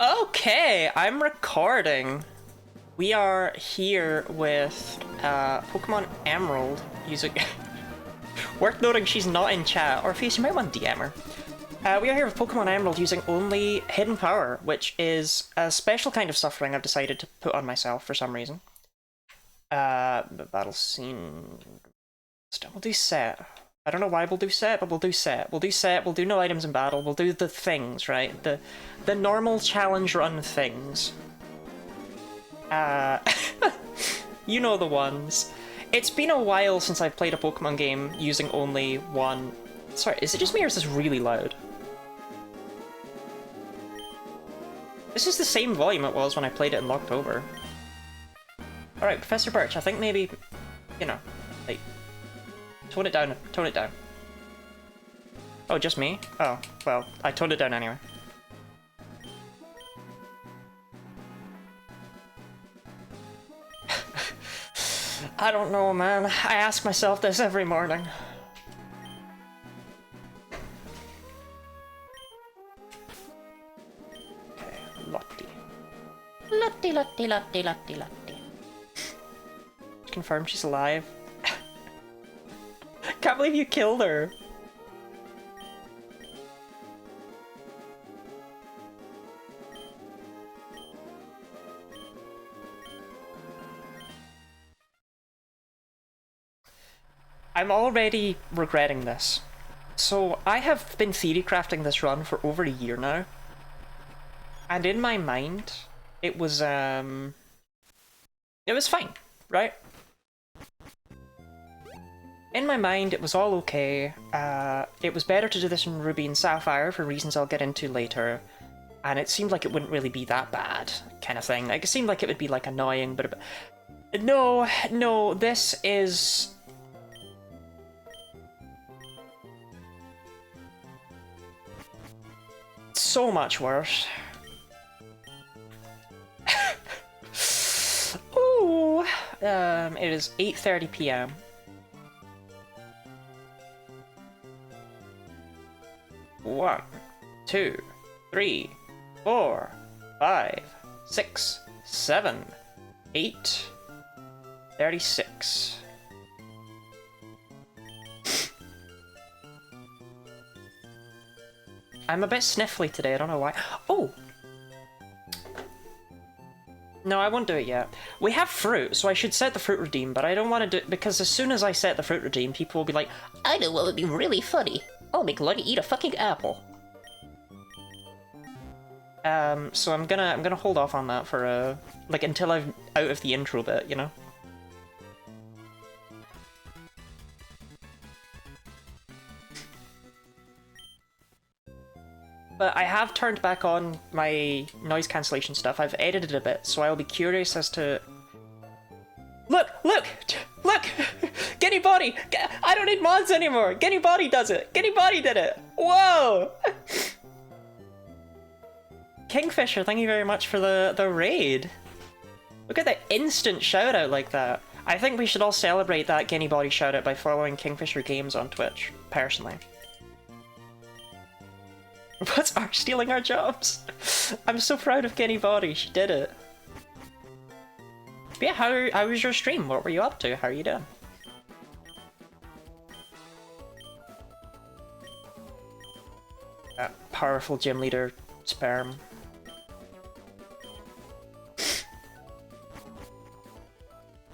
Okay, I'm recording. We are here with Pokemon Emerald using... Worth noting she's not in chat, or if you might want to DM her. We are here with Pokemon Emerald using only Hidden Power, which is a special kind of suffering I've decided to put on myself for some reason. Battle scene... Still, we'll do set. I don't know why we'll do set, but we'll do set. We'll do set, we'll do no items in battle, we'll do the things, right? The normal challenge run things. You know the ones. It's been a while since I've played a Pokemon game using only one... Sorry, is it just me or is this really loud? This is the same volume it was when I played it in October. Alright, Professor Birch, I think maybe, you know, like... Tone it down, tone it down. Oh, just me? Oh, well, I toned it down anyway. I don't know, man. I ask myself this every morning. Okay, Lottie. Lottie, Lottie, Lottie, Lottie, Lottie. Confirm she's alive. Can't believe you killed her. I'm already regretting this. So I have been theory crafting this run for over a year now. And in my mind, it was fine, right? In my mind, it was all okay. It was better to do this in Ruby and Sapphire for reasons I'll get into later. And it seemed like it wouldn't really be that bad, kind of thing. Like, it seemed like it would be, like, annoying, but... No, this is... so much worse. Ooh! It is 8:30 PM. One, 2, 3, 4, 5, 6, 7, 8, 36. I'm a bit sniffly today, I don't know why. Oh! No, I won't do it yet. We have fruit, so I should set the fruit redeem, but I don't want to do it because as soon as I set the fruit redeem, people will be like, I know what would be really funny. I'll make Lottie eat a fucking apple. So I'm gonna hold off on that for like until I'm out of the intro bit, you know? But I have turned back on my noise cancellation stuff. I've edited a bit, so I'll be curious as to... Look! Guinea Body! I don't need mods anymore! Guinea Body does it! Guinea Body did it! Whoa! Kingfisher, thank you very much for the raid. Look at the instant shout out like that. I think we should all celebrate that Guinea Body shout out by following Kingfisher Games on Twitch, personally. What's our stealing our jobs? I'm so proud of Guinea Body, she did it. But yeah, how was your stream? What were you up to? How are you doing? Powerful gym leader sperm.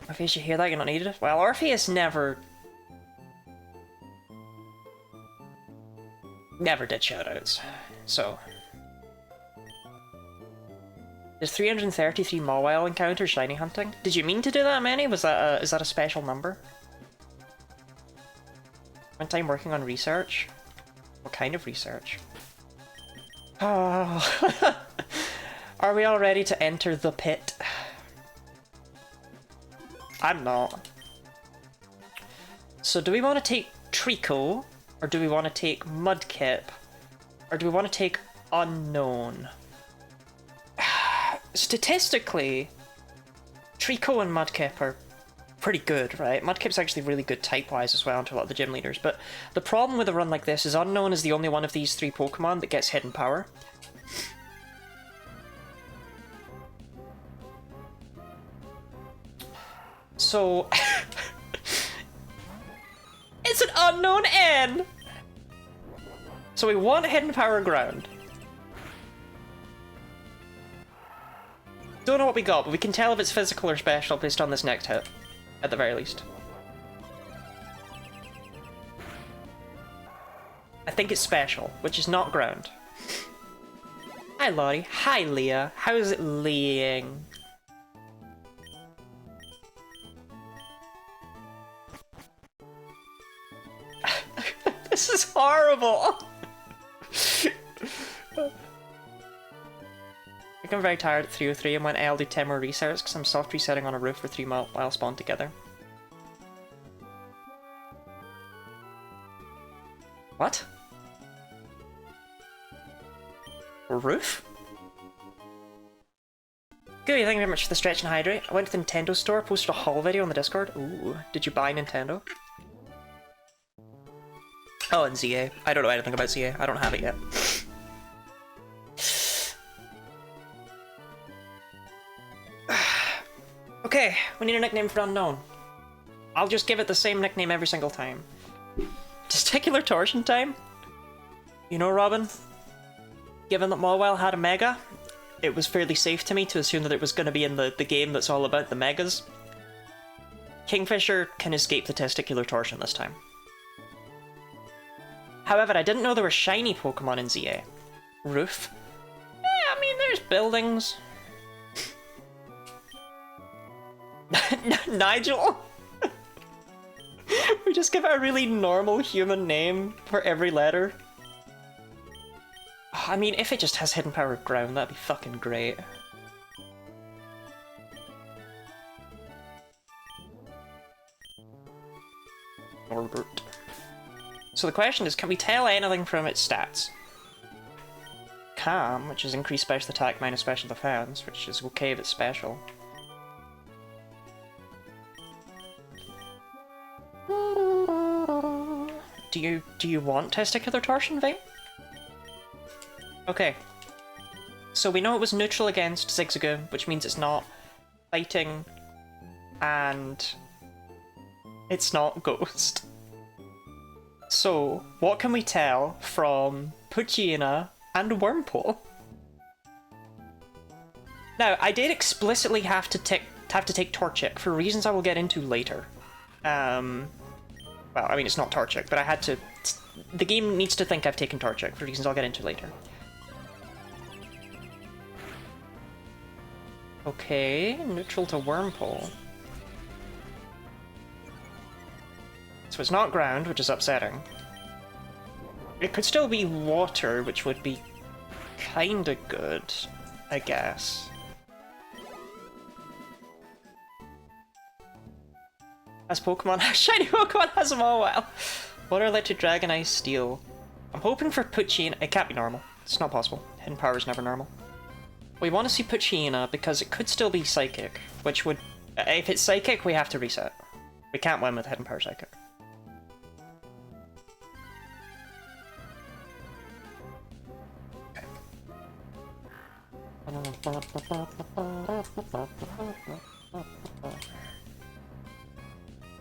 Orpheus, you hear that? You're not needed? Well, Orpheus never did shoutouts, so... There's 333 Mawile encounters shiny hunting. Did you mean to do that many? Was that is that a special number? Spent time working on research? What kind of research? Oh. Are we all ready to enter the pit? I'm not. So do we want to take Trico? Or do we want to take Mudkip? Or do we want to take Unknown? Statistically, Trico and Mudkip are pretty good, right? Mudkip's actually really good type-wise as well to a lot of the gym leaders, but the problem with a run like this is Unknown is the only one of these three Pokemon that gets Hidden Power. So... it's an unknown N! So we want hidden power ground. Don't know what we got, but we can tell if it's physical or special based on this next hit. At the very least. I think it's special, which is not ground. Hi Lottie. Hi Leah. How's it laying? This is horrible! I think I'm very tired at 3:03 and went I'll do 10 more restarts because I'm soft resetting on a roof for 3 while spawned together. What? A roof? Good, thank you very much for the stretch and hydrate. I went to the Nintendo store, posted a haul video on the Discord. Ooh, did you buy Nintendo? Oh, and ZA. I don't know anything about ZA. I don't have it yet. Okay, we need a nickname for Unknown. I'll just give it the same nickname every single time. Testicular torsion time? You know, Robin? Given that Mawile had a Mega, it was fairly safe to me to assume that it was going to be in the game that's all about the Megas. Kingfisher can escape the testicular torsion this time. However, I didn't know there were shiny Pokemon in ZA. Roof? Yeah, I mean, there's buildings. Nigel? We just give it a really normal human name for every letter. I mean, if it just has hidden power ground, that'd be fucking great. Norbert. So the question is, can we tell anything from its stats? Calm, which is increased special attack minus special defense, which is okay if it's special. Do you want testicular torsion, Vane? Okay. So we know it was neutral against Zigzagoon, which means it's not fighting, and it's not Ghost. So, what can we tell from Poochyena and Wurmple? Now, I did explicitly have to take Torchic for reasons I will get into later. Well, I mean, it's not Torchic, but I had to... The game needs to think I've taken Torchic for reasons I'll get into later. Okay, neutral to Wurmple. So it's not ground, which is upsetting. It could still be water, which would be kinda good, I guess. As Pokemon, shiny Pokemon has them all well. Water, Electric, Dragon, Ice, Steel. I'm hoping for Poochyena. It can't be normal. It's not possible. Hidden power is never normal. We want to see Poochyena because it could still be Psychic, which would... If it's Psychic, we have to reset. We can't win with Hidden Power Psychic.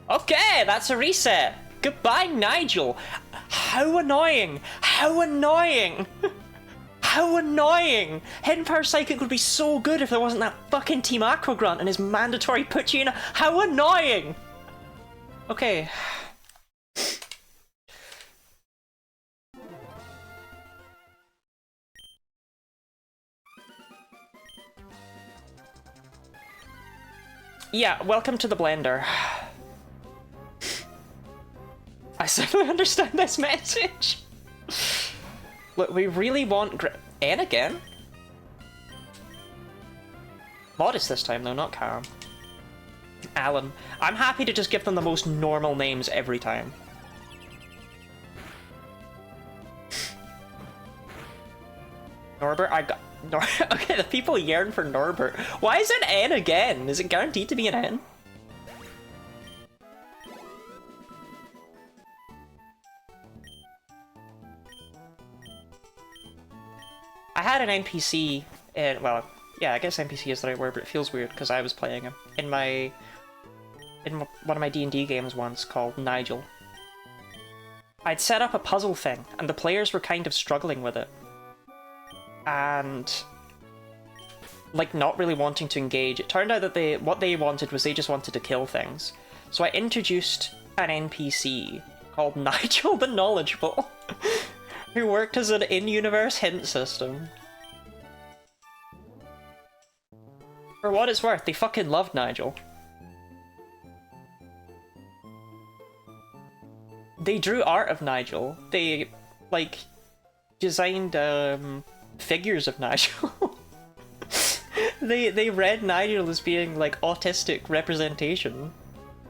Okay, that's a reset! Goodbye, Nigel! How annoying! How annoying! How annoying! Hidden Power Psychic would be so good if there wasn't that fucking Team Aqua Grunt and his mandatory Poochyena. How annoying! Okay. Yeah, welcome to the blender. I certainly understand this message. Look, we really want N again? Modest this time though, not calm. Alan. I'm happy to just give them the most normal names every time. Norbert, I got... Okay, the people yearn for Norbert. Why is it N again? Is it guaranteed to be an N? I had an NPC in, well, yeah, I guess NPC is the right word, but it feels weird because I was playing him in in one of my D&D games once called Nigel. I'd set up a puzzle thing, and the players were kind of struggling with it. And, like, not really wanting to engage. It turned out that what they wanted was they just wanted to kill things. So I introduced an NPC called Nigel the Knowledgeable, who worked as an in-universe hint system. For what it's worth, they fucking loved Nigel. They drew art of Nigel. They, like, designed figures of Nigel. They read Nigel as being, like, autistic representation.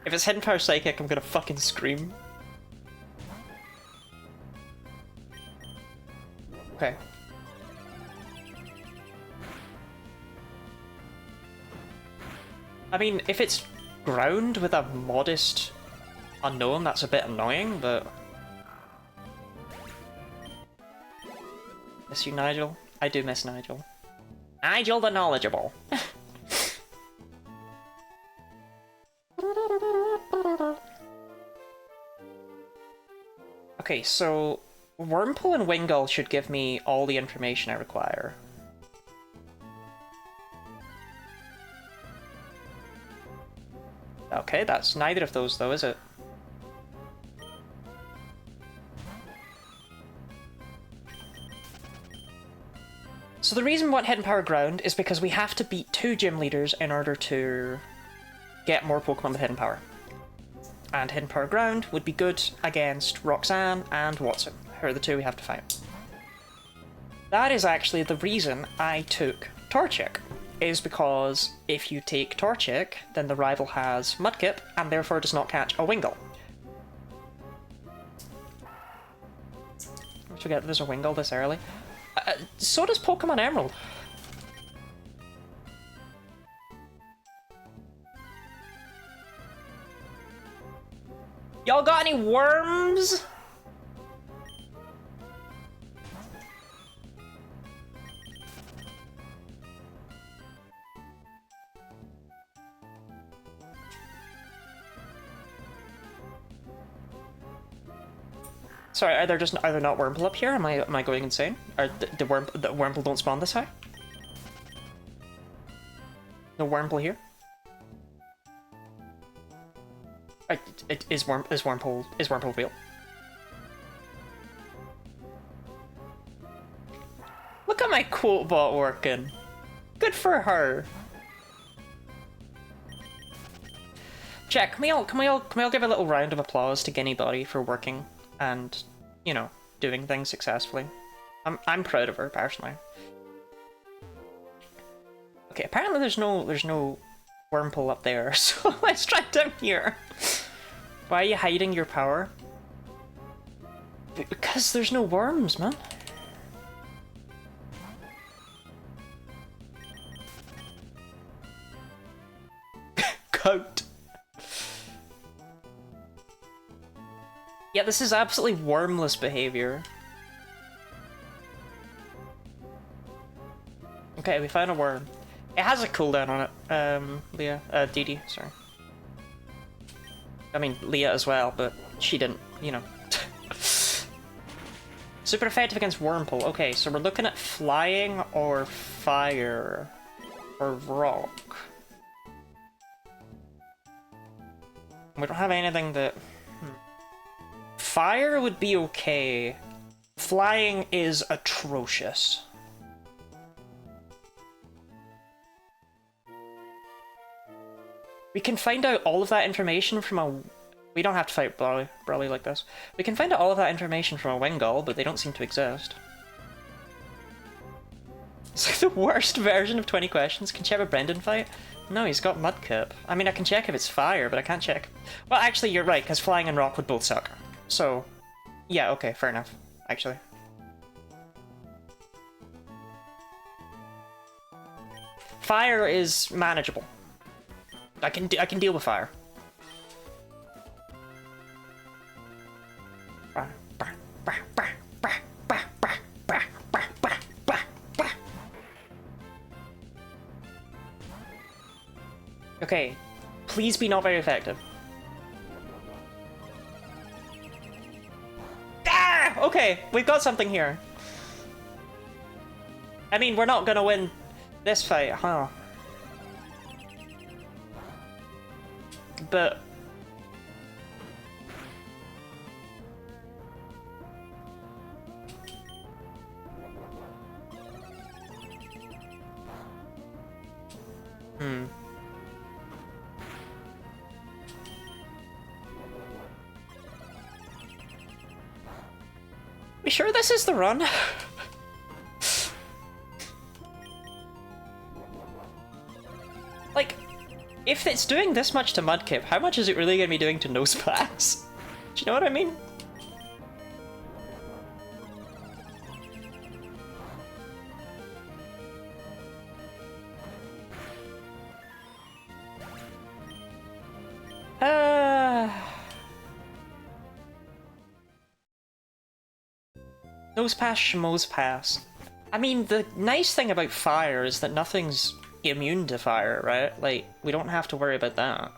If it's Hidden Power Psychic, I'm gonna fucking scream. Okay. I mean, if it's ground with a modest unknown, that's a bit annoying, but... Miss you, Nigel? I do miss Nigel. Nigel the Knowledgeable! Okay, so... Wurmple and Wingull should give me all the information I require. Okay, that's neither of those though, is it? So the reason we want Hidden Power Ground is because we have to beat 2 gym leaders in order to get more Pokemon with Hidden Power. And Hidden Power Ground would be good against Roxanne and Watson, who are the 2 we have to fight. That is actually the reason I took Torchic, is because if you take Torchic, then the rival has Mudkip, and therefore does not catch a Wingull. I forget there's a Wingull this early. So does Pokemon Emerald. Y'all got any worms? Sorry, are there not Wurmple up here? Am I going insane? Or the Wurmple don't spawn this high? No Wurmple here? Is Wurmple real? Look at my quote bot working. Good for her. Jack, can we all give a little round of applause to Guinea Body for working and, you know, doing things successfully? I'm proud of her personally. Okay, apparently there's no Wurmple up there, so let's try down here. Why are you hiding your power? Because there's no worms, man. Coat. Yeah, this is absolutely wormless behavior. Okay, we found a worm. It has a cooldown on it, Leah. Dee Dee, sorry. I mean, Leah as well, but she didn't, you know. Super effective against Wurmple. Okay, so we're looking at flying or fire or rock. We don't have anything that... Fire would be okay. Flying is atrocious. We can find out all of that information from a... We don't have to fight Brawly like this. We can find out all of that information from a Wingull, but they don't seem to exist. It's like the worst version of 20 questions. Can you have a Brendan fight? No, he's got Mudkip. I mean, I can check if it's fire, but I can't check... Well, actually, you're right, because flying and rock would both suck. So, yeah, okay, fair enough, actually. Fire is manageable. I can deal with fire. Okay, Please be not very effective. Ah! Okay, we've got something here. I mean, we're not gonna win this fight, huh? But... We sure this is the run? Like, if it's doing this much to Mudkip, how much is it really going to be doing to Nosepass? Do you know what I mean? Nosepass, Schmosepass. I mean, the nice thing about fire is that nothing's immune to fire, right? Like, we don't have to worry about that.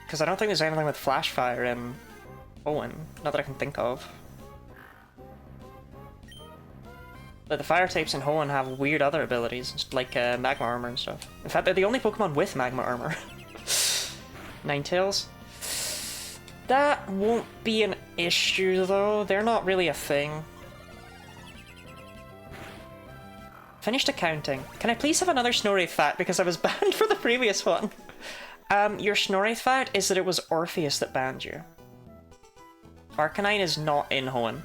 Because I don't think there's anything with flash fire in Owen, not that I can think of. But the fire types in Hoenn have weird other abilities, like magma armor and stuff. In fact, they're the only Pokemon with magma armor. Ninetales. That won't be an issue though, they're not really a thing. Finished accounting. Can I please have another Snorlax fact because I was banned for the previous one? Your Snorlax fact is that it was Orpheus that banned you. Arcanine is not in Hoenn.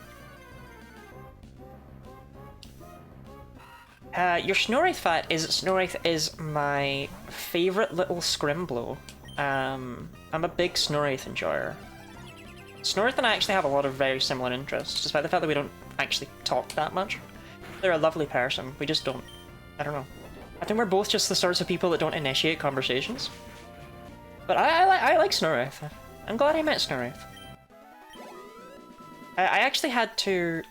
Your Snorlax fact is that Snorlax is my favourite little Scrimblow. I'm a big Snorlax enjoyer. Snorlax and I actually have a lot of very similar interests, despite the fact that we don't actually talk that much. They're a lovely person, we just don't... I don't know. I think we're both just the sorts of people that don't initiate conversations. But I like Snorlax. I'm glad I met Snorlax. I actually had to...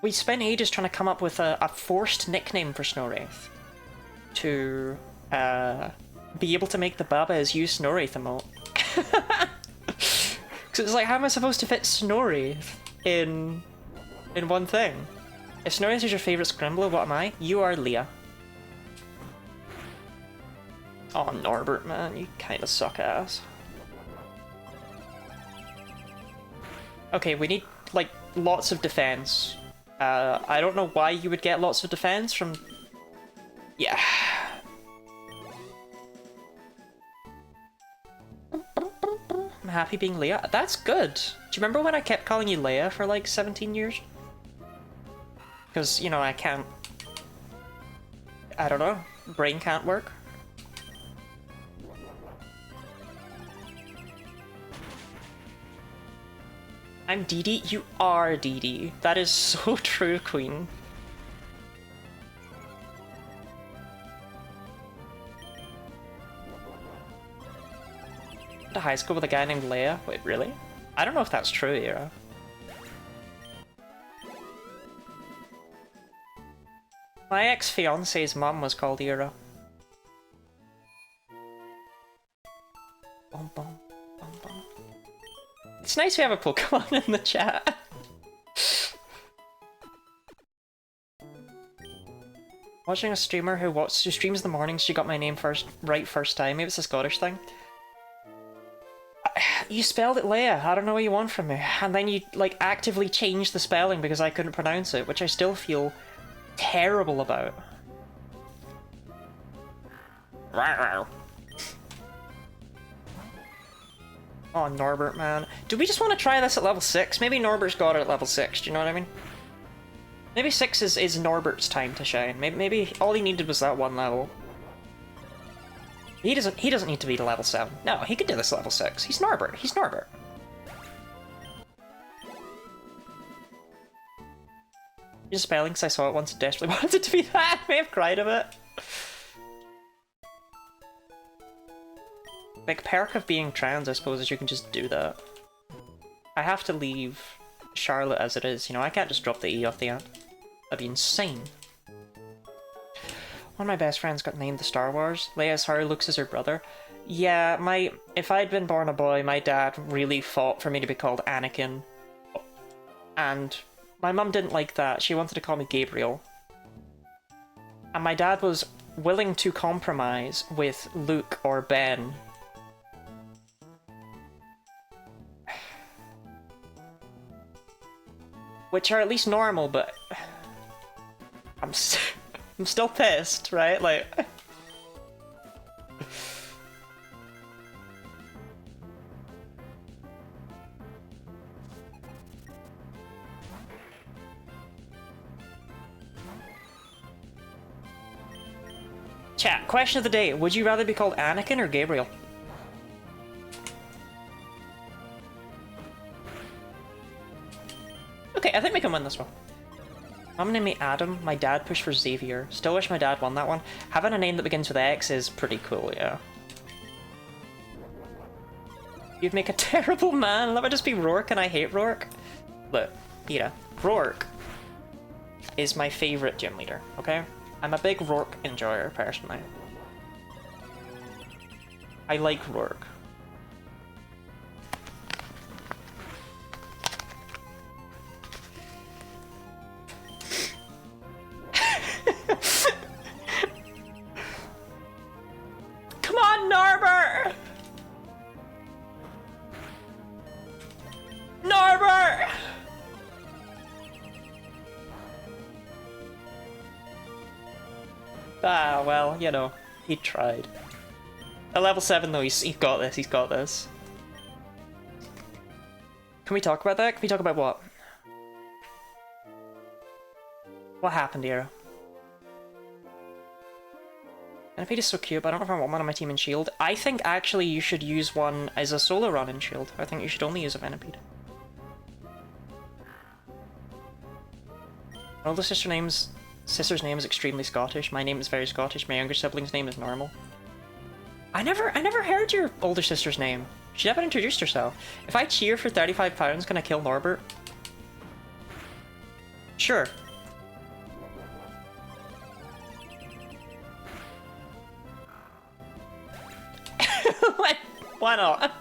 We spent ages trying to come up with a forced nickname for Snorlax. To be able to make the Babas use Snorlax emote. Because it's like, how am I supposed to fit Snorlax in one thing? If Snorlax is your favourite Scrimblow, what am I? You are Leah. Oh, Norbert, man, you kinda suck ass. Okay, we need, like, lots of defense. I don't know why you would get lots of defense from... Yeah. I'm happy being Leah. That's good. Do you remember when I kept calling you Leia for like 17 years? Because, you know, I can't... I don't know. Brain can't work. I'm Dee Dee? You are Dee Dee. That is so true, Queen. To high school with a guy named Leia? Wait, really? I don't know if that's true, Ira. My ex-fiance's mum was called Ira. Bum, bum, bum, bum. It's nice we have a Pokemon in the chat. Watching a streamer who streams in the mornings, she got my name right first time. Maybe it's a Scottish thing. You spelled it Leia, I don't know what you want from me. And then you, like, actively changed the spelling because I couldn't pronounce it, which I still feel terrible about. Oh, Norbert, man. Do we just want to try this at level 6? Maybe Norbert's got it at level 6, do you know what I mean? Maybe 6 is Norbert's time to shine. Maybe all he needed was that one level. He doesn't need to be to level 7. No, he could do this at level 6. He's Norbert. He's Norbert. Just spelling because I saw it once and desperately wanted it to be that. I may have cried a bit. Like, perk of being trans, I suppose, is you can just do that. I have to leave Charlotte as it is, you know, I can't just drop the E off the end. That'd be insane. One of my best friends got named the Star Wars. Leia's her, Luke's is her brother. Yeah, if I'd been born a boy, my dad really fought for me to be called Anakin. And my mum didn't like that. She wanted to call me Gabriel. And my dad was willing to compromise with Luke or Ben. Which are at least normal, but I'm still pissed, right? Like Chat, question of the day. Would you rather be called Anakin or Gabriel? Okay, I think we can win this one. Mom named me Adam, my dad pushed for Xavier. Still wish my dad won that one. Having a name that begins with X is pretty cool, yeah. You'd make a terrible man. That would just be Rourke and I hate Rourke. Look, Ira, Rourke is my favourite gym leader, okay? I'm a big Rourke enjoyer, personally. I like Rourke. Come on, Norbert! Norbert! Ah, well, you know, he tried. At level 7 though, he's got this, he's got this. Can we talk about that? Can we talk about what? What happened here? Enipede is so cute, but I don't know if I want one on my team in Shield. I think actually you should use one as a solo run in Shield. I think you should only use a Venipede. My older sister's name is extremely Scottish. My name is very Scottish. My younger sibling's name is normal. I never heard your older sister's name. She never introduced herself. If I cheer for £35, can I kill Norbert? Sure. Why not?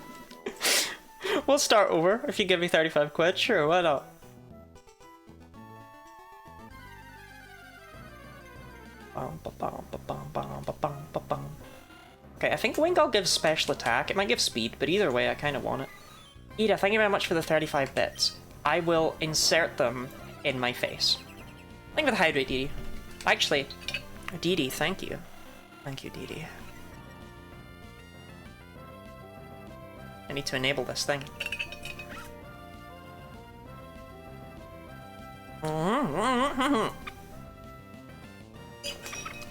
We'll start over if you give me 35 quid. Sure, why not? Okay, I think Wingull gives special attack. It might give speed, but either way, I kind of want it. Ida, thank you very much for the 35 bits. I will insert them in my face. Thank you for the hydrate, Dee Dee. Actually, Dee Dee, thank you. Thank you, Dee Dee. I need to enable this thing.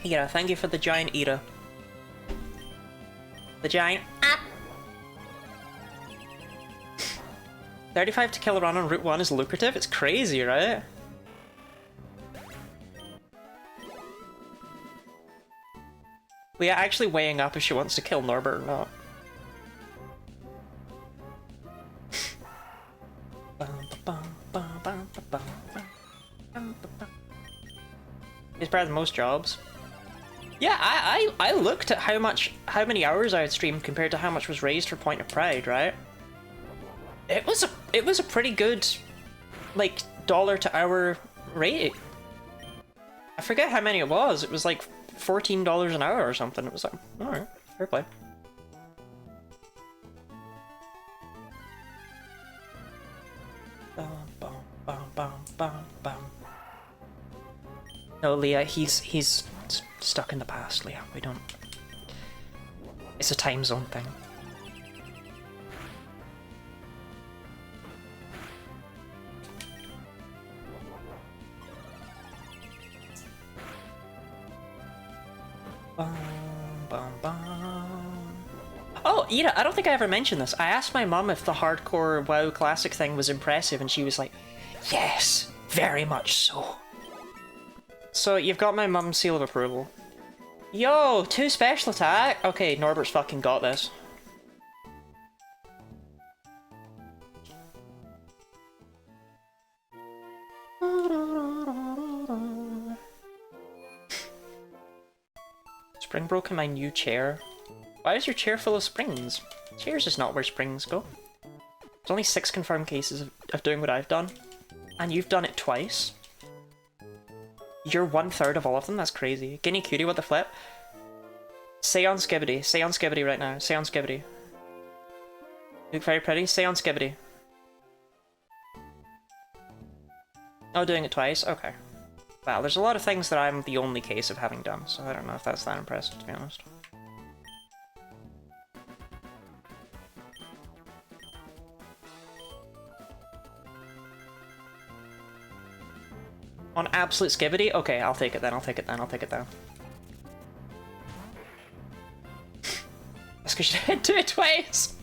Ira, thank you for the giant Ira. The giant. 35 to kill a run on Route 1 is lucrative? It's crazy, right? Leah actually weighing up if she wants to kill Norbert or not. He's better than most jobs. Yeah, I looked at how many hours I had streamed compared to how much was raised for Point of Pride, right? It was a pretty good, like, dollar to hour rate. I forget how many it was. It was like $14 an hour or something. It was like, alright, fair play. No, Leah, he's stuck in the past, Leah. We don't... It's a time zone thing. Oh, Ira, I don't think I ever mentioned this. I asked my mum if the hardcore WoW Classic thing was impressive, and she was like, yes, very much so. So, you've got my mum's seal of approval. Yo, 2 special attack? Okay, Norbert's fucking got this. Spring broke in my new chair. Why is your chair full of springs? Chairs is not where springs go. There's only 6 confirmed cases of doing what I've done. And you've done it twice. You're 1/3 of all of them? That's crazy. Guinea Cutie, what the flip? Say on Skibbity. Say on Skibbity right now. Say on Skibbity. You look very pretty. Say on Skibbity. Oh, doing it twice? Okay. Wow, there's a lot of things that I'm the only case of having done, so I don't know if that's that impressive, to be honest. On absolute Skibbity? Okay, I'll take it then, I'll take it then, I'll take it then. That's because you didn't do it twice!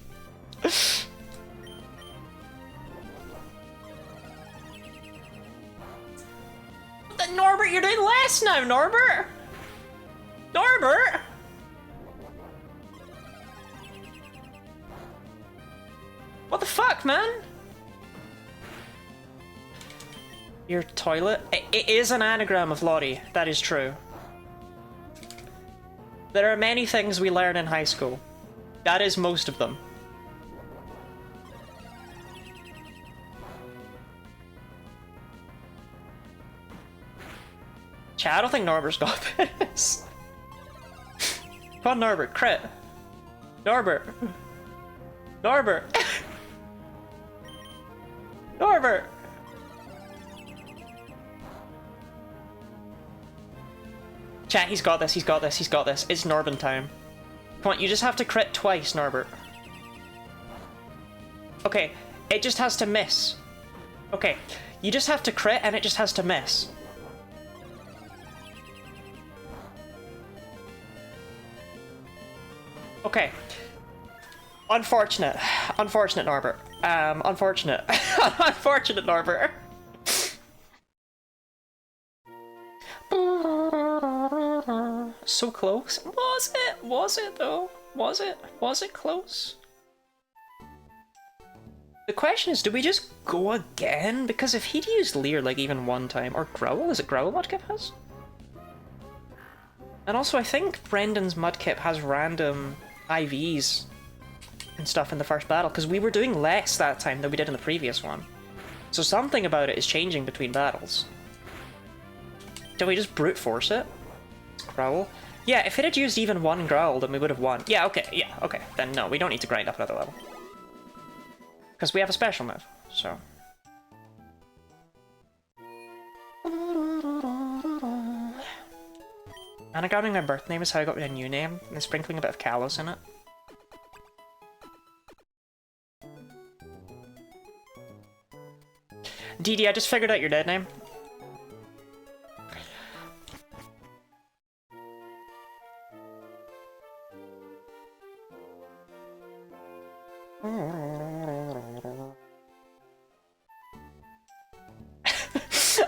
Norbert, you're doing less now, Norbert! Norbert! What the fuck, man? Your toilet? It is an anagram of Lottie, that is true. There are many things we learn in high school. That is most of them. Chat, I don't think Norbert's got this. Come on, Norbert, crit. Norbert. Norbert. Norbert. Chat, he's got this, he's got this, he's got this. It's Norbin time. Come on, you just have to crit twice, Norbert. Okay, it just has to miss. Okay, you just have to crit and it just has to miss. Okay. Unfortunate. Unfortunate, Norbert. Unfortunate. Unfortunate, Norbert. So close. Was it? Was it, though? Was it? Was it close? The question is, do we just go again? Because if he'd used Leer, like, even one time, or Growl, is it Growl Mudkip has? And also, I think Brendan's Mudkip has random IVs and stuff in the first battle, because we were doing less that time than we did in the previous one. So something about it is changing between battles. Do we just brute force it? Growl? Yeah, if it had used even one Growl, then we would have won. Yeah, okay. Then no, we don't need to grind up another level. Because we have a special move, so... Anagramming my birth name is how I got my new name, and sprinkling a bit of Kalos in it. DD, I just figured out your dead name.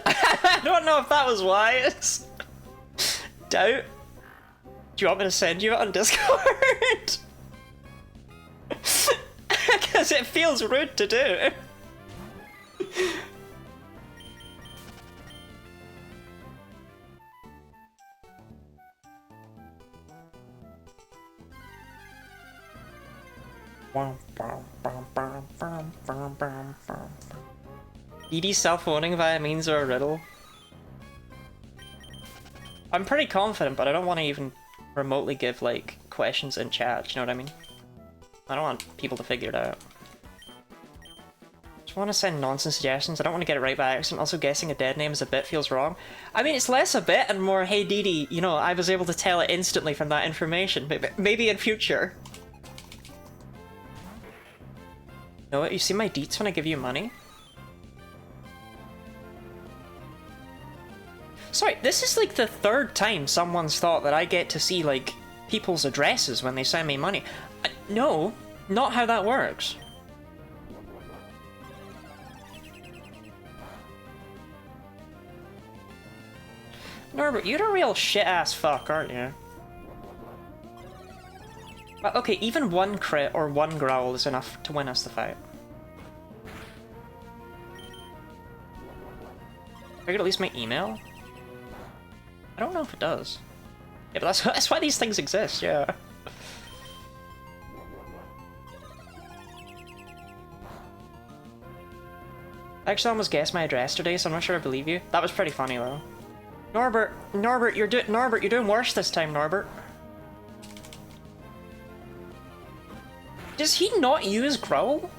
I don't know if that was wise. Doubt. Do you want me to send you it on Discord? Because it feels rude to do. ED self-owning via means or a riddle? I'm pretty confident, but I don't want to even remotely give, like, questions in chat, you know what I mean? I don't want people to figure it out. Just want to send nonsense suggestions. I don't want to get it right by accident. Also, guessing a dead name as a bit feels wrong. I mean, it's less a bit and more, hey Didi, you know, I was able to tell it instantly from that information. Maybe in future. You know what? You see my deets when I give you money? Sorry, this is like the 3rd time someone's thought that I get to see, like, people's addresses when they send me money. No, not how that works. Norbert, you're a real shit-ass fuck, aren't you? Okay, even one crit or one growl is enough to win us the fight. I get at least my email? I don't know if it does. Yeah, but that's why these things exist, yeah. I actually almost guessed my address today, so I'm not sure I believe you. That was pretty funny though. Norbert, you're doing worse this time, Norbert. Does he not use Growl?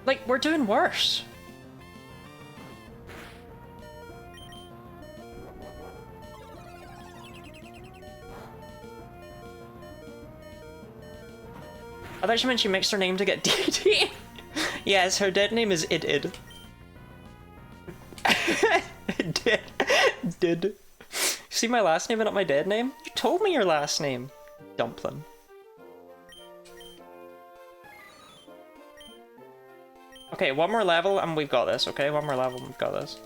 Like, we're doing worse. I thought she meant she mixed her name to get DD. Yes, her dead name is Id. Did. See my last name and not my dead name? You told me your last name. Dumpling. Okay, one more level and we've got this, okay? One more level and we've got this.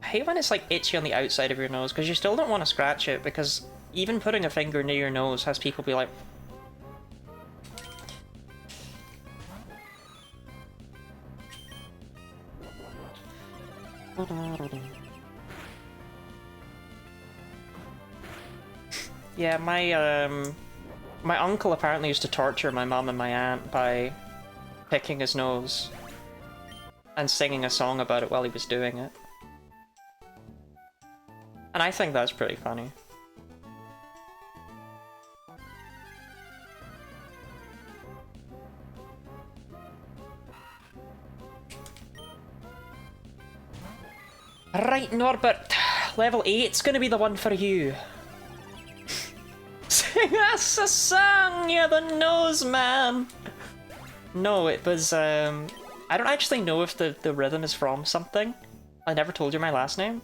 I hate when it's like itchy on the outside of your nose, because you still don't want to scratch it, because even putting a finger near your nose has people be like... Yeah, my uncle apparently used to torture my mum and my aunt by picking his nose and singing a song about it while he was doing it. And I think that's pretty funny. Right, Norbert. Level 8's gonna be the one for you. Sing us a song, you're the nose man. No, it was, I don't actually know if the rhythm is from something. I never told you my last name.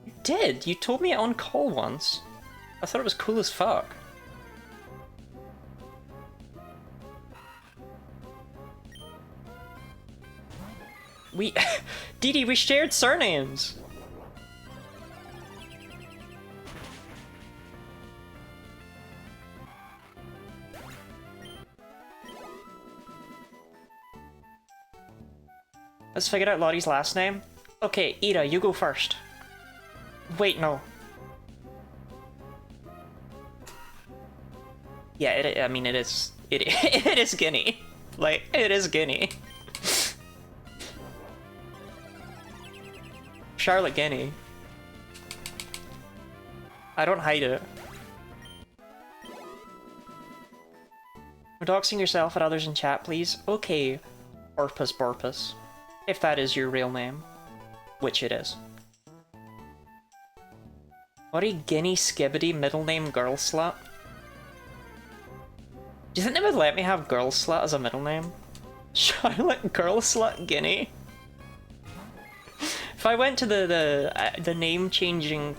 You did! You told me it on call once. I thought it was cool as fuck. Didi, we shared surnames! Let's figure out Lottie's last name. Okay, Ira, you go first. Wait, no. Yeah, I mean, it is Guinea. Like, it is Guinea. Charlotte Guinea. I don't hide it. We're doxing yourself and others in chat, please. Okay, Burpus. If that is your real name. Which it is. What a Guinea Skibbity middle name girl slut? Do you think they would let me have girl slut as a middle name? Charlotte girl slut Guinea? If I went to the name changing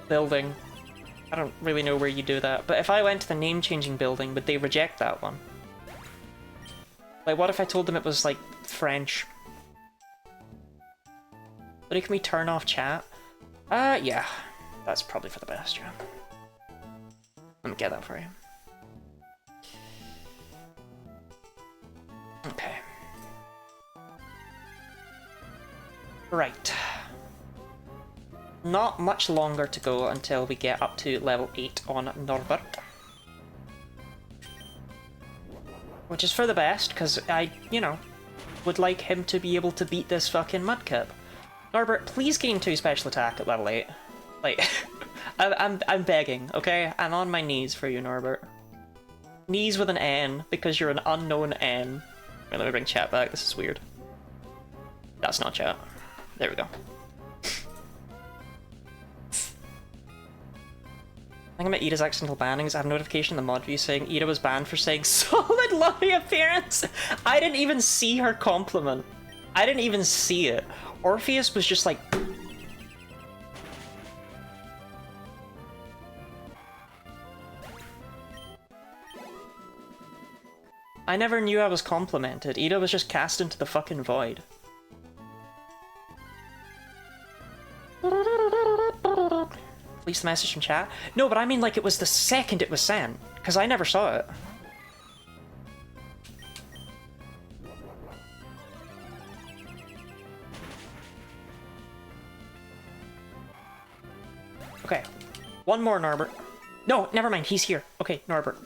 building, I don't really know where you do that, but if I went to the name changing building, would they reject that one? Like, what if I told them it was like French? But can we turn off chat? Yeah. That's probably for the best, yeah. Let me get that for you. Okay. Right. Not much longer to go until we get up to level 8 on Norbert. Which is for the best, because I, you know, would like him to be able to beat this fucking Mudkip. Norbert, please gain 2 special attack at level 8. Like, I'm begging, okay? I'm on my knees for you, Norbert. Knees with an N, because you're an unknown N. Wait, let me bring chat back, this is weird. That's not chat. There we go. I think about Ida's accidental bannings. I have a notification in the mod view saying Ida was banned for saying solid Lottie appearance! I didn't even see her compliment. I didn't even see it. Orpheus was just like... I never knew I was complimented. Ida was just cast into the fucking void. Release the message from chat? No, but I mean like it was the second it was sent, because I never saw it. Okay, one more Norbert. No, never mind, he's here. Okay, Norbert.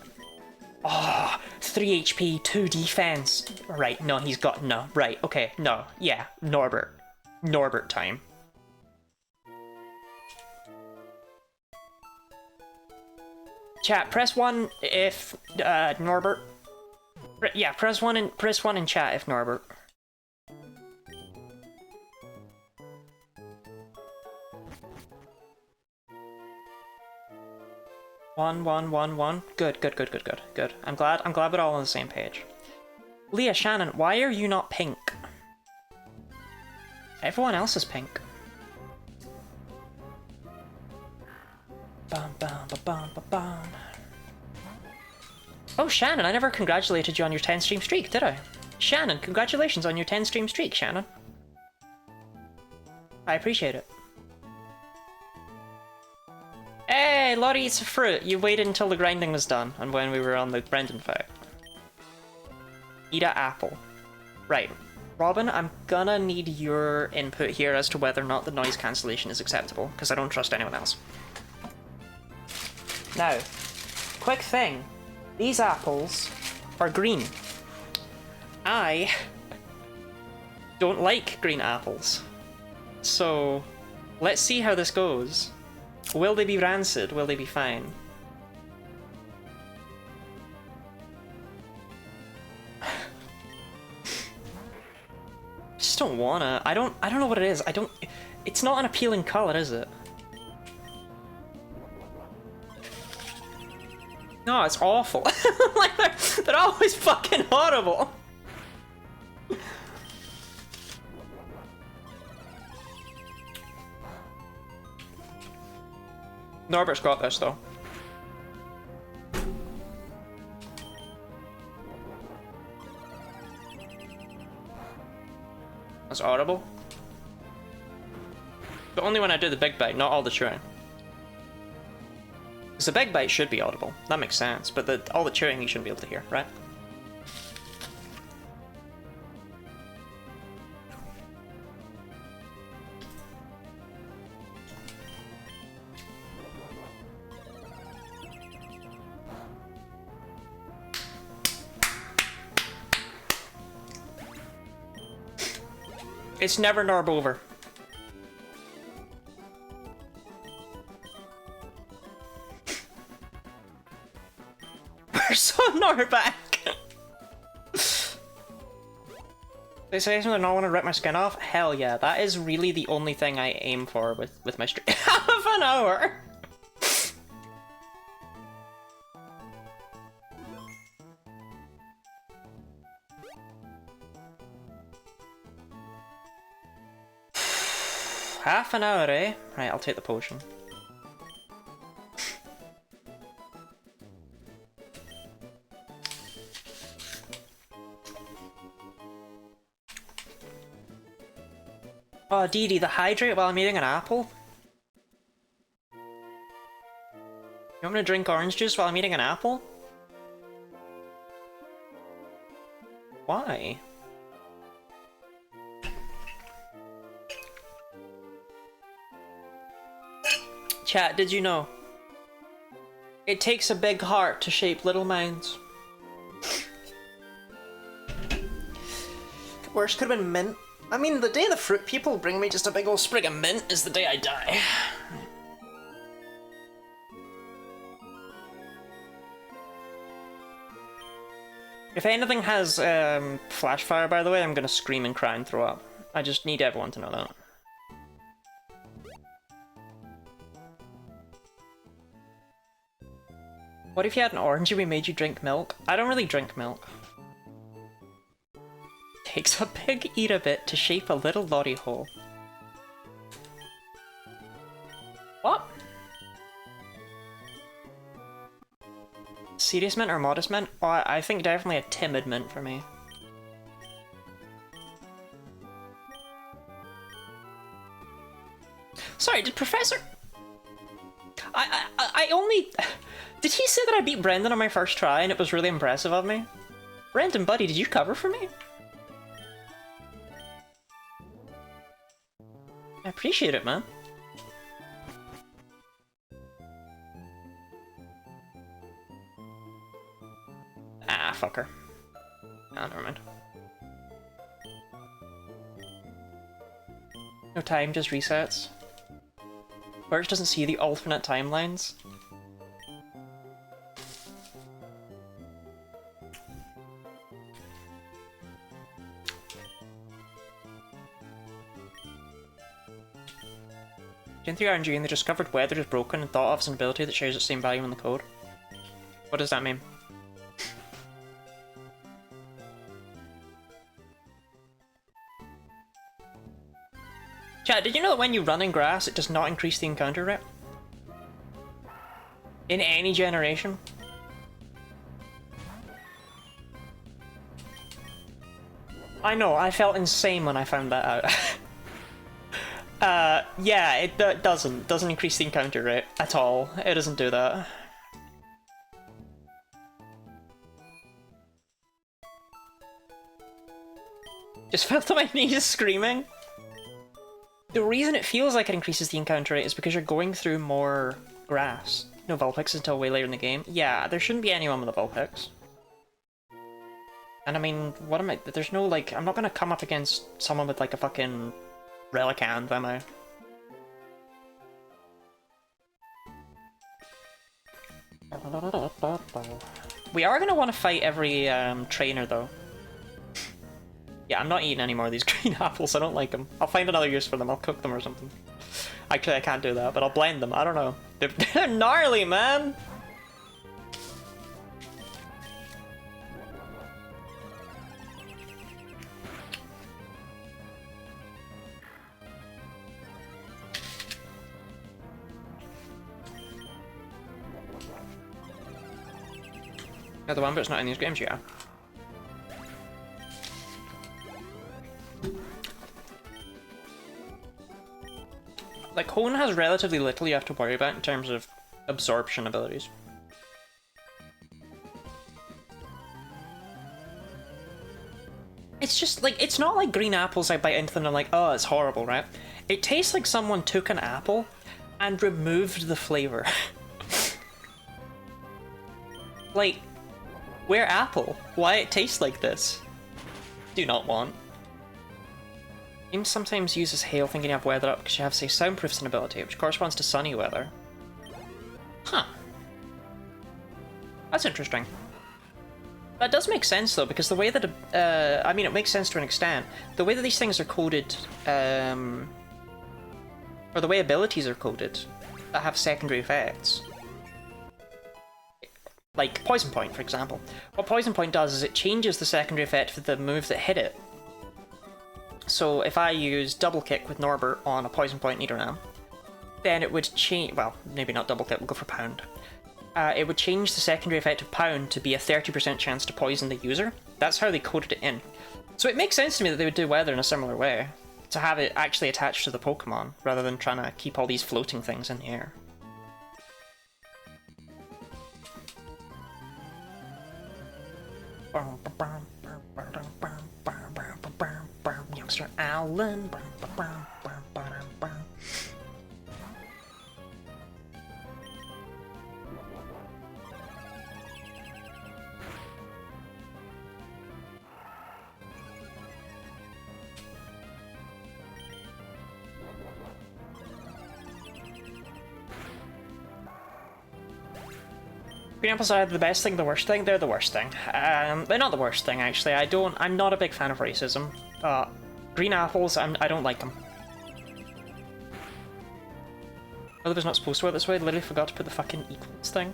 Oh, 3 HP, 2 defense. Right, no, he's got no. Right, okay, no, yeah, Norbert. Norbert time. Chat, press 1 if Norbert. Yeah, press 1 in chat if Norbert. One. Good. I'm glad we're all on the same page. Leah, Shannon, why are you not pink? Everyone else is pink. Bum. Oh, Shannon, I never congratulated you on your 10 stream streak, did I? Shannon, congratulations on your 10 stream streak, Shannon. I appreciate it. Hey, Lottie eats a fruit. You waited until the grinding was done and when we were on the Brendan fight. Eat a apple. Right. Robin, I'm gonna need your input here as to whether or not the noise cancellation is acceptable, because I don't trust anyone else. Now, quick thing. These apples are green. I don't like green apples. So, let's see how this goes. Will they be rancid? Will they be fine? Just don't wanna. I don't know what it is. It's not an appealing color, is it? No, it's awful. Like they're always fucking horrible. Norbert's got this though. That's audible. But only when I do the big bite, not all the chewing. Because the big bite should be audible. That makes sense, but all the chewing you shouldn't be able to hear, right? It's never Norb over. We're so Norback. They say something I don't want to rip my skin off? Hell yeah, that is really the only thing I aim for with my stream. Half an hour! Half an hour, eh? Right, I'll take the potion. Oh, Dee Dee, the hydrate while I'm eating an apple? You want me to drink orange juice while I'm eating an apple? Why? Chat, did you know? It takes a big heart to shape little minds. Worst could have been mint. I mean, the day the fruit people bring me just a big old sprig of mint is the day I die. If anything has flash fire, by the way, I'm gonna scream and cry and throw up. I just need everyone to know that. What if you had an orange and we made you drink milk? I don't really drink milk. Takes a big eat a bit to shape a little lottie hole. What? Serious mint or modest mint? Oh, I think definitely a timid mint for me. Sorry, did Professor... I only... Did he say that I beat Brendan on my first try and it was really impressive of me? Brendan, buddy, did you cover for me? I appreciate it, man. Ah, fucker. Ah, never mind. No time, just resets. Birch doesn't see the alternate timelines. Gen 3 RNG and they discovered weather is broken and thought of as an ability that shares the same value in the code. What does that mean? Chat, did you know that when you run in grass, it does not increase the encounter rate? In any generation? I know, I felt insane when I found that out. Yeah, it doesn't increase the encounter rate at all. It doesn't do that. Just fell to my knees screaming. The reason it feels like it increases the encounter rate is because you're going through more grass. No Vulpix until way later in the game. Yeah, there shouldn't be anyone with a Vulpix. And I mean, what am I? There's no, like, I'm not gonna come up against someone with, like, a fucking Relicanth, am I? We are gonna want to fight every trainer, though. Yeah, I'm not eating any more of these green apples. I don't like them. I'll find another use for them. I'll cook them or something. Actually, I can't do that, but I'll blend them. I don't know. They're gnarly, man! Yeah, the one bit's not in these games, yeah. Like, Hone has relatively little you have to worry about in terms of absorption abilities. It's just, like, it's not like green apples I bite into them and I'm like, oh, it's horrible, right? It tastes like someone took an apple and removed the flavor. Like, where apple? Why it tastes like this? Do not want. Games sometimes uses hail thinking you have weather up because you have, say, soundproof's an ability, which corresponds to sunny weather. Huh. That's interesting. That does make sense, though, because the way that, I mean, it makes sense to an extent. The way that these things are coded, or the way abilities are coded, that have secondary effects. Like, Poison Point, for example. What Poison Point does is it changes the secondary effect for the move that hit it. So if I use Double Kick with Norbert on a Poison Point Nidoran, then it would change, well, maybe not Double Kick, we'll go for Pound. It would change the secondary effect of Pound to be a 30% chance to poison the user. That's how they coded it in. So it makes sense to me that they would do weather in a similar way, to have it actually attached to the Pokemon, rather than trying to keep all these floating things in the air. Youngster Alan. Green apples are either the best thing, the worst thing. They're the worst thing. They're not the worst thing, actually. I'm not a big fan of racism. Green apples, I don't like them. Oliver's not supposed to work this way. I literally forgot to put the fucking equals thing.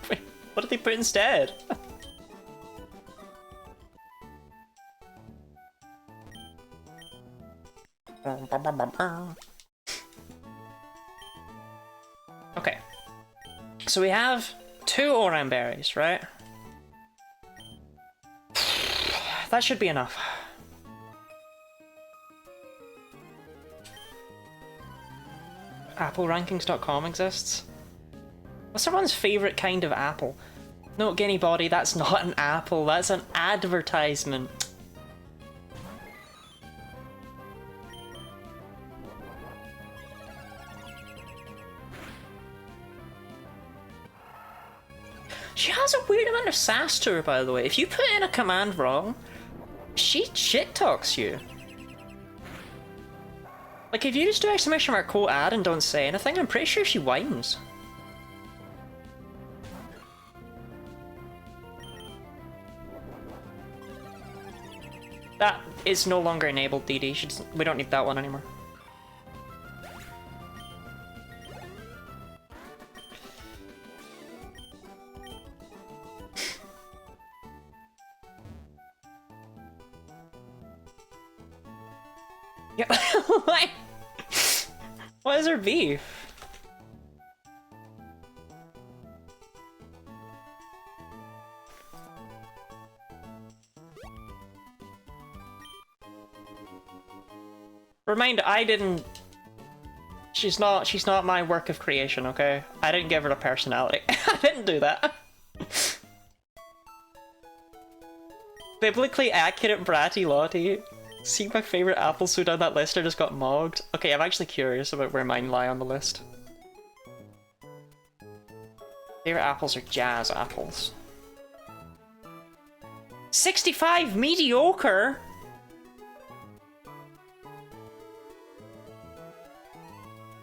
Wait, what did they put instead? Okay. So we have 2 Oran berries, right? That should be enough. AppleRankings.com exists. What's everyone's favourite kind of apple? No, Guinea Body, that's not an apple, that's an advertisement. She has a weird amount of sass to her, by the way. If you put in a command wrong, she shit talks you. Like, if you just do exclamation mark quote add and don't say anything, I'm pretty sure she whines. That is no longer enabled, DD. We don't need that one anymore. Yeah. What is her beef? Reminder, I didn't... She's not my work of creation, okay? I didn't give her a personality. I didn't do that. Biblically accurate bratty Lottie. See my favourite apples who down that list or just got mogged? Okay, I'm actually curious about where mine lie on the list. Favourite apples are jazz apples. 65 mediocre?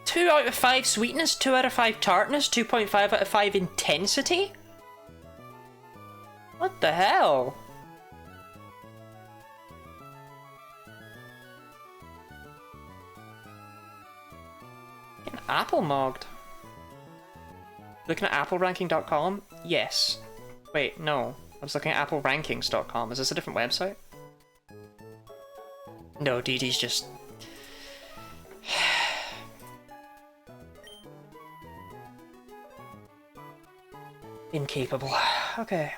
Two out of 5 sweetness, 2 out of 5 tartness, 2.5 out of 5 intensity? What the hell? Getting apple mogged. Looking at appleranking.com? Yes. Wait, no. I was looking at applerankings.com. Is this a different website? No, DD's just... incapable. Okay.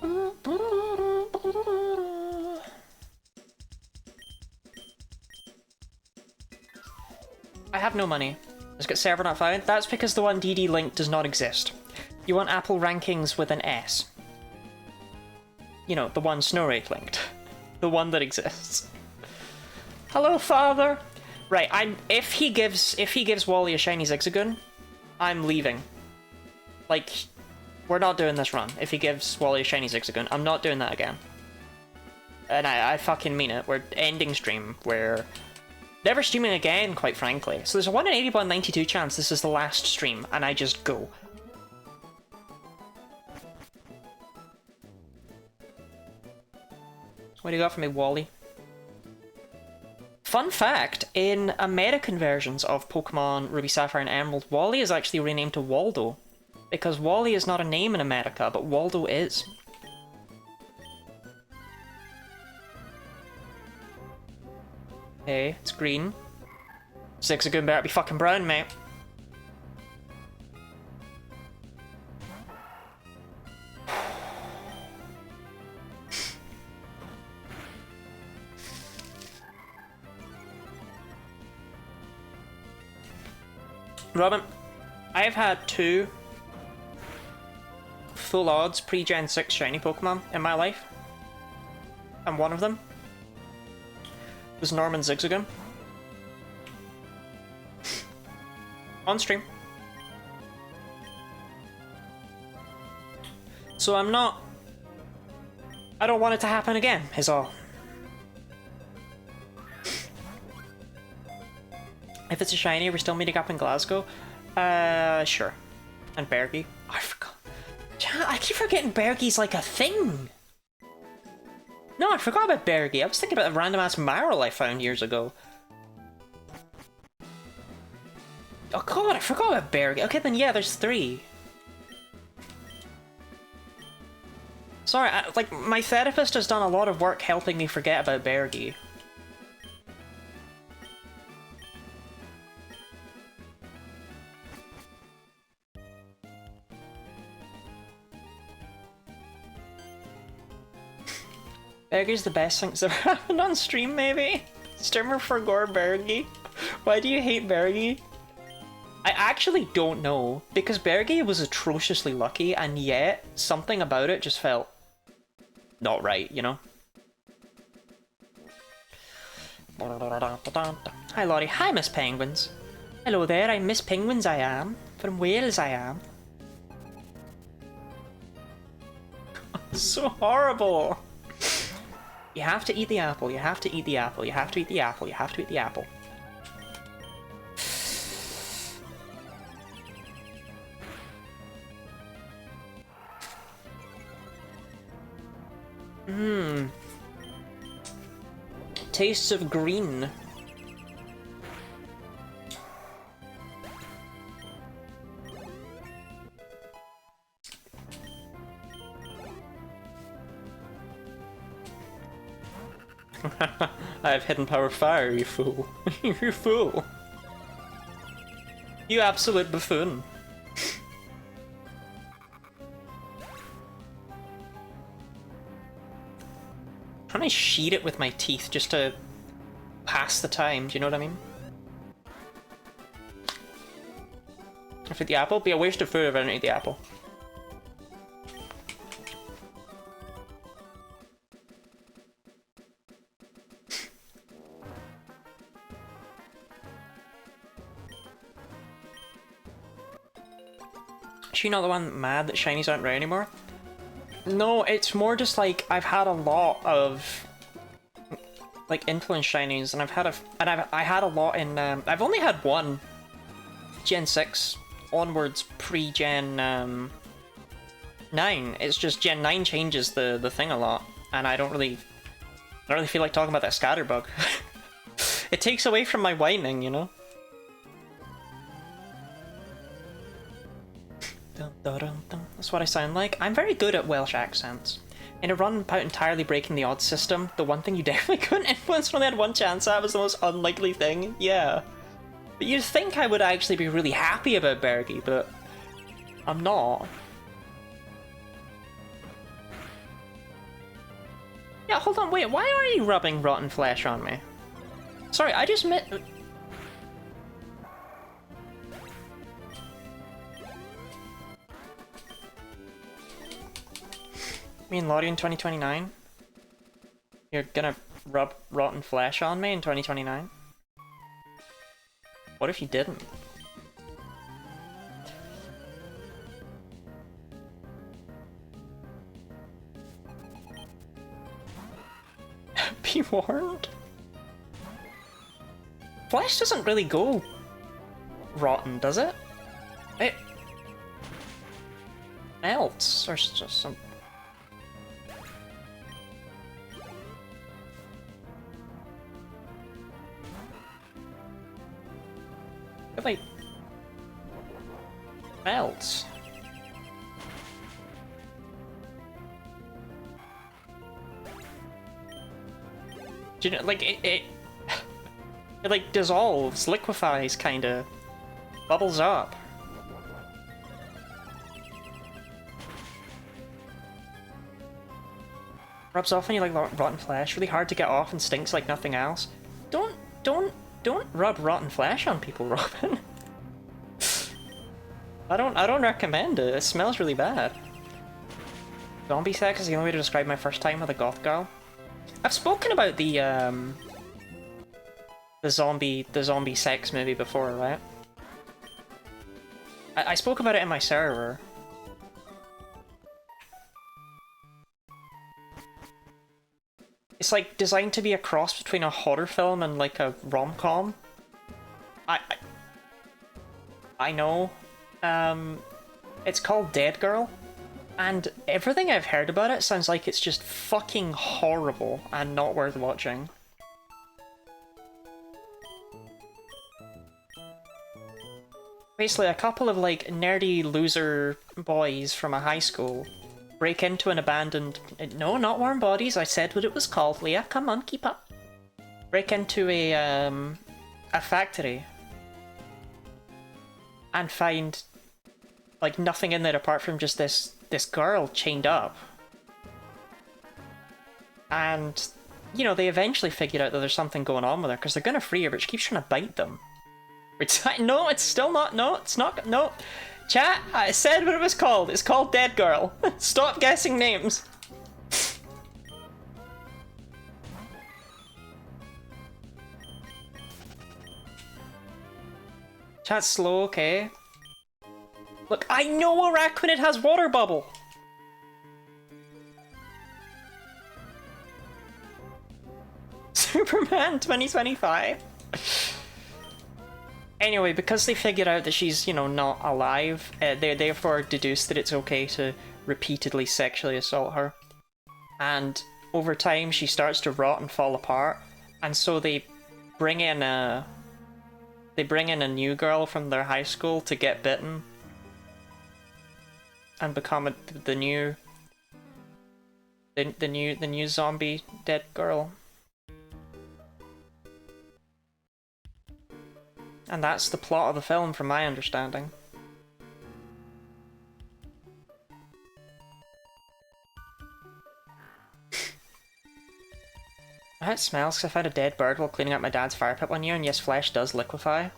I have no money. Let's get server not found. That's because the one DD link does not exist. You want Apple Rankings with an S. You know, the one Snowrake linked. The one that exists. Hello, father! Right, if he gives Wally a shiny Zigzagoon, I'm leaving. Like, we're not doing this run. If he gives Wally a shiny Zigzagoon, I'm not doing that again. And I fucking mean it. We're ending stream. We're never streaming again, quite frankly. So there's a 1 in 80, 1 in 92 chance this is the last stream, and I just go. What do you got for me, Wally? Fun fact, in American versions of Pokemon Ruby, Sapphire, and Emerald, Wally is actually renamed to Waldo. Because Wally is not a name in America, but Waldo is. Hey, it's green. Zigzagoon better be fucking brown, mate. Robin, I've had 2 full odds pre-Gen 6 shiny Pokemon in my life. And one of them was Norman Zigzagoon. On stream. So I don't want it to happen again, is all. If it's a shiny, we're still meeting up in Glasgow? Sure. And Bergie. I forgot. I keep forgetting Bergie's like a thing. No, I forgot about Bergie. I was thinking about the random ass Marl I found years ago. Oh god, I forgot about Bergie. Okay, then yeah, there's 3. Sorry, like, my therapist has done a lot of work helping me forget about Bergie. Bergie's the best thing that's ever happened on stream, maybe? Streamer for Gore Bergie? Why do you hate Bergie? I actually don't know, because Bergie was atrociously lucky, and yet something about it just felt not right, you know? Hi Lottie. Hi Miss Penguins. Hello there, I'm Miss Penguins I am. From Wales I am. So horrible! You have to eat the apple, you have to eat the apple, you have to eat the apple, you have to eat the apple. Mmm. Tastes of green. I have hidden power fire, you fool. You fool. You absolute buffoon. I'm trying to sheet it with my teeth just to pass the time, do you know what I mean? If I eat the apple, it'd be a waste of food if I didn't eat the apple. Is she not the one mad that shinies aren't rare anymore? No, it's more just like I've had a lot of like influence shinies, and I had a lot in I've only had one Gen 6 onwards pre-Gen 9. It's just Gen 9 changes the thing a lot, and I don't really feel like talking about that scatterbug. It takes away from my whining, you know? Dun, dun, dun, dun. That's what I sound like. I'm very good at Welsh accents. In a run about entirely breaking the odds system, the one thing you definitely couldn't influence when they had one chance at was the most unlikely thing. Yeah. But you'd think I would actually be really happy about Bergie, but I'm not. Yeah, hold on, wait, why are you rubbing rotten flesh on me? Sorry, I just meant... Me and Lottie in 2029? You're gonna rub rotten flesh on me in 2029? What if you didn't? Be warned? Flesh doesn't really go rotten, does it? It melts, or just some... It like melts. Do you know, like it like dissolves, liquefies, kinda bubbles up. Rubs off on you like rotten flesh. Really hard to get off and stinks like nothing else. Don't rub rotten flesh on people, Robin. I don't recommend it. It smells really bad. Zombie sex is the only way to describe my first time with a goth girl. I've spoken about the zombie sex movie before, right? I spoke about it in my server. It's like designed to be a cross between a horror film and like a rom-com. I know. It's called Dead Girl, and everything I've heard about it sounds like it's just fucking horrible and not worth watching. Basically, a couple of like nerdy loser boys from a high school break into an abandoned... No, not Warm Bodies, I said what it was called, Leah, come on, keep up. Break into a factory and find like nothing in there apart from just this girl chained up. And you know, they eventually figured out that there's something going on with her because they're gonna free her, but she keeps trying to bite them. No, it's still not. No, it's not. No. Chat, I said what it was called. It's called Dead Girl. Stop guessing names. Chat's slow, okay. Look, I know a raccoonid has water bubble. Superman 2025. Anyway, because they figured out that she's, you know, not alive, they therefore deduced that it's okay to repeatedly sexually assault her. And over time, she starts to rot and fall apart. And so they bring in a new girl from their high school to get bitten and become the new zombie dead girl. And that's the plot of the film, from my understanding. How it smells, because I found a dead bird while cleaning up my dad's fire pit one year, and yes, flesh does liquefy. I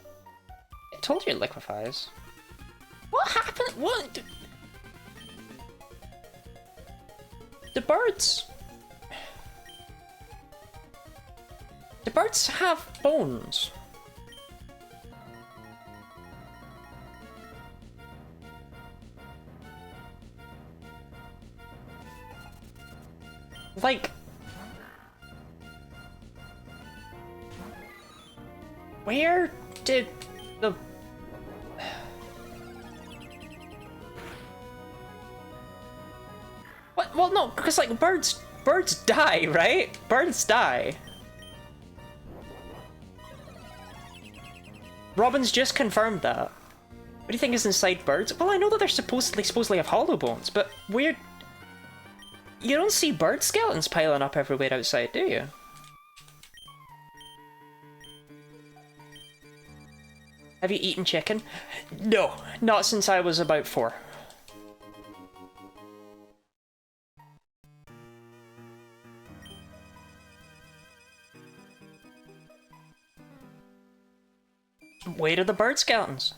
told you it liquefies. What happened? What? The birds... The birds have bones. Like... Where did the... What? Well, no, because like birds die, right? Birds die. Robin's just confirmed that. What do you think is inside birds? Well, I know that they're supposedly have hollow bones, but weird. You don't see bird skeletons piling up everywhere outside, do you? Have you eaten chicken? No, not since I was about 4. Where are the bird skeletons?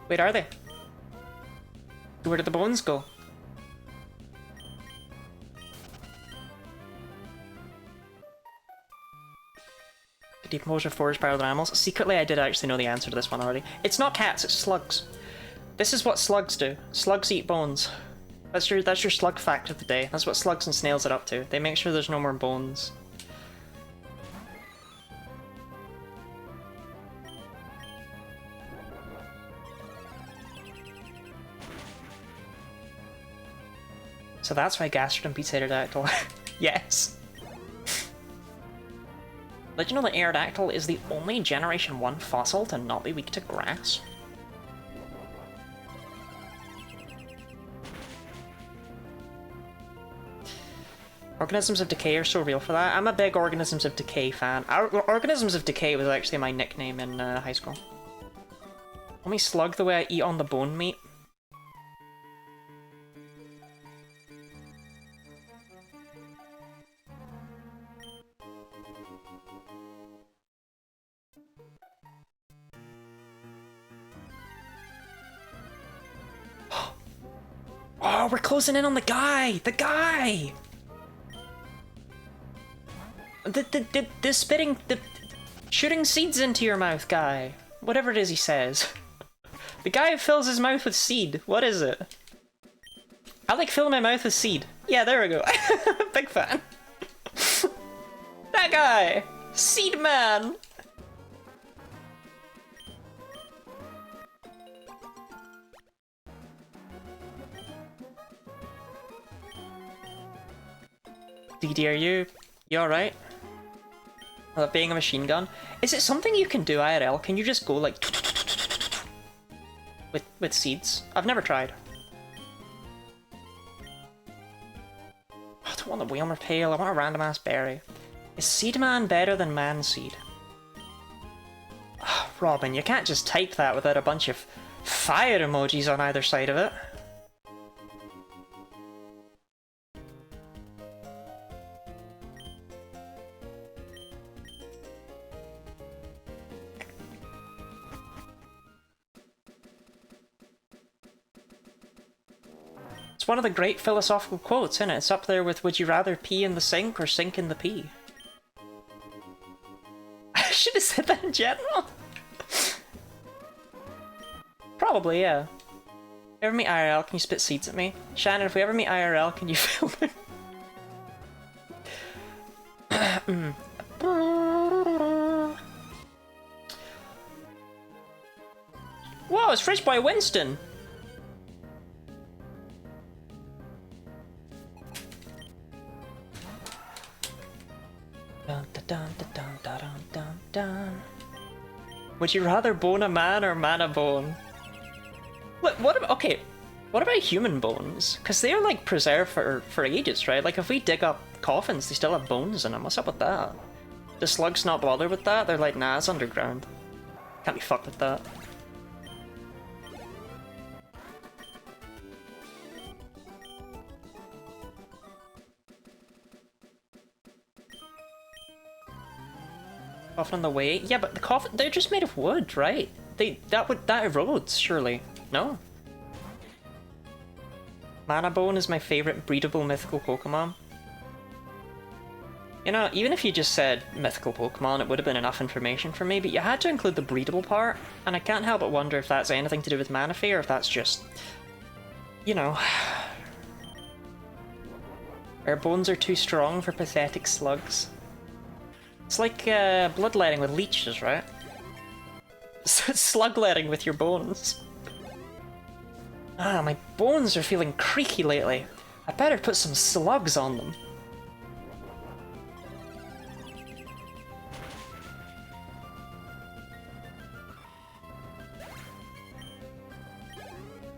Where are they? Where did the bones go? Decomposure forage powered animals. Secretly, I did actually know the answer to this one already. It's not cats, it's slugs. This is what slugs do. Slugs eat bones. That's your slug fact of the day. That's what slugs and snails are up to. They make sure there's no more bones. So that's why Gastard and Pizza Aerodactyl. Yes. Did you know that Aerodactyl is the only Generation 1 fossil to not be weak to grass? Organisms of Decay are so real for that. I'm a big Organisms of Decay fan. Organisms of Decay was actually my nickname in high school. Let me slug the way I eat on the bone meat. Oh, we're closing in on the guy! The guy! The spitting, the shooting seeds into your mouth guy. Whatever it is he says. The guy who fills his mouth with seed. What is it? I like filling my mouth with seed. Yeah, there we go. Big fan. That guy! Seed man! DD, are you alright? That being a machine gun? Is it something you can do IRL? Can you just go like with seeds? I've never tried. I don't want the Wheelmer Pale, I want a random ass berry. Is Seed Man better than Man Seed? Robin, you can't just type that without a bunch of fire emojis on either side of it. It's one of the great philosophical quotes, isn't it? It's up there with, would you rather pee in the sink or sink in the pee? I should have said that in general. Probably, yeah. If you ever meet IRL, can you spit seeds at me? Shannon, if we ever meet IRL, can you film it? Whoa, it's Fridge Boy Winston! Dun, dun, dun, dun, dun, dun, dun, dun. Would you rather bone a man or man a bone? What about, okay, what about human bones? Because they're like preserved for ages, right? Like if we dig up coffins, they still have bones in them. What's up with that? Do slugs not bother with that? They're like, nah, it's underground. Can't be fucked with that. Coffin on the way? Yeah, but the coffin, they're just made of wood, right? That erodes, surely. No? Mana Bone is my favorite breedable mythical Pokemon. You know, even if you just said mythical Pokemon, it would have been enough information for me, but you had to include the breedable part, and I can't help but wonder if that's anything to do with Manaphy, or if that's just, you know, our bones are too strong for pathetic slugs. It's like bloodletting with leeches, right? Slugletting with your bones. Ah, my bones are feeling creaky lately. I better put some slugs on them.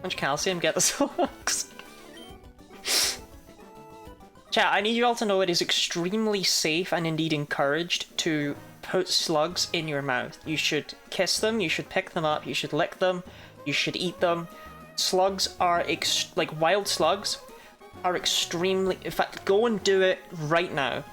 Much calcium, get the slugs. Chat, I need you all to know it is extremely safe and indeed encouraged to put slugs in your mouth. You should kiss them, you should pick them up, you should lick them, you should eat them. Slugs are, like wild slugs, are extremely... In fact, go and do it right now.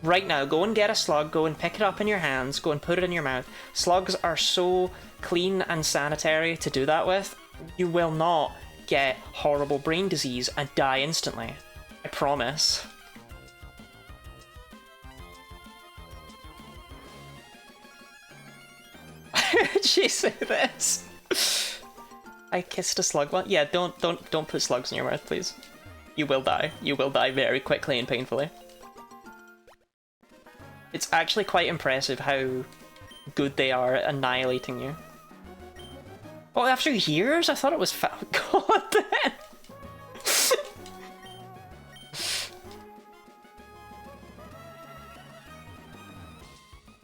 Right now, go and get a slug, go and pick it up in your hands, go and put it in your mouth. Slugs are so clean and sanitary to do that with. You will not get horrible brain disease and die instantly. I promise. Did she say this? I kissed a slug once. Yeah, don't put slugs in your mouth, please. You will die. You will die very quickly and painfully. It's actually quite impressive how good they are at annihilating you. Oh, after years? I thought it was God damn!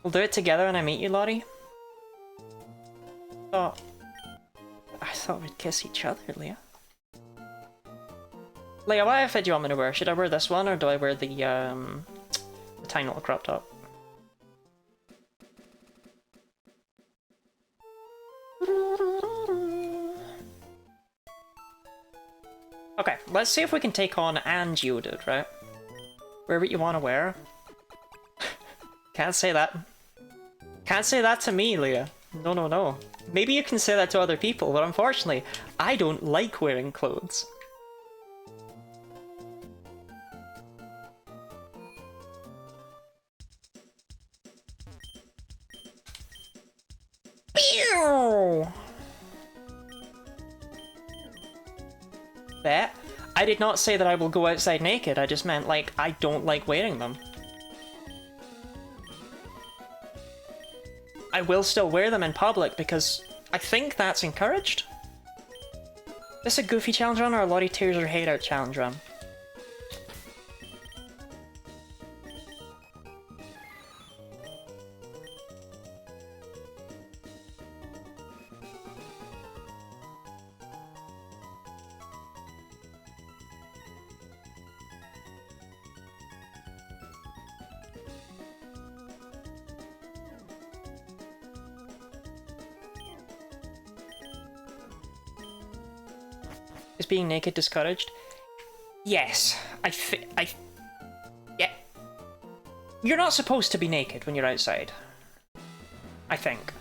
We'll do it together when I meet you, Lottie. Oh. I thought we'd kiss each other, Leah. Leah, what outfit do you want me to wear? Should I wear this one, or do I wear the tiny little crop top? Okay, let's see if we can take on and Geodude, right? Wear what you want to wear. Can't say that. Can't say that to me, Leah. No, no, no. Maybe you can say that to other people, but unfortunately, I don't like wearing clothes. Pew! Bet. I did not say that I will go outside naked, I just meant, like, I don't like wearing them. I will still wear them in public because I think that's encouraged. Is this a Goofy challenge run or a Lottie Tears Her Hate Out challenge run? Is being naked discouraged? Yes. Yeah. You're not supposed to be naked when you're outside. I think.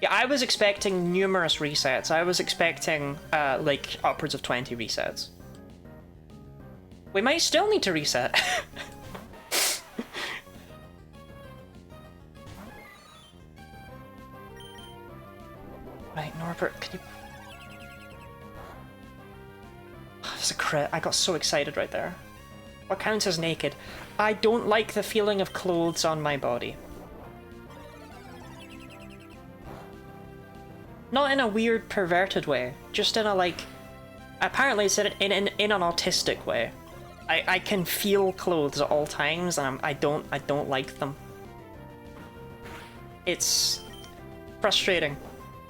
Yeah, I was expecting numerous resets. I was expecting, like, upwards of 20 resets. We might still need to reset. Right, Norbert, can you... That's a crit. I got so excited right there. What counts as naked? I don't like the feeling of clothes on my body. Not in a weird, perverted way. Just in a, like... Apparently it's in an autistic way. I can feel clothes at all times, and I don't like them. It's frustrating.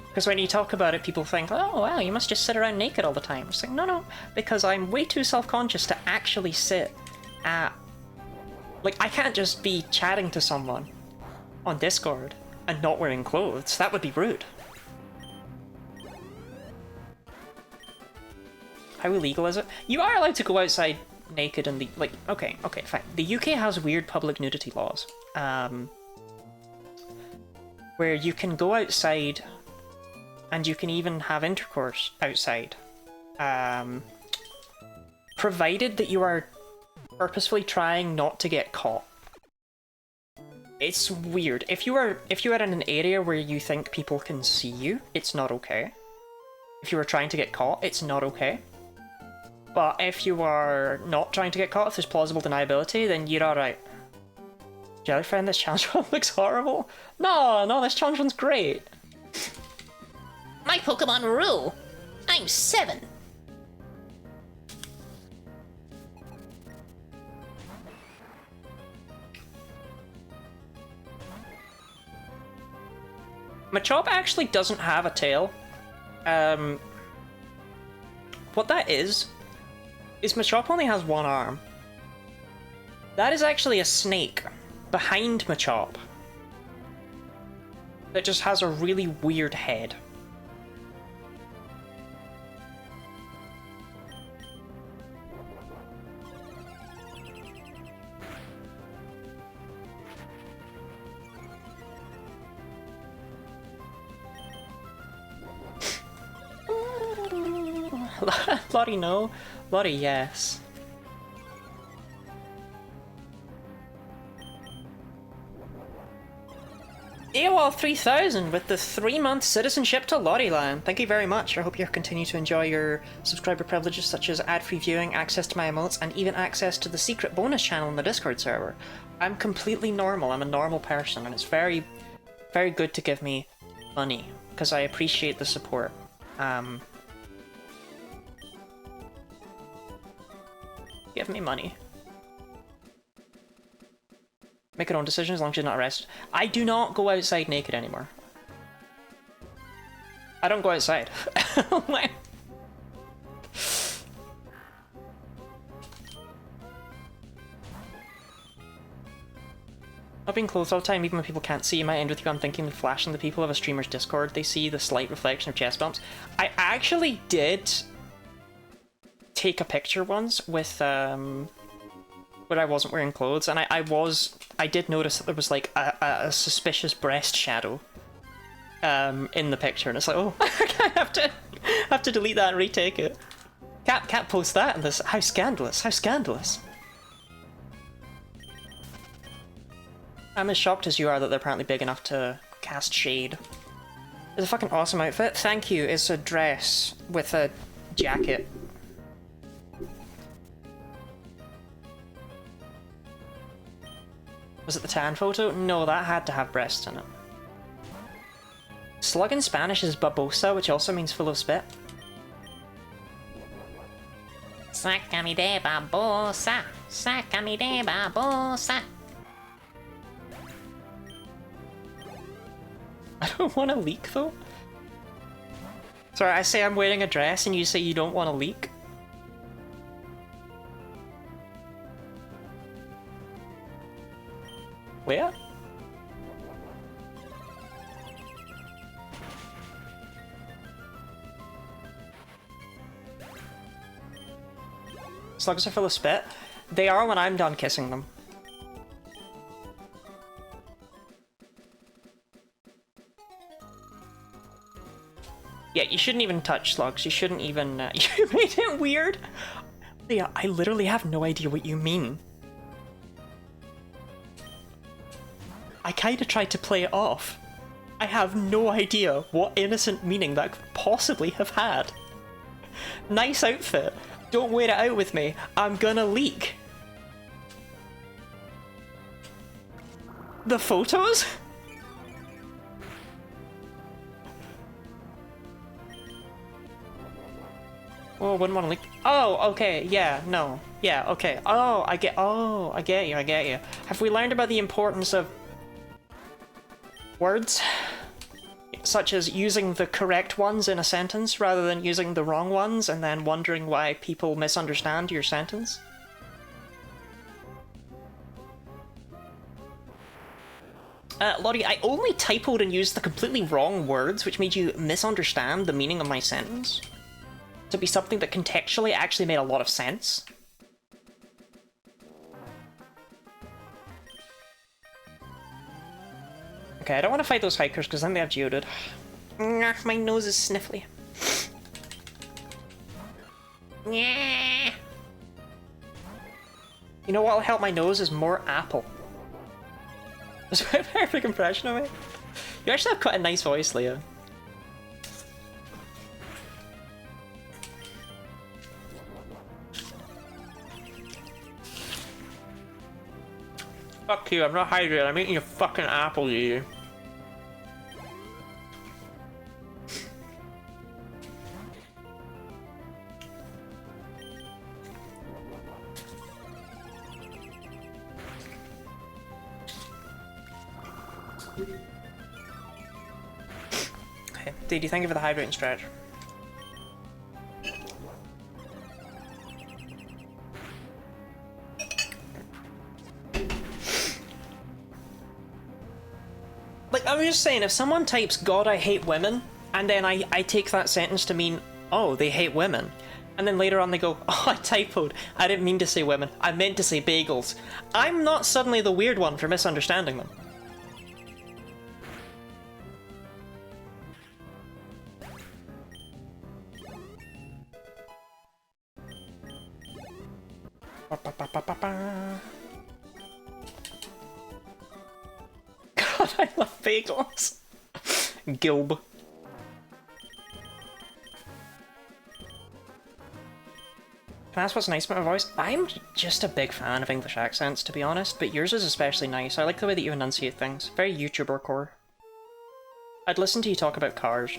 Because when you talk about it, people think, oh wow, you must just sit around naked all the time. It's like, no, because I'm way too self-conscious to actually sit at... Like, I can't just be chatting to someone on Discord and not wearing clothes. That would be rude. How illegal is it? You are allowed to go outside naked and the... Like, okay, fine. The UK has weird public nudity laws. Where you can go outside... And you can even have intercourse outside. Provided that you are purposefully trying not to get caught. It's weird. If you are in an area where you think people can see you, it's not okay. If you are trying to get caught, it's not okay. But if you are not trying to get caught, if there's plausible deniability, then you're alright. Jellyfriend, this challenge one looks horrible. No, this challenge one's great. My Pokemon rule! I'm 7! Machop actually doesn't have a tail. What that is Machop only has one arm. That is actually a snake behind Machop that just has a really weird head. Lottie, no. Lottie, yes. AOL 3000 with the 3-month citizenship to Lottie Land. Thank you very much. I hope you continue to enjoy your subscriber privileges such as ad-free viewing, access to my emotes, and even access to the secret bonus channel in the Discord server. I'm completely normal. I'm a normal person, and it's very, very good to give me money, because I appreciate the support. Give me money. Make your own decision as long as you're not arrested. I do not go outside naked anymore. I don't go outside. Not being clothed all the time, even when people can't see, you might end with you unthinkingly flashing the people of a streamer's Discord. They see the slight reflection of chest bumps. I actually did take a picture once with where I wasn't wearing clothes, and I did notice that there was like a suspicious breast shadow in the picture, and it's like, oh, I have to delete that and retake it. Can't post that in this. How scandalous! How scandalous! I'm as shocked as you are that they're apparently big enough to cast shade. It's a fucking awesome outfit. Thank you. It's a dress with a jacket. Was it the tan photo? No, that had to have breasts in it. Slug in Spanish is babosa, which also means full of spit. Sácame de babosa, sácame de babosa. I don't want to leak though. Sorry, I say I'm wearing a dress and you say you don't want to leak. Where? Slugs are full of spit. They are when I'm done kissing them. Yeah, you shouldn't even touch slugs. You shouldn't even... you made it weird! Yeah, I literally have no idea what you mean. I kinda tried to play it off. I have no idea what innocent meaning that could possibly have had. Nice outfit. Don't wear it out with me. I'm gonna leak. The photos? Oh, wouldn't want to leak. Oh, okay, yeah, no. Yeah, okay. Oh, I get you, I get you. Have we learned about the importance of words? Such as using the correct ones in a sentence rather than using the wrong ones and then wondering why people misunderstand your sentence? Lottie, I only typoed and used the completely wrong words, which made you misunderstand the meaning of my sentence. To be something that contextually actually made a lot of sense. Okay, I don't want to fight those hikers because then they have geodude. My nose is sniffly. Yeah. You know what'll help my nose is more apple. That's a very big impression of me. You actually have quite a nice voice, Leah. Fuck you, I'm not hydrated, I'm eating a fucking apple, you. Okay, Didi, thank you for the hydrating stretch. Like, I was just saying, if someone types, God, I hate women, and then I take that sentence to mean, oh, they hate women, and then later on they go, oh, I typoed, I didn't mean to say women, I meant to say bagels. I'm not suddenly the weird one for misunderstanding them. God, I love bagels. Gilb. Can I ask what's nice about my voice? I'm just a big fan of English accents, to be honest, but yours is especially nice. I like the way that you enunciate things. Very YouTuber core. I'd listen to you talk about cars.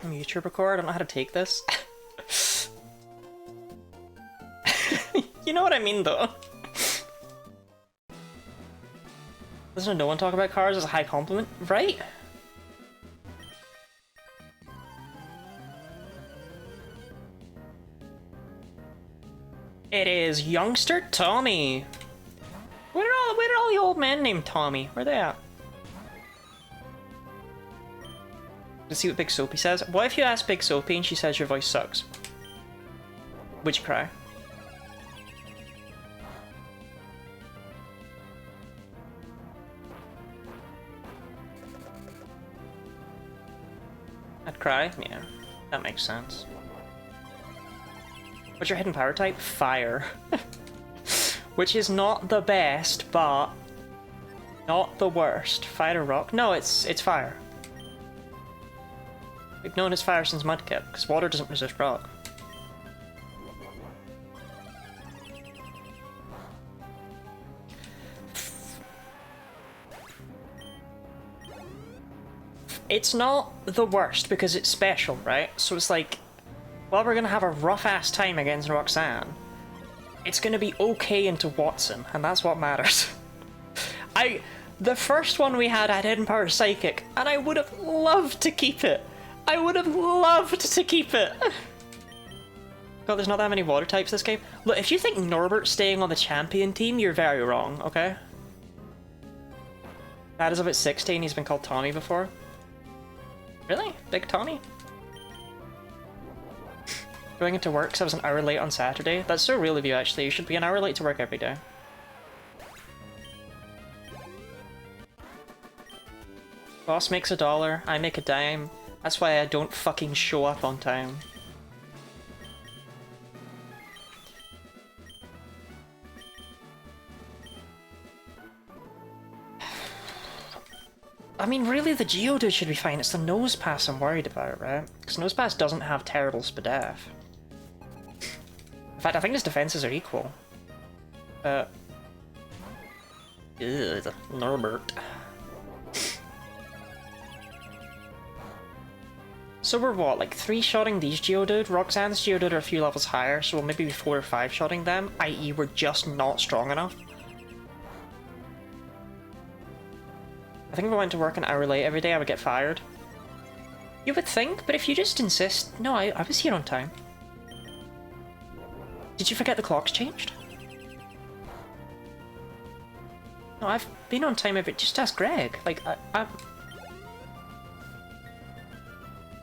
I'm a YouTuber core, I don't know how to take this. You know what I mean, though. Listen to no one talk about cars is a high compliment, right? It is youngster Tommy. Where did all the old men named Tommy? Where they at? Let's see what Big Soapy says. What if you ask Big Soapy and she says your voice sucks? Would you cry? I'd cry? Yeah, that makes sense. What's your hidden power type? Fire. Which is not the best, but not the worst. Fire or rock? No, it's fire. We've known it's fire since Mudkip, because water doesn't resist rock. It's not the worst because it's special, right? So it's like, well, we're gonna have a rough-ass time against Roxanne. It's gonna be okay into Watson, and that's what matters. The first one we had Hidden Power Psychic, and I would have loved to keep it. I would have loved to keep it. God, there's not that many water types this game. Look, if you think Norbert's staying on the champion team, you're very wrong, okay? Dad is about 16, he's been called Tommy before. Really? Big Tommy? Going into work because I was an hour late on Saturday. That's so real of you, actually. You should be an hour late to work every day. Boss makes $1, I make a dime. That's why I don't fucking show up on time. I mean, really, the Geodude should be fine. It's the Nosepass I'm worried about, right? Because Nosepass doesn't have terrible Spadef. In fact, I think his defenses are equal. Ugh, Norbert. So we're what, like 3-shotting these Geodude? Roxanne's Geodude are a few levels higher, so we'll maybe be 4 or 5-shotting them, i.e. we're just not strong enough. I think if I went to work an hour late every day, I would get fired. You would think, but if you just insist... No, I was here on time. Did you forget the clock's changed? No, I've been on time every... Just ask Greg. Like,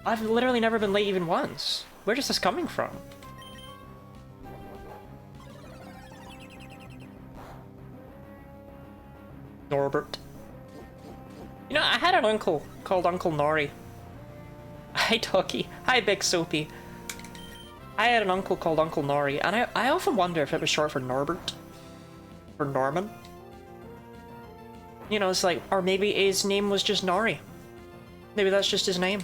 I've literally never been late even once. Where is this coming from? Norbert. You know, I had an uncle called Uncle Nori. Hi, Tucky. Hi, Big Soapy. I had an uncle called Uncle Nori, and I often wonder if it was short for Norbert. Or Norman. You know, it's like, or maybe his name was just Nori. Maybe that's just his name.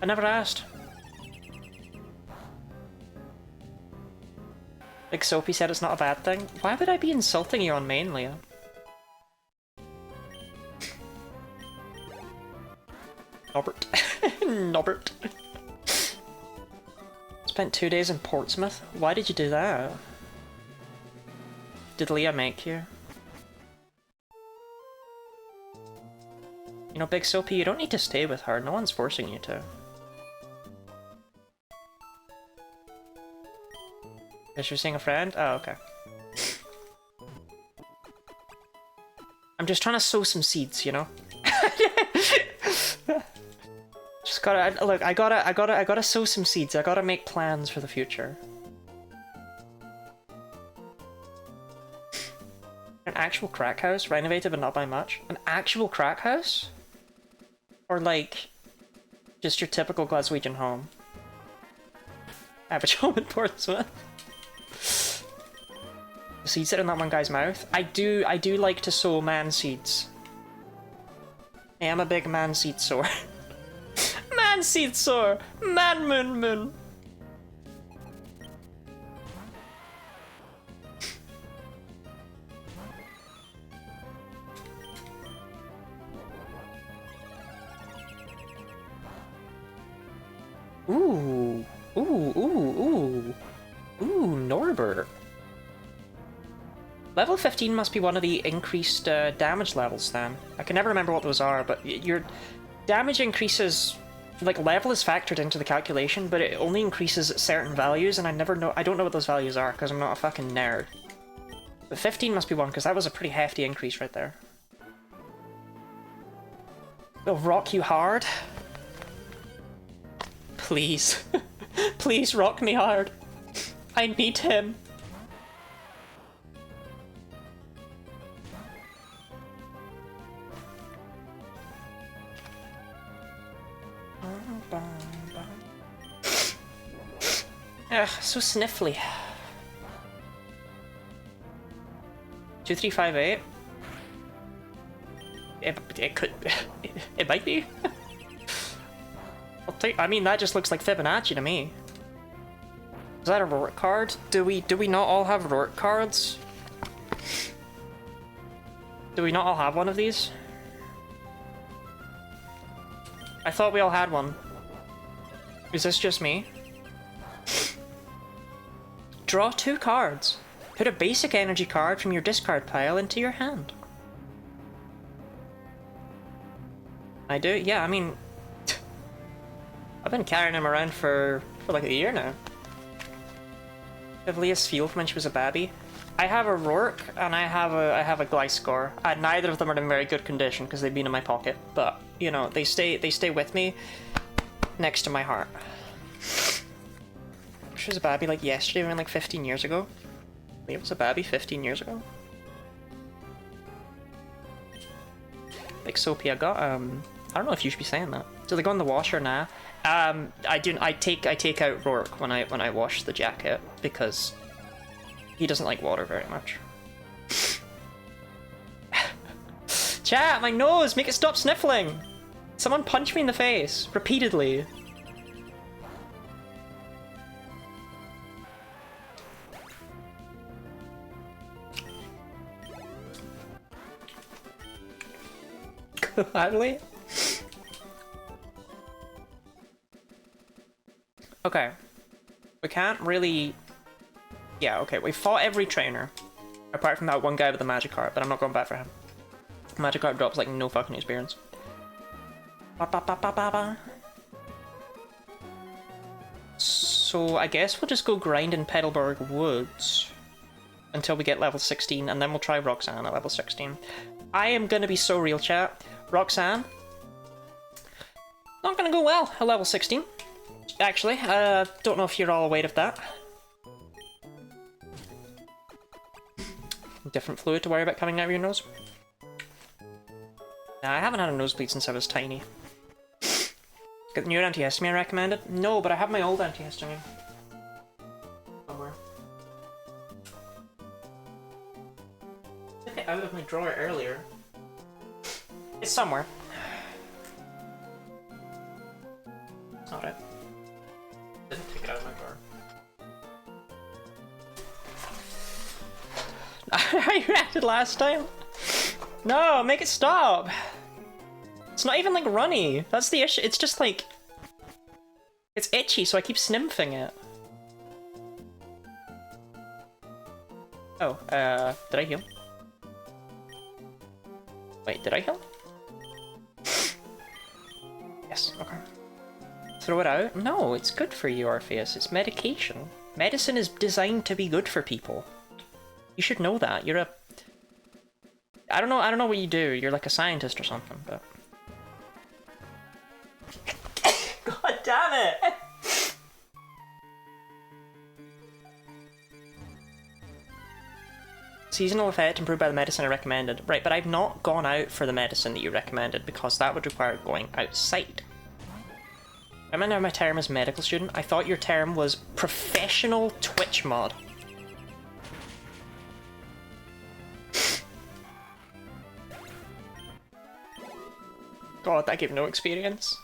I never asked. Big Soapy said it's not a bad thing. Why would I be insulting you on main, Leah? Norbert. Norbert. Spent 2 days in Portsmouth? Why did you do that? Did Leah make you? You know, Big Soapy, you don't need to stay with her. No one's forcing you to. Guess you're seeing a friend? Oh, okay. I'm just trying to sow some seeds, you know? Just gotta, look, I gotta sow some seeds. I gotta make plans for the future. An actual crack house? Renovated but not by much? An actual crack house? Or like, just your typical Glaswegian home? Average home in Portsmouth. The seeds that are in that one guy's mouth? I do like to sow man seeds. I am a big man seed sower. Man seed sower! Man moon moon! Ooh! Ooh, ooh, ooh! Ooh, Norbert! Level 15 must be one of the increased damage levels then. I can never remember what those are, but your damage increases... Like, level is factored into the calculation, but it only increases at certain values, and I don't know what those values are, because I'm not a fucking nerd. But 15 must be one, because that was a pretty hefty increase right there. They'll rock you hard. Please. Please rock me hard. I need him. Ugh, so sniffly. 2358. It could. It might be. I'll take. I mean, that just looks like Fibonacci to me. Is that a Rourke card? Do we not all have Rourke cards? Do we not all have one of these? I thought we all had one. Is this just me? Draw 2 cards. Put a basic energy card from your discard pile into your hand. I do? Yeah, I mean... I've been carrying him around for For like a year now. Liveliest feel from when she was a baby. I have a Rourke and I have a Gliscor, and neither of them are in very good condition because they've been in my pocket. But you know, they stay with me, next to my heart. She was a baby like yesterday, around like 15 years ago. It was a baby 15 years ago. Like Soapy, I got I don't know if you should be saying that. Do they go in the washer now? I do. I take out Rourke when I wash the jacket because he doesn't like water very much. Chat, my nose! Make it stop sniffling! Someone punch me in the face repeatedly. Gladly. Okay. We can't really... Yeah, okay, we fought every trainer. Apart from that one guy with the Magikarp, but I'm not going back for him. Magikarp drops like no fucking experience. Ba -ba -ba -ba -ba -ba. So I guess we'll just go grind in Petalburg Woods until we get level 16, and then we'll try Roxanne at level 16. I am gonna be so real, chat. Roxanne, not gonna go well at level 16. Actually, don't know if you're all aware of that. Different fluid to worry about coming out of your nose. Nah, I haven't had a nosebleed since I was tiny. Got the new antihistamine recommended? No, but I have my old antihistamine. Somewhere. I took it out of my drawer earlier. It's somewhere. It's not it. Didn't take it out of my drawer. How you reacted last time? No, make it stop! It's not even like runny. That's the issue. It's just like... It's itchy, so I keep snimfing it. Oh, did I heal? Wait, did I heal? Yes, okay. Throw it out? No, it's good for you, Orpheus. It's medication. Medicine is designed to be good for people. You should know that. You're a... I don't know what you do. You're like a scientist or something, but... God damn it! Seasonal effect improved by the medicine I recommended. Right, but I've not gone out for the medicine that you recommended because that would require going outside. I remember my term as medical student. I thought your term was professional Twitch mod. God, that gave no experience.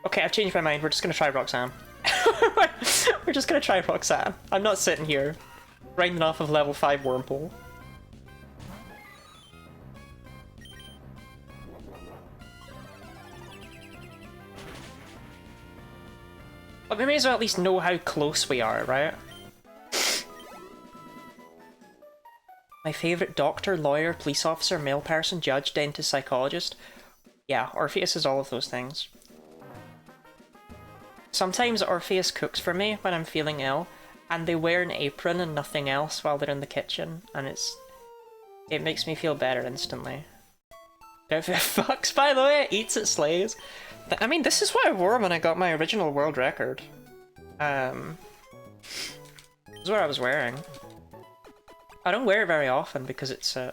Okay, I've changed my mind. We're just gonna try Roxanne. We're just gonna try Roxanne. I'm not sitting here grinding off of level 5 Wurmple. But we may as well at least know how close we are, right? My favourite doctor, lawyer, police officer, male person, judge, dentist, psychologist. Yeah, Orpheus is all of those things. Sometimes Orpheus cooks for me when I'm feeling ill, and they wear an apron and nothing else while they're in the kitchen, and it makes me feel better instantly. If it fucks, by the way, eats it slays. I mean, this is what I wore when I got my original world record. This is what I was wearing. I don't wear it very often because it's I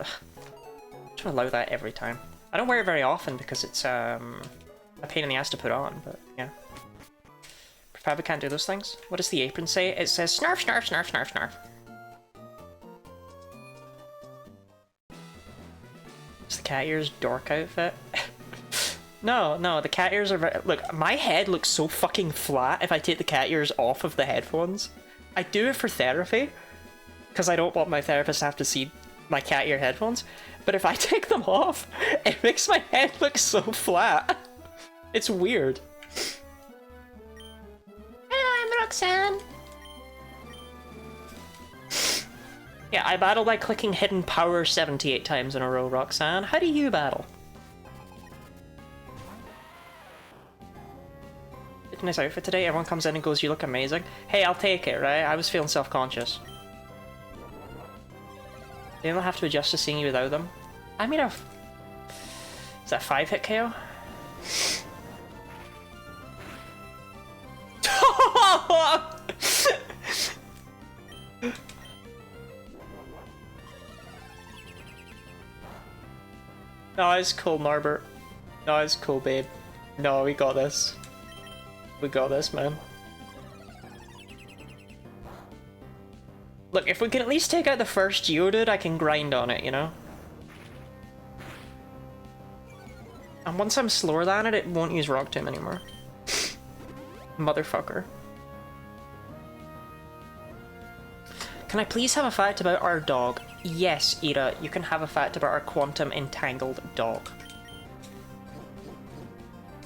don't allow that every time. I don't wear it very often because it's a pain in the ass to put on, but yeah. Probably can't do those things. What does the apron say? It says snarf, snarf, snarf, snarf, snarf. It's the cat ears dork outfit. No, the cat ears are very... Look, my head looks so fucking flat if I take the cat ears off of the headphones. I do it for therapy, because I don't want my therapist to have to see my cat ear headphones. But if I take them off, it makes my head look so flat. It's weird. Hello, I'm Roxanne. Yeah, I battle by clicking hidden power 78 times in a row, Roxanne. How do you battle? nice outfit today. Everyone comes in and goes, you look amazing. Hey, I'll take it, right? I was feeling self-conscious. They don't have to adjust to seeing you without them. I mean, is that 5-hit KO? No, it's cool, Norbert. No, it's cool, babe. No, we got this. We got this, man. Look, if we can at least take out the first Geodude, I can grind on it, you know? And once I'm slower than it, it won't use Rock Tomb anymore. Motherfucker. Can I please have a fact about our dog? Yes, Ira, you can have a fact about our quantum entangled dog.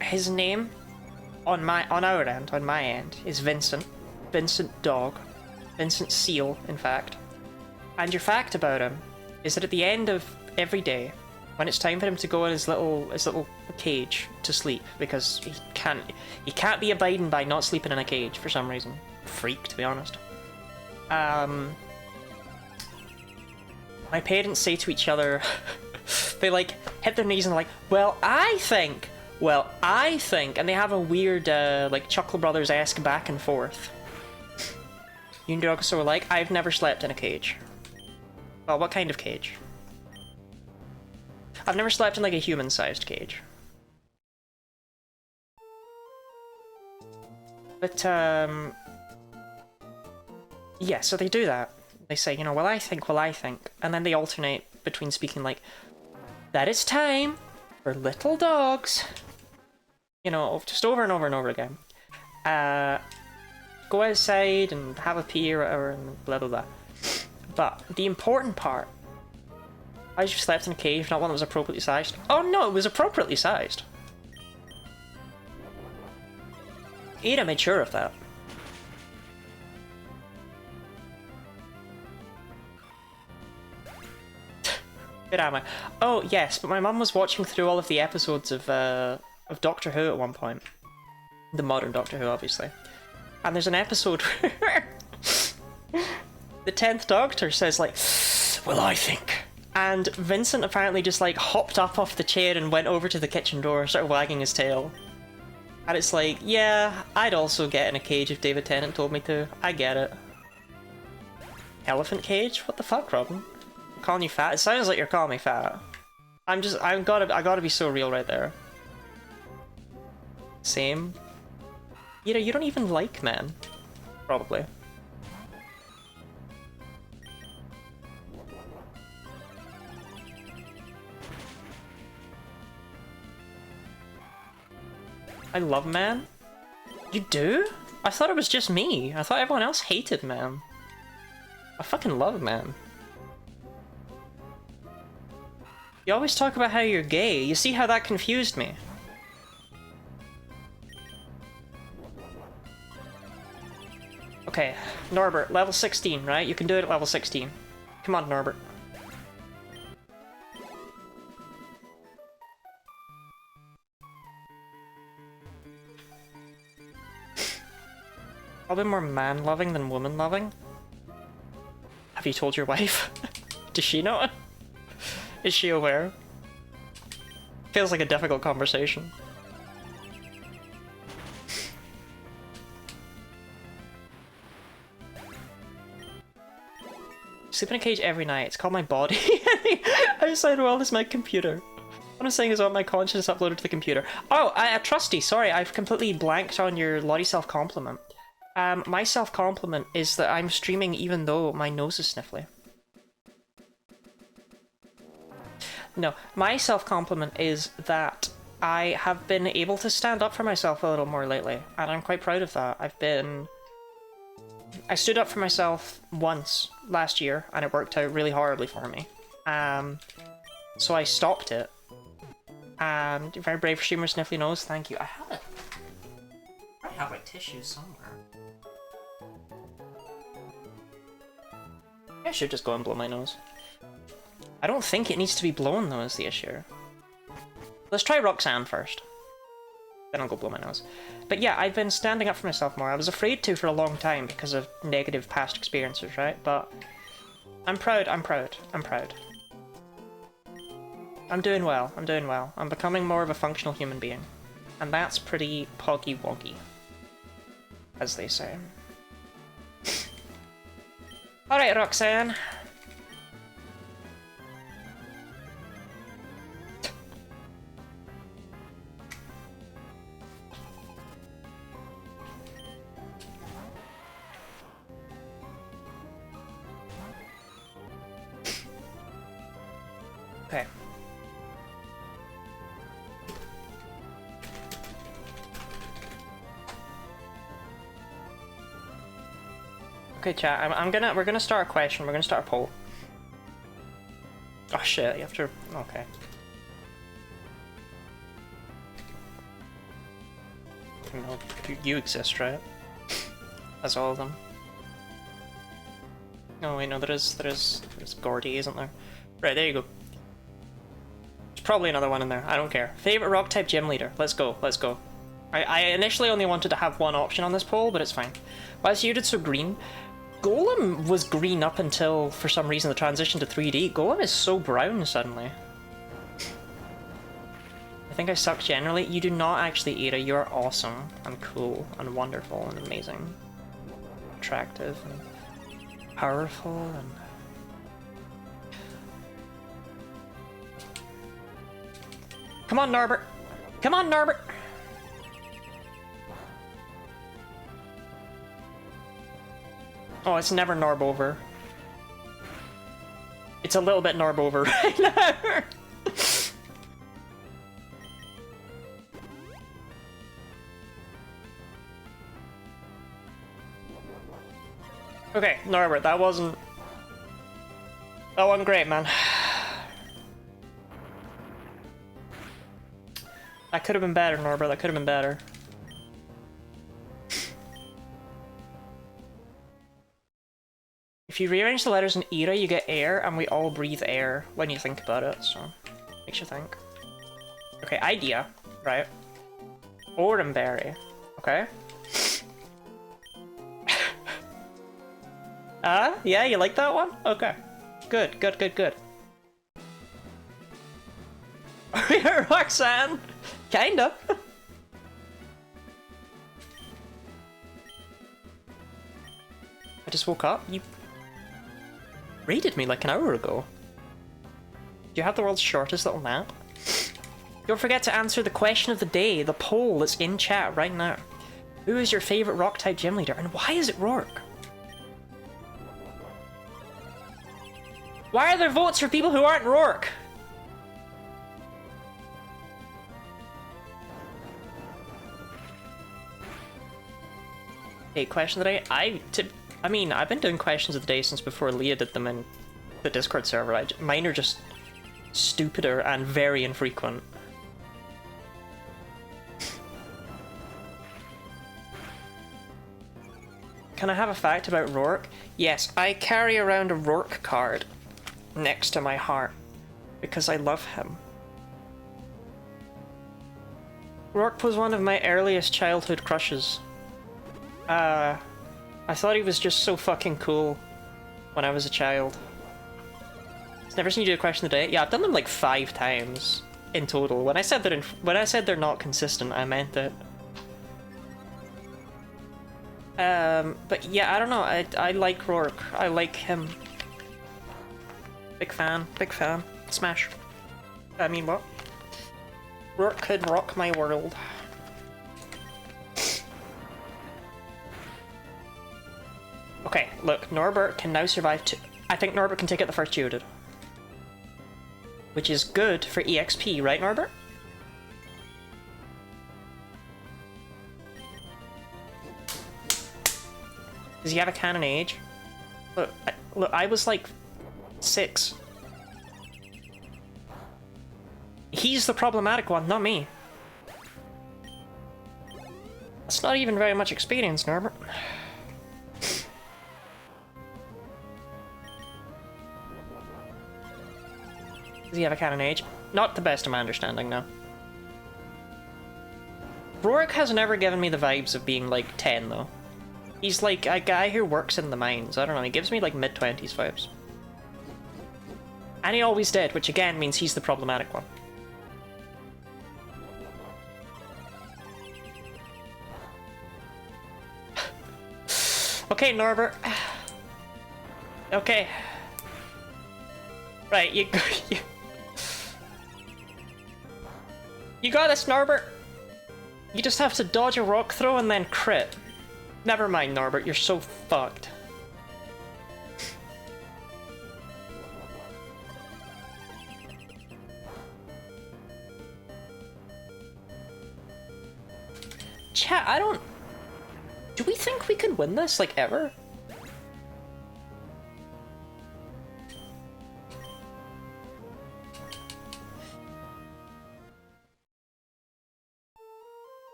His name, on our end, on my end, is Vincent. Vincent Dog. Vincent Seal, in fact. And your fact about him is that at the end of every day, when it's time for him to go in his little cage to sleep, because he can't be abiding by not sleeping in a cage for some reason. Freak, to be honest. My parents say to each other, they like hit their knees and like, well, I think, and they have a weird like Chuckle Brothers-esque back and forth. You and your dog are like, I've never slept in a cage. Well, what kind of cage? I've never slept in like a human-sized cage. But yeah, so they do that. They say, you know, well I think, and then they alternate between speaking like, that it's time for little dogs. You know, just over and over and over again. Go outside and have a pee or whatever, and blah blah blah. But the important part, I just slept in a cage, not one that was appropriately sized. Oh no, it was appropriately sized. Ada made sure of that. Good am I? Oh yes, but my mum was watching through all of the episodes of Doctor Who at one point. The modern Doctor Who, obviously. And there's an episode where the 10th Doctor says like, well, I think. And Vincent apparently just like hopped up off the chair and went over to the kitchen door, started wagging his tail. And it's like, yeah, I'd also get in a cage if David Tennant told me to. I get it. Elephant cage? What the fuck, Robin? I'm calling you fat? It sounds like you're calling me fat. I gotta be so real right there. Same. You know, you don't even like men. Probably. I love man? You do? I thought it was just me. I thought everyone else hated man. I fucking love man. You always talk about how you're gay. You see how that confused me? Okay, Norbert, level 16, right? You can do it at level 16. Come on, Norbert. Probably more man-loving than woman-loving. Have you told your wife? Does she know it? Is she aware? Feels like a difficult conversation. Sleep in a cage every night. It's called my body. Outside world is my computer. What I'm saying is I want my conscience uploaded to the computer. Oh, Trusty, sorry, I've completely blanked on your Lottie self-compliment. My self-compliment is that I'm streaming even though my nose is sniffly. No, my self-compliment is that I have been able to stand up for myself a little more lately, and I'm quite proud of that. I stood up for myself once last year, and it worked out really horribly for me. So I stopped it. And very brave streamer, sniffly nose, thank you. I have it. I have like tissues somewhere. I should just go and blow my nose. I don't think it needs to be blown though, is the issue. Let's try Roxanne first. Then I'll go blow my nose. But yeah, I've been standing up for myself more. I was afraid to for a long time because of negative past experiences, right? But I'm proud, I'm proud, I'm proud. I'm doing well, I'm doing well. I'm becoming more of a functional human being. And that's pretty poggy-woggy, as they say. Alright, Roxanne. Okay. Okay, chat. We're gonna start a question. We're gonna start a poll. Oh shit! You have to. Okay. No, you exist, right? As all of them. Oh wait, no, there's Gordy, isn't there? Right, there you go. There's probably another one in there. I don't care. Favorite rock type gym leader. Let's go. Let's go. I initially only wanted to have one option on this poll, but it's fine. Why is Udid so green? Golem was green up until, for some reason, the transition to 3D. Golem is so brown suddenly. I think I suck generally. You do not actually, Ada. You're awesome and cool and wonderful and amazing. Attractive and powerful and... Come on, Norbert! Come on, Norbert! Oh, it's never Norb over. It's a little bit Norb over right now. Okay, Norbert, that wasn't great, man. That could have been better, Norbert. That could have been better. If you rearrange the letters in Era, you get air, and we all breathe air when you think about it, so makes you think. Okay, idea, right? Oranberry, okay? Yeah, you like that one? Okay. Good, good, good, good. Roxanne! Kinda. I just woke up. You raided me like an hour ago. Do you have the world's shortest little nap? Don't forget to answer the question of the day, the poll that's in chat right now. Who is your favorite rock type gym leader, and why is it Rourke? Why are there votes for people who aren't Rourke? Okay, question of the day. I mean, I've been doing questions of the day since before Leah did them in the Discord server. Mine are just stupider and very infrequent. Can I have a fact about Rourke? Yes, I carry around a Rourke card next to my heart because I love him. Rourke was one of my earliest childhood crushes. I thought he was just so fucking cool when I was a child. Never seen you do a question of the day. Yeah, I've done them like 5 times in total. When I said they're not consistent, I meant it. But yeah, I don't know. I like Rourke. I like him. Big fan. Big fan. Smash. I mean, what? Rourke could rock my world. Okay, look, Norbert can now survive I think Norbert can take out the first Geodude. Which is good for EXP, right, Norbert? Does he have a canon age? Look, I was like 6. He's the problematic one, not me. That's not even very much experience, Norbert. Does he have a canon age? Not the best of my understanding, no. Rourke has never given me the vibes of being like 10 though. He's like a guy who works in the mines. I don't know, he gives me like mid-20s vibes. And he always did, which again means he's the problematic one. Okay, Norbert. Okay. Right, you got this, Norbert. You just have to dodge a rock throw and then crit. Never mind, Norbert, you're so fucked. Chat, I don't... Do we think we could win this, like, ever?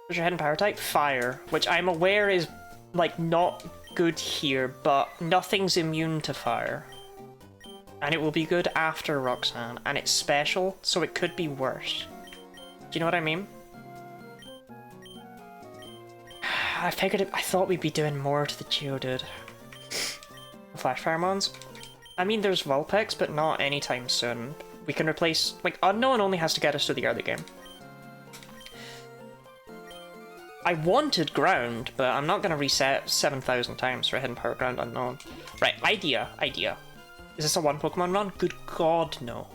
What's your hidden power type? Fire, which I'm aware is, like, not good here, but nothing's immune to fire. And it will be good after Roxanne, and it's special, so it could be worse. Do you know what I mean? I figured I thought we'd be doing more to the Geodude. Flash Pheromons? I mean, there's Vulpix, but not anytime soon. We can replace... Like, Unknown only has to get us to the early game. I wanted Ground, but I'm not going to reset 7,000 times for Hidden Power Ground Unknown. Right, idea. Is this a one Pokemon run? Good God, no.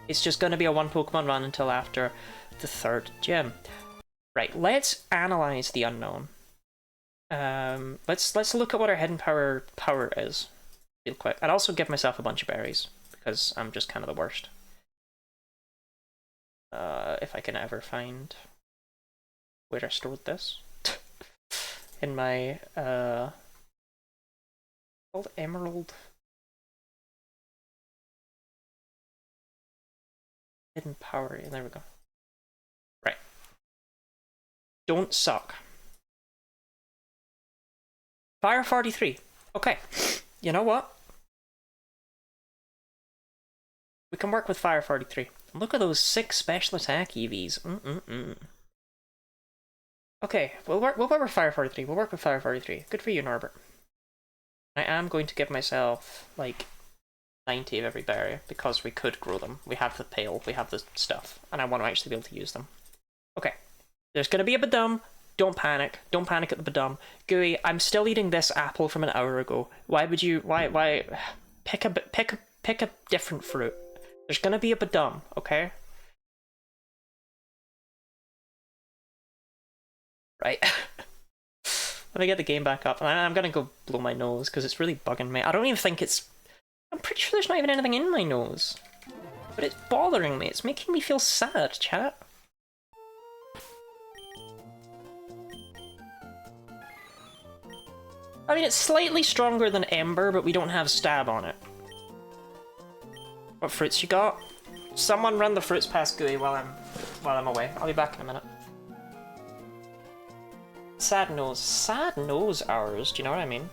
It's just going to be a one Pokemon run until after the third gym. Right, let's analyze the Unknown. Let's look at what our hidden power is real quick. I'd also give myself a bunch of berries because I'm just kind of the worst. If I can ever find where I stored this in my called Emerald hidden power. There we go. Right. Don't suck. Fire 43. Okay. You know what? We can work with Fire 43. Look at those 6 special attack EVs. Okay, we'll work with Fire 43. We'll work with Fire 43. Good for you, Norbert. I am going to give myself, like, 90 of every berry, because we could grow them. We have the pail, we have the stuff, and I want to actually be able to use them. Okay. There's gonna be a Badum. Don't panic. Don't panic at the Badum. Gooey, I'm still eating this apple from an hour ago. Why would you... Why... Pick a different fruit. There's gonna be a Badum, okay? Right. Let me get the game back up. I'm gonna go blow my nose, because it's really bugging me. I don't even think it's... I'm pretty sure there's not even anything in my nose. But it's bothering me. It's making me feel sad, chat. I mean, it's slightly stronger than Ember, but we don't have Stab on it. What fruits you got? Someone run the fruits past Gooey while I'm away. I'll be back in a minute. Sad nose. Sad nose hours, do you know what I mean?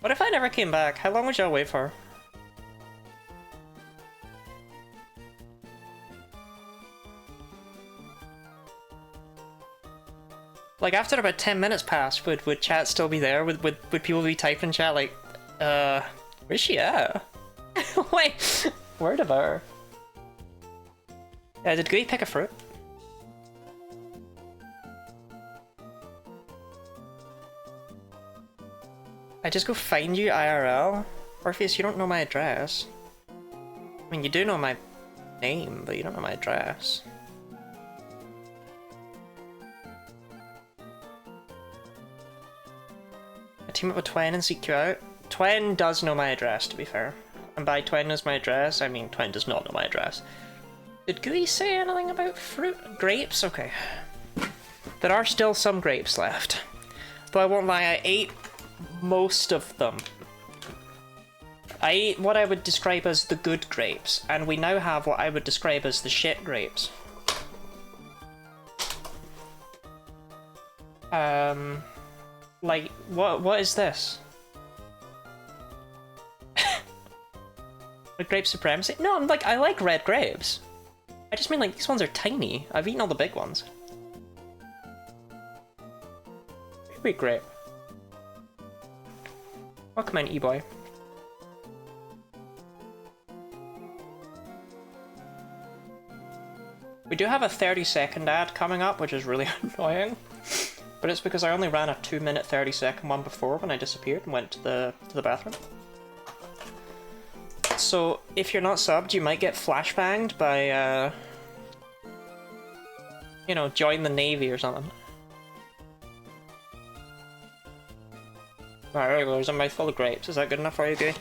What if I never came back? How long would y'all wait for? Like, after about 10 minutes passed, would chat still be there? Would people be typing in chat like, where's she at? Wait, word about her. Did Gooey pick a fruit? I just go find you IRL? Orpheus, you don't know my address. I mean, you do know my name, but you don't know my address. I team up with Twen and seek you out. Twen does know my address, to be fair. And by Twen knows my address, I mean Twen does not know my address. Did Gooey say anything about fruit? Grapes? Okay. There are still some grapes left. Though I won't lie, I ate most of them. I ate what I would describe as the good grapes, and we now have what I would describe as the shit grapes. Like, what is this? Like grape supremacy? No, I'm like, I like red grapes. I just mean like, these ones are tiny. I've eaten all the big ones. Wait, grape. Welcome in, E-boy. We do have a 30-second ad coming up, which is really annoying. But it's because I only ran a 2-minute 30-second one before when I disappeared and went to the bathroom. So if you're not subbed, you might get flashbanged by, you know, join the Navy or something. Alright, there we go, there's a mouthful of grapes. Is that good enough for you, Guy?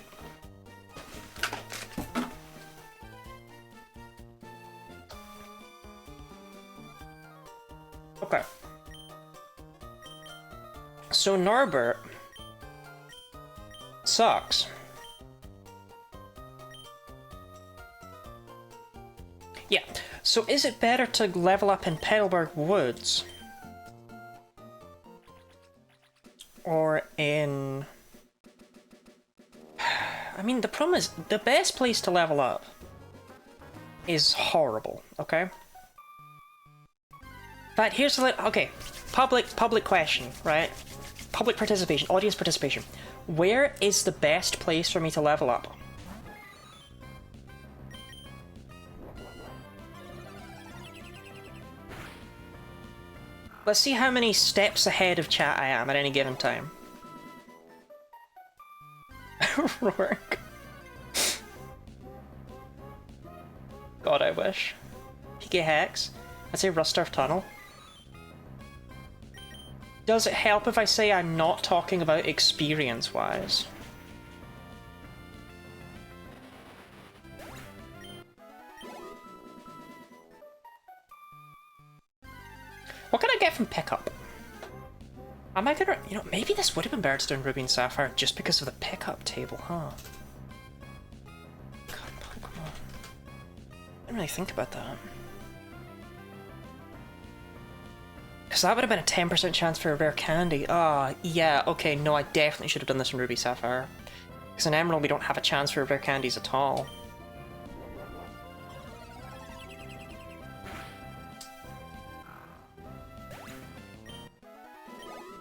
Okay. So Norbert sucks. Yeah, so is it better to level up in Petalburg Woods? Or in... I mean, the problem is, the best place to level up is horrible, okay? But here's the... Okay, public question, right? Public participation, audience participation. Where is the best place for me to level up? Let's see how many steps ahead of chat I am at any given time. Rourke. God, I wish. PK Hex. I'd say Rusturf Tunnel. Does it help if I say I'm not talking about experience-wise? What can I get from pickup? Am I gonna... You know, maybe this would have been better to do in Ruby and Sapphire just because of the pickup table, huh? God, Pokémon. I didn't really think about that. Because that would have been a 10% chance for a rare candy. Ah, yeah, okay, no, I definitely should have done this in Ruby Sapphire. Because in Emerald we don't have a chance for rare candies at all.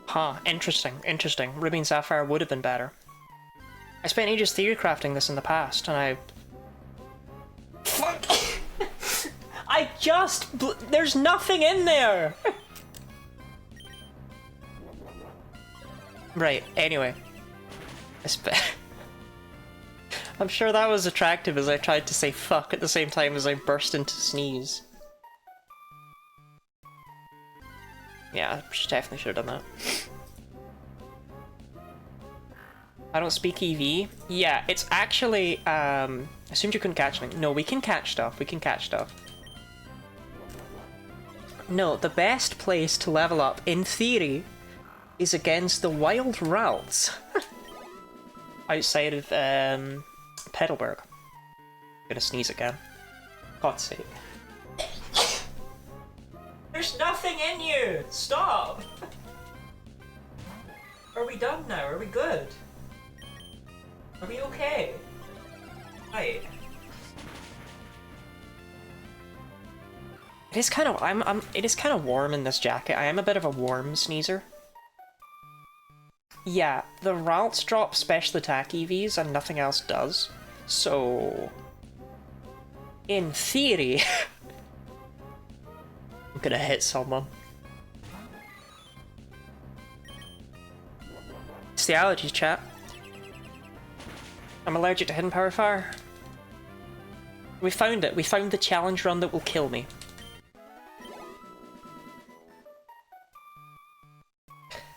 Huh, interesting, interesting. Ruby and Sapphire would have been better. I spent ages theory crafting this in the past, and I... Fuck! I just... There's nothing in there! Right, anyway. I'm sure that was attractive as I tried to say fuck at the same time as I burst into sneeze. Yeah, definitely should have done that. I don't speak EV. Yeah, it's actually, I assumed you couldn't catch me. No, we can catch stuff. We can catch stuff. No, the best place to level up, in theory, is against the wild routes. Outside of, Petalburg. I'm gonna sneeze again. God's sake. There's nothing in you! Stop! Are we done now? Are we good? Are we okay? Right. It is kind of it is kind of warm in this jacket. I am a bit of a warm sneezer. Yeah, the Ralts drop special attack EVs and nothing else does. So in theory I'm gonna hit someone. It's the allergies, chat. I'm allergic to hidden power fire. We found it. We found the challenge run that will kill me.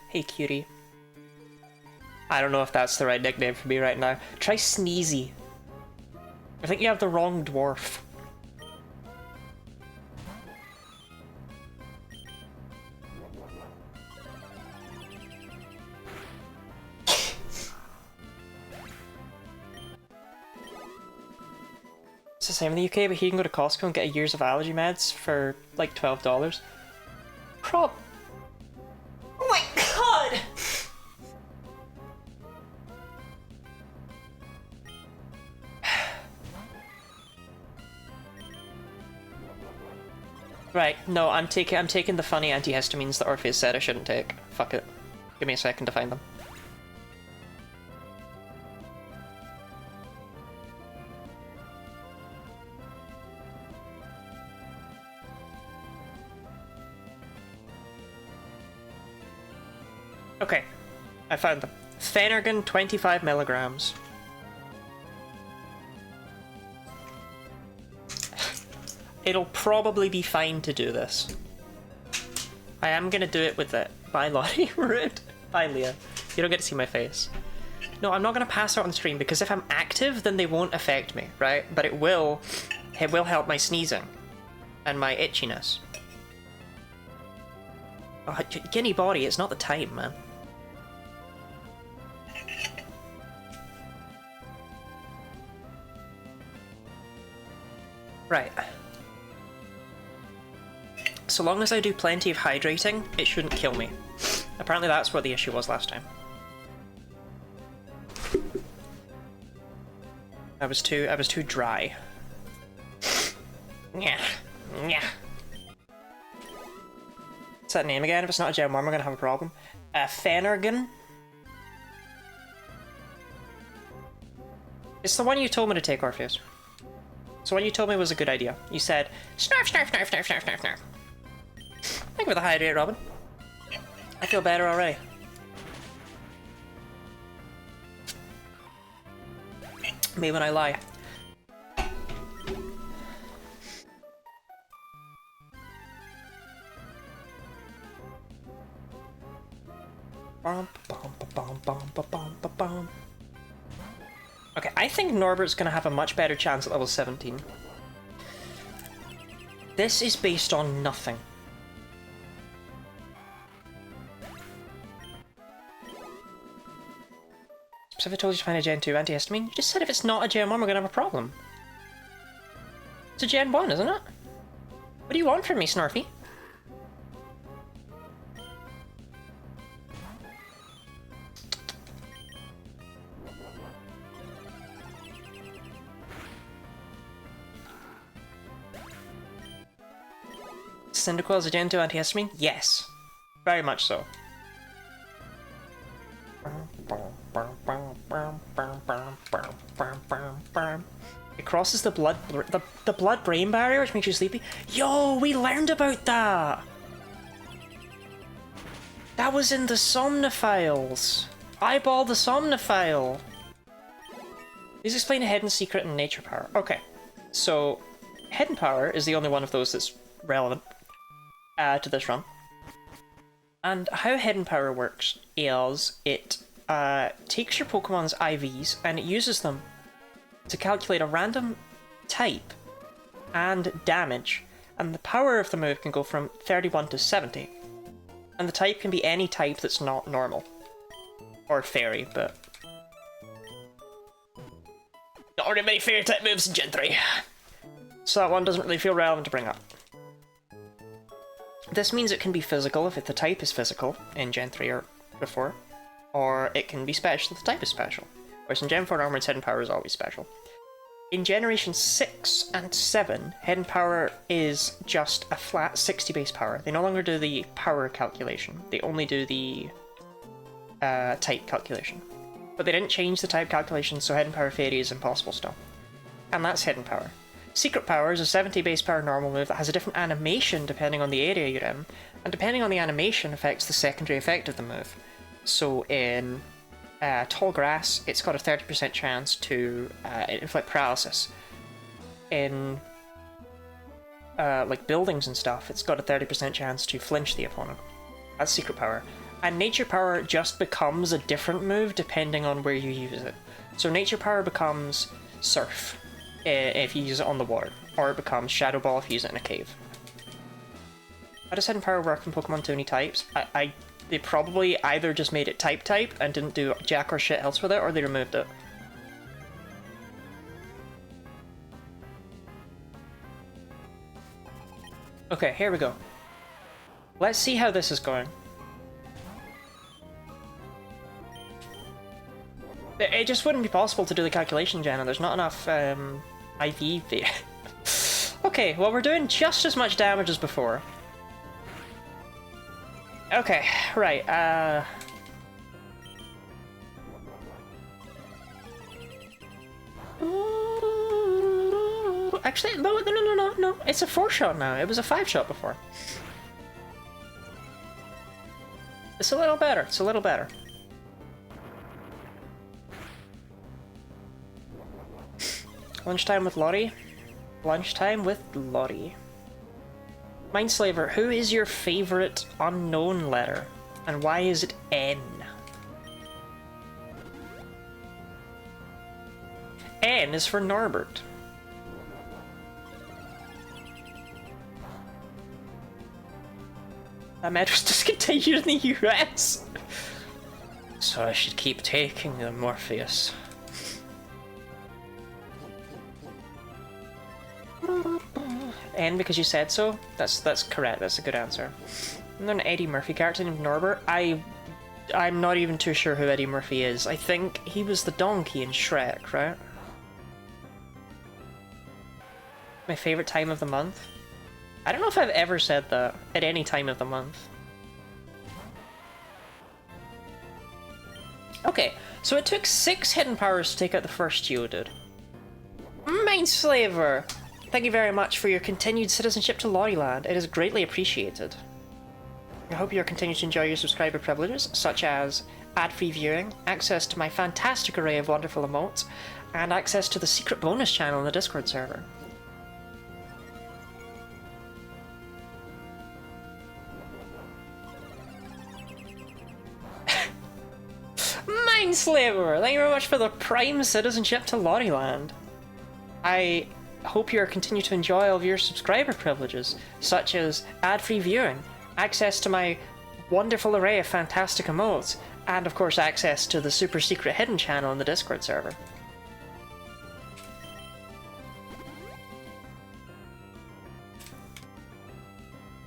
Hey, cutie. I don't know if that's the right nickname for me right now. Try Sneezy. I think you have the wrong dwarf. It's the same in the UK, but he can go to Costco and get a years of allergy meds for like $12. Prop. Oh my god! Right, no, I'm taking the funny antihistamines that Orpheus said I shouldn't take. Fuck it. Give me a second to find them. Okay, I found them. Phenergan, 25 milligrams. It'll probably be fine to do this. I am gonna do it with it. Bye, Lottie. Rude. Bye, Leah. You don't get to see my face. No, I'm not gonna pass out on stream because if I'm active, then they won't affect me, right? But it will help my sneezing and my itchiness. Oh, guinea body, it's not the time, man. Right. So long as I do plenty of hydrating, it shouldn't kill me. Apparently that's what the issue was last time. I was too dry. Yeah. Yeah. What's that name again? If it's not a gem worm, we're gonna have a problem. Phenergan? It's the one you told me to take, Orpheus. So when you told me it was a good idea, you said, snarf, snarf, snarf, snarf, snarf, snarf, snarf. Thank you for the hydrate, Robin. I feel better already. Me when I lie. Okay, I think Norbert's gonna have a much better chance at level 17. This is based on nothing. So if I told you to find a Gen 2 antihistamine, you just said if it's not a Gen 1 we're gonna have a problem. It's a Gen 1, isn't it? What do you want from me, Snarfy? Cyndaquil is a Gen 2 antihistamine? Yes. Very much so. It crosses the blood-brain barrier, which makes you sleepy. Yo, we learned about that! That was in the Somnophiles. Eyeball the Somnophile. Please explain a hidden secret and nature power. Okay, so hidden power is the only one of those that's relevant to this run. And how hidden power works is it takes your Pokemon's IVs and it uses them to calculate a random type and damage, and the power of the move can go from 31 to 70. And the type can be any type that's not normal. Or fairy, but... not very many fairy type moves in Gen 3. So that one doesn't really feel relevant to bring up. This means it can be physical if the type is physical in Gen 3 or before, or it can be special if the type is special. Whereas in Gen 4 Armored's hidden power is always special. In Generation 6 and 7, hidden power is just a flat 60 base power. They no longer do the power calculation. They only do the type calculation. But they didn't change the type calculation, so hidden power fairy is impossible still. And that's hidden power. Secret power is a 70 base power normal move that has a different animation depending on the area you're in, and depending on the animation affects the secondary effect of the move. So in Tall Grass, it's got a 30% chance to inflict paralysis. In like buildings and stuff, it's got a 30% chance to flinch the opponent. That's secret power. And nature power just becomes a different move depending on where you use it. So nature power becomes surf if you use it on the water, or it becomes shadow ball if you use it in a cave. How does hidden power work in Pokemon to any types? They probably either just made it type and didn't do jack or shit else with it, or they removed it. Okay, here we go. Let's see how this is going. It just wouldn't be possible to do the calculation, Jenna. There's not enough IV. Okay, well, we're doing just as much damage as before. Okay, right, actually, no. It's a 4-shot now. It was a 5-shot before. It's a little better. Lunchtime with Lottie. Mindslaver, who is your favorite unknown letter? And why is it N? N is for Norbert. That med was discontinued in the US. So I should keep taking the Morpheus. N because you said so? That's correct, that's a good answer. And then an Eddie Murphy character named Norbert. I'm not even too sure who Eddie Murphy is. I think he was the donkey in Shrek, right? My favourite time of the month? I don't know if I've ever said that at any time of the month. Okay, so it took 6 hidden powers to take out the first Geodude. Mindslaver! Thank you very much for your continued citizenship to Lottie-land. It is greatly appreciated. I hope you'll continue to enjoy your subscriber privileges, such as ad-free viewing, access to my fantastic array of wonderful emotes, and access to the secret bonus channel in the Discord server. Mindslaver! Thank you very much for the prime citizenship to Lottie-land. I hope you continue to enjoy all of your subscriber privileges, such as ad-free viewing, access to my wonderful array of fantastic emotes, and of course access to the super secret hidden channel in the Discord server.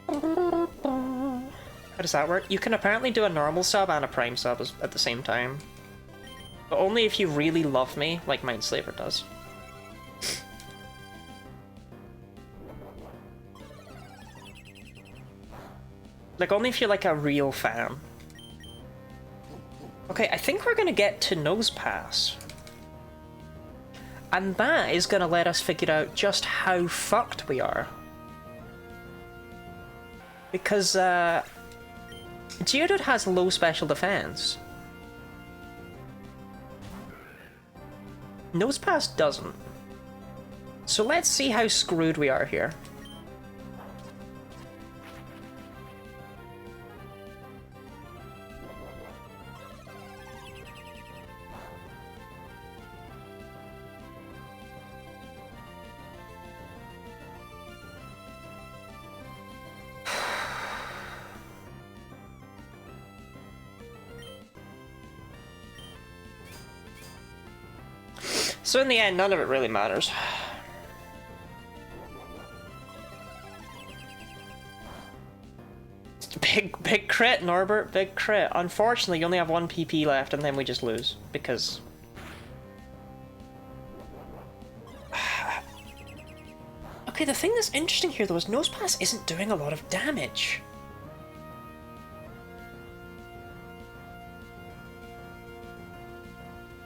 How does that work? You can apparently do a normal sub and a prime sub at the same time. But only if you really love me, like Mindslaver does. Like, only if you're like a real fan. Okay, I think we're gonna get to Nose Pass. And that is gonna let us figure out just how fucked we are. Because, Geodude has low special defense. Nose Pass doesn't. So let's see how screwed we are here. So in the end, none of it really matters. Big crit, Norbert, big crit. Unfortunately, you only have 1 PP left, and then we just lose, because Okay, the thing that's interesting here though is Nosepass isn't doing a lot of damage.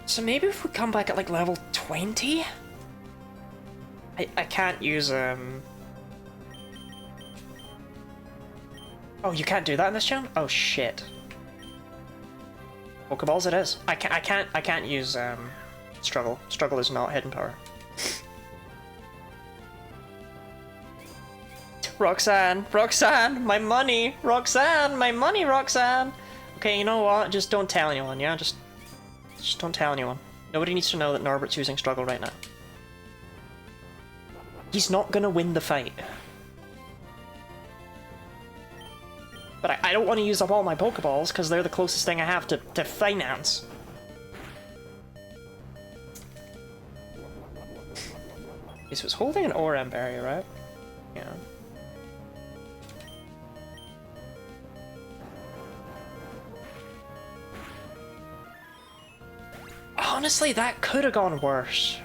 So maybe if we come back at like level 20? I can't use Oh, you can't do that in this gen? Oh shit. Pokeballs it is. I can't use Struggle. Struggle is not hidden power. Roxanne! Roxanne! My money! Roxanne! My money, Roxanne! Okay, you know what? Just don't tell anyone, yeah? Just don't tell anyone. Nobody needs to know that Norbert's using Struggle right now. He's not gonna win the fight. But I don't want to use up all my Pokeballs, because they're the closest thing I have to finance. Okay, so it's holding an Oran Berry, right? Yeah. Honestly, that could have gone worse.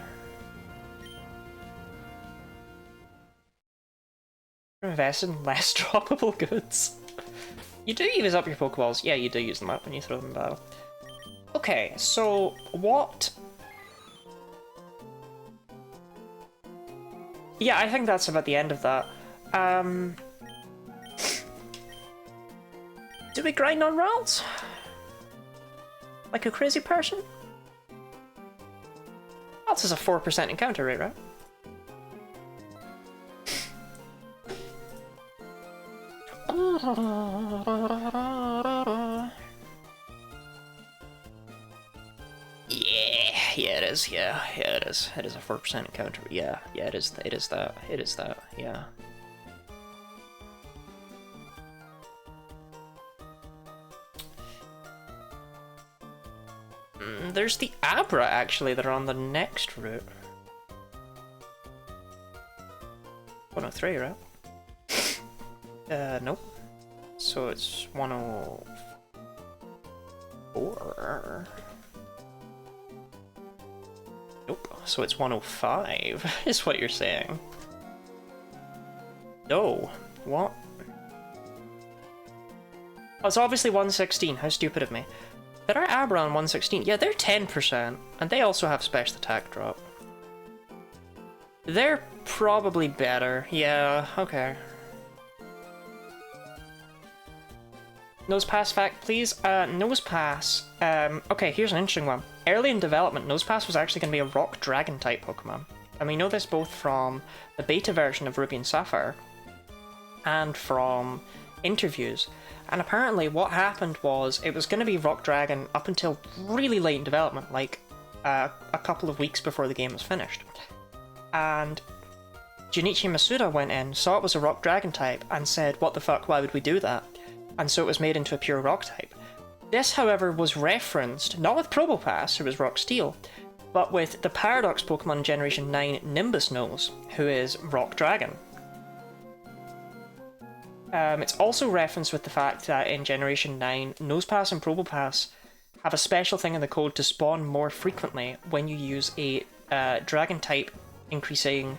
Invest in less droppable goods. You do use up your Pokeballs. Yeah, you do use them up when you throw them in battle. Okay, so what... Yeah, I think that's about the end of that. Do we grind on rolls? Like a crazy person? Rolls is a 4% encounter rate, right? Yeah, it is. Yeah, it is. It is a 4% encounter. Yeah, it is. It is that. It is that. Yeah. There's the Abra actually that are on the next route. 103, right? Nope. So it's 104. Nope. So it's 105, is what you're saying. No. What? Oh, it's obviously 116. How stupid of me. There are Abra on 116. Yeah, they're 10%, and they also have special attack drop. They're probably better. Yeah, okay. Nosepass fact, please. Nosepass. Okay, here's an interesting one. Early in development, Nosepass was actually going to be a Rock Dragon type Pokemon. And we know this both from the beta version of Ruby and Sapphire and from interviews. And apparently what happened was it was going to be Rock Dragon up until really late in development, like a couple of weeks before the game was finished. And Junichi Masuda went in, saw it was a Rock Dragon type, and said, what the fuck, why would we do that? And so it was made into a pure Rock type. This, however, was referenced, not with Probopass, who was Rock Steel, but with the Paradox Pokemon Generation 9 Nimbus Nose, who is Rock Dragon. It's also referenced with the fact that in Generation 9, Nosepass and Probopass have a special thing in the code to spawn more frequently when you use a Dragon type increasing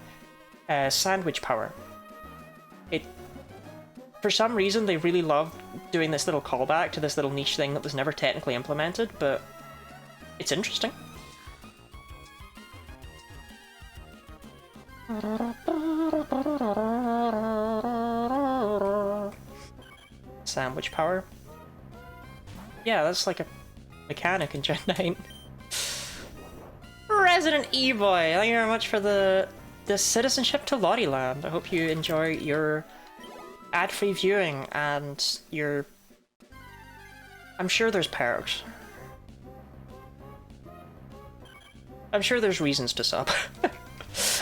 sandwich power. For some reason, they really love doing this little callback to this little niche thing that was never technically implemented, but it's interesting. Sandwich power. Yeah, that's like a mechanic in Gen 9. Resident E-Boy, thank you very much for the citizenship to Lottie-land. I hope you enjoy your ad-free viewing and your... I'm sure there's perks. I'm sure there's reasons to sub.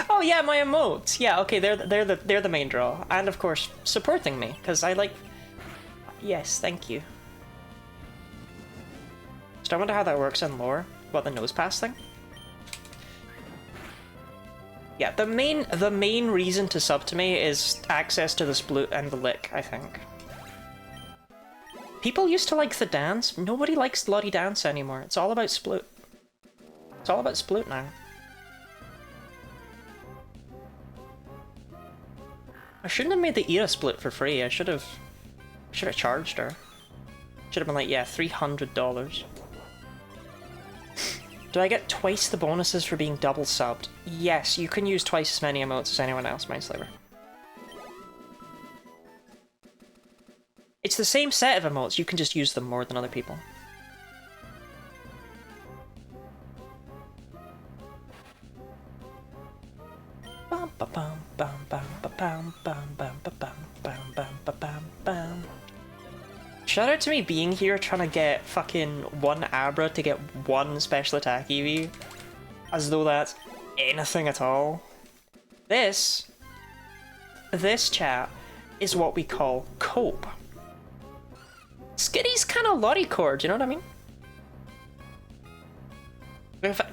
Oh yeah, my emotes. Yeah, okay, they're the main draw, and of course supporting me because I like. Yes, thank you. So I wonder how that works in lore. What, the Nosepass thing? Yeah, the main reason to sub to me is access to the Sploot and the Lick, I think. People used to like the dance. Nobody likes Lottie Dance anymore. It's all about Sploot. It's all about Sploot now. I shouldn't have made the era split for free. I should have charged her. Should have been like, yeah, $300. Do I get twice the bonuses for being double subbed? Yes, you can use twice as many emotes as anyone else, Mindslaver. It's the same set of emotes, you can just use them more than other people. Shout out to me being here trying to get fucking one Abra to get one special attack EV. As though that's anything at all. This chat is what we call cope. Skitty's kind of lorry-core, do you know what I mean? If I...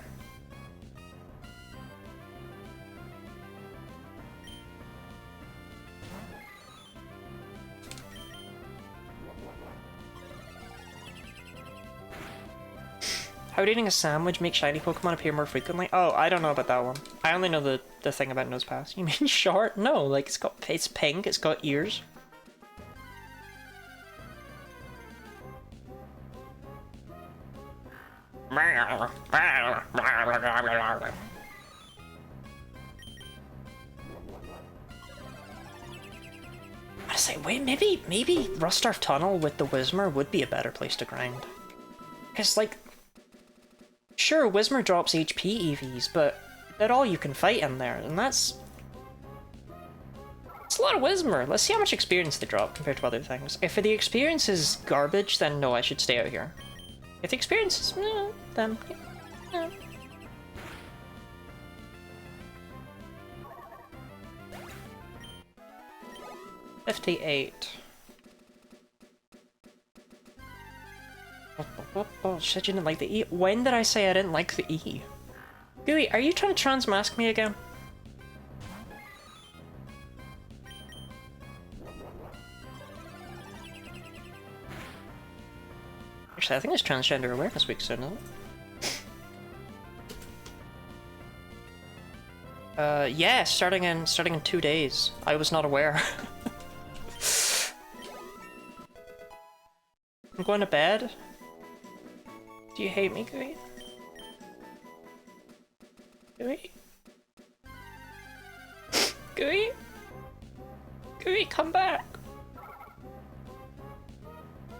How would eating a sandwich make shiny Pokemon appear more frequently? Oh, I don't know about that one. I only know the thing about Nosepass. You mean short? No, like it's pink, it's got ears. I say, wait, maybe Rustarf Tunnel with the Whismur would be a better place to grind. Cause like, sure, Whismur drops HP EVs, but they're all you can fight in there, and that's a lot of Whismur. Let's see how much experience they drop compared to other things. If the experience is garbage, then no, I should stay out here. If the experience is then yeah. 58. Oh, shit, you didn't like the E? When did I say I didn't like the E? Gooey, are you trying to transmask me again? Actually, I think it's Transgender Awareness Week soon, isn't it? Yeah, starting in 2 days. I was not aware. I'm going to bed. Do you hate me, Gooey? Gooey? Gooey? Gooey, come back!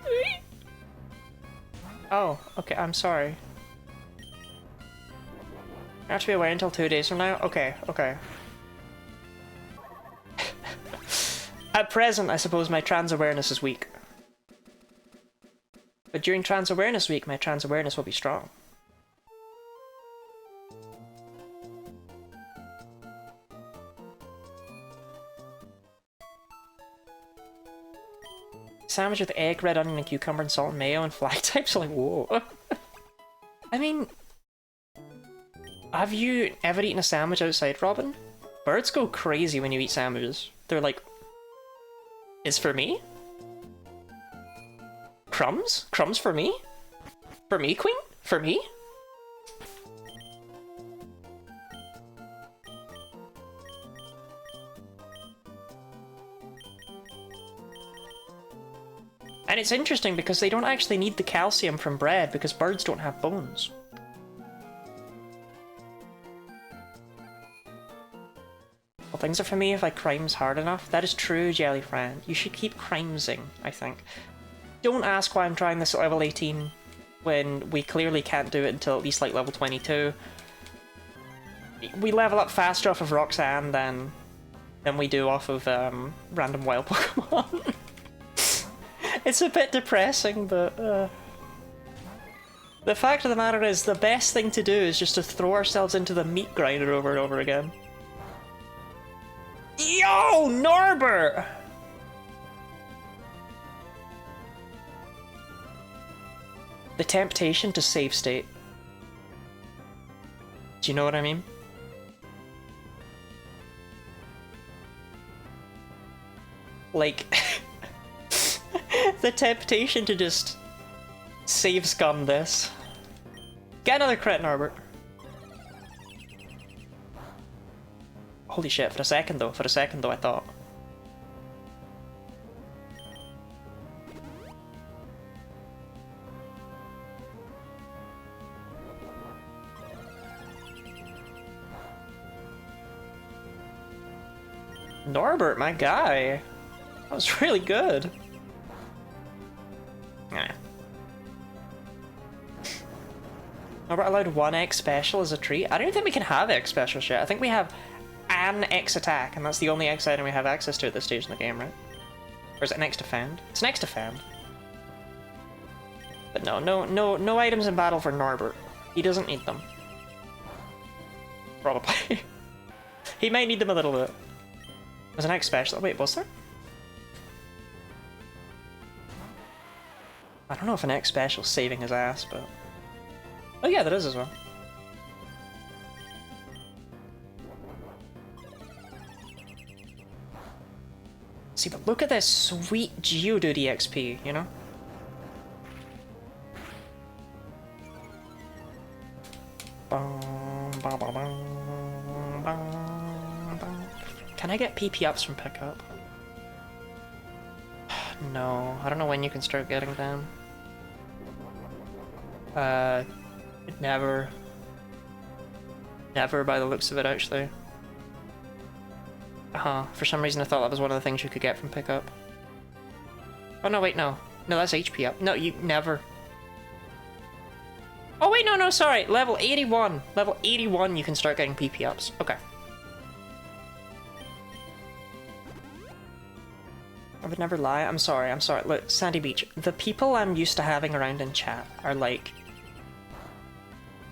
Gooey? Oh, okay, I'm sorry. I have to be away until 2 days from now? Okay, okay. At present, I suppose my trans awareness is weak. But during Trans Awareness Week, my trans awareness will be strong. Sandwich with egg, red onion and cucumber and salt and mayo and flag types, like, whoa. I mean, have you ever eaten a sandwich outside, Robin? Birds go crazy when you eat sandwiches. They're like, it's for me? Crumbs? Crumbs for me? For me, Queen? For me? And it's interesting because they don't actually need the calcium from bread because birds don't have bones. Well, things are for me if I crimes hard enough. That is true, Jelly Friend. You should keep crimesing, I think. Don't ask why I'm trying this at level 18 when we clearly can't do it until at least like level 22. We level up faster off of Roxanne than we do off of random wild Pokemon. It's a bit depressing, but the fact of the matter is the best thing to do is just to throw ourselves into the meat grinder over and over again. Yo, Norbert! The temptation to save state. Do you know what I mean? Like, the temptation to just save scum this. Get another crit, Norbert. Holy shit, for a second though, I thought. Norbert, my guy. That was really good. Nah. Norbert allowed 1 X special as a treat. I don't even think we can have X special shit. I think we have an X attack, and that's the only X item we have access to at this stage in the game, right? Or is it an X defend? It's an X defend. But no items in battle for Norbert. He doesn't need them. Probably. He might need them a little bit. There's an X special. Wait, was there? I don't know if an X special's saving his ass, but... Oh yeah, there is as well. See, but look at this sweet Geodude XP, you know? Can I get PP ups from pickup? No, I don't know when you can start getting them. Never. Never by the looks of it, actually. For some reason I thought that was one of the things you could get from pickup. Oh no, wait, no. No, that's HP up. No, you never. Oh wait, no, sorry. Level 81. Level 81 you can start getting PP ups. Okay. I would never lie. I'm sorry. Look, Sandy Beach. The people I'm used to having around in chat are like...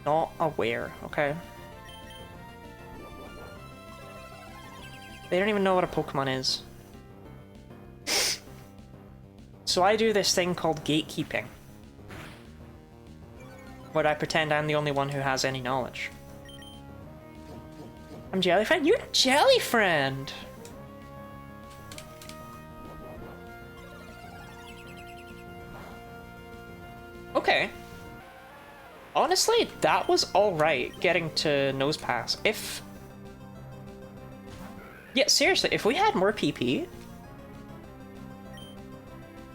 not aware, okay? They don't even know what a Pokemon is. So I do this thing called gatekeeping, where I pretend I'm the only one who has any knowledge. I'm Jellyfriend? You're Jellyfriend! Okay. Honestly, that was alright, getting to Nose Pass. If... yeah, seriously, if we had more PP...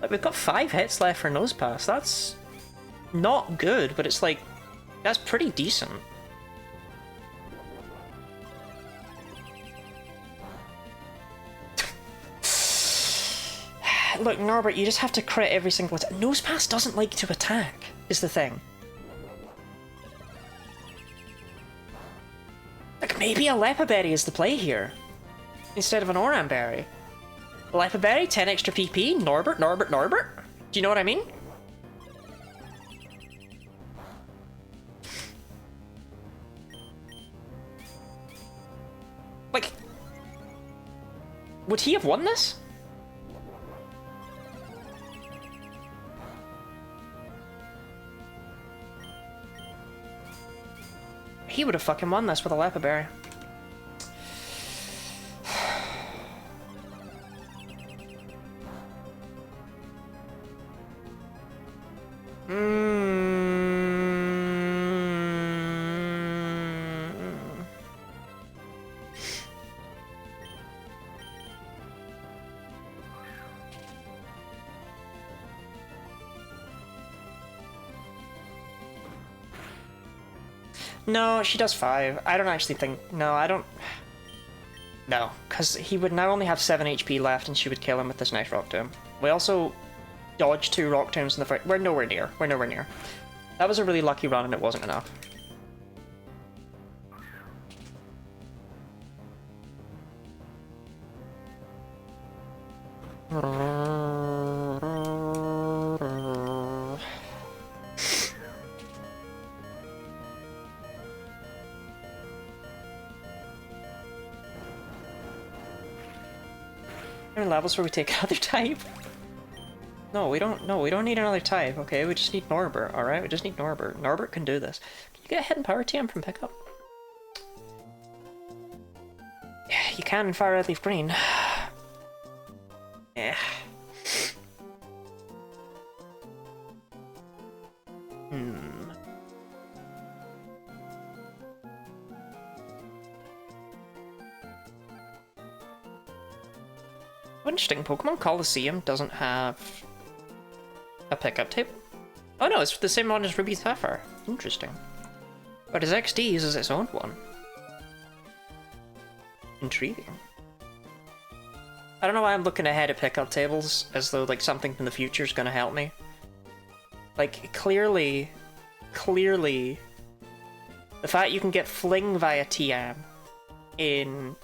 like, we've got 5 hits left for Nose Pass. That's... not good, but it's like... that's pretty decent. Look, Norbert, you just have to crit every single attack. Nose Pass doesn't like to attack, is the thing. Like, maybe a Lepa Berry is the play here, instead of an Oran Berry. Lepa Berry, 10 extra PP, Norbert. Do you know what I mean? Like, would he have won this? He would have fucking won this with a Lepa Berry. No, she does 5. I don't actually think... no, I don't... no, because he would now only have 7 HP left and she would kill him with this nice Rock Tomb. We also dodged 2 Rock Tombs in the first... we're nowhere near. That was a really lucky run and it wasn't enough. Levels where we take another type? No, we don't need another type, okay? We just need Norbert, alright? We just need Norbert. Norbert can do this. Can you get a hidden power TM from pickup? Yeah, you can in Fire Red Leaf Green. Yeah. Interesting, Pokemon Coliseum doesn't have a pickup tape. Oh no, it's the same one as Ruby Sapphire. Interesting. But his XD uses its own one. Intriguing. I don't know why I'm looking ahead at pickup tables, as though, like, something from the future is gonna help me. Like, clearly, the fact you can get Fling via TM in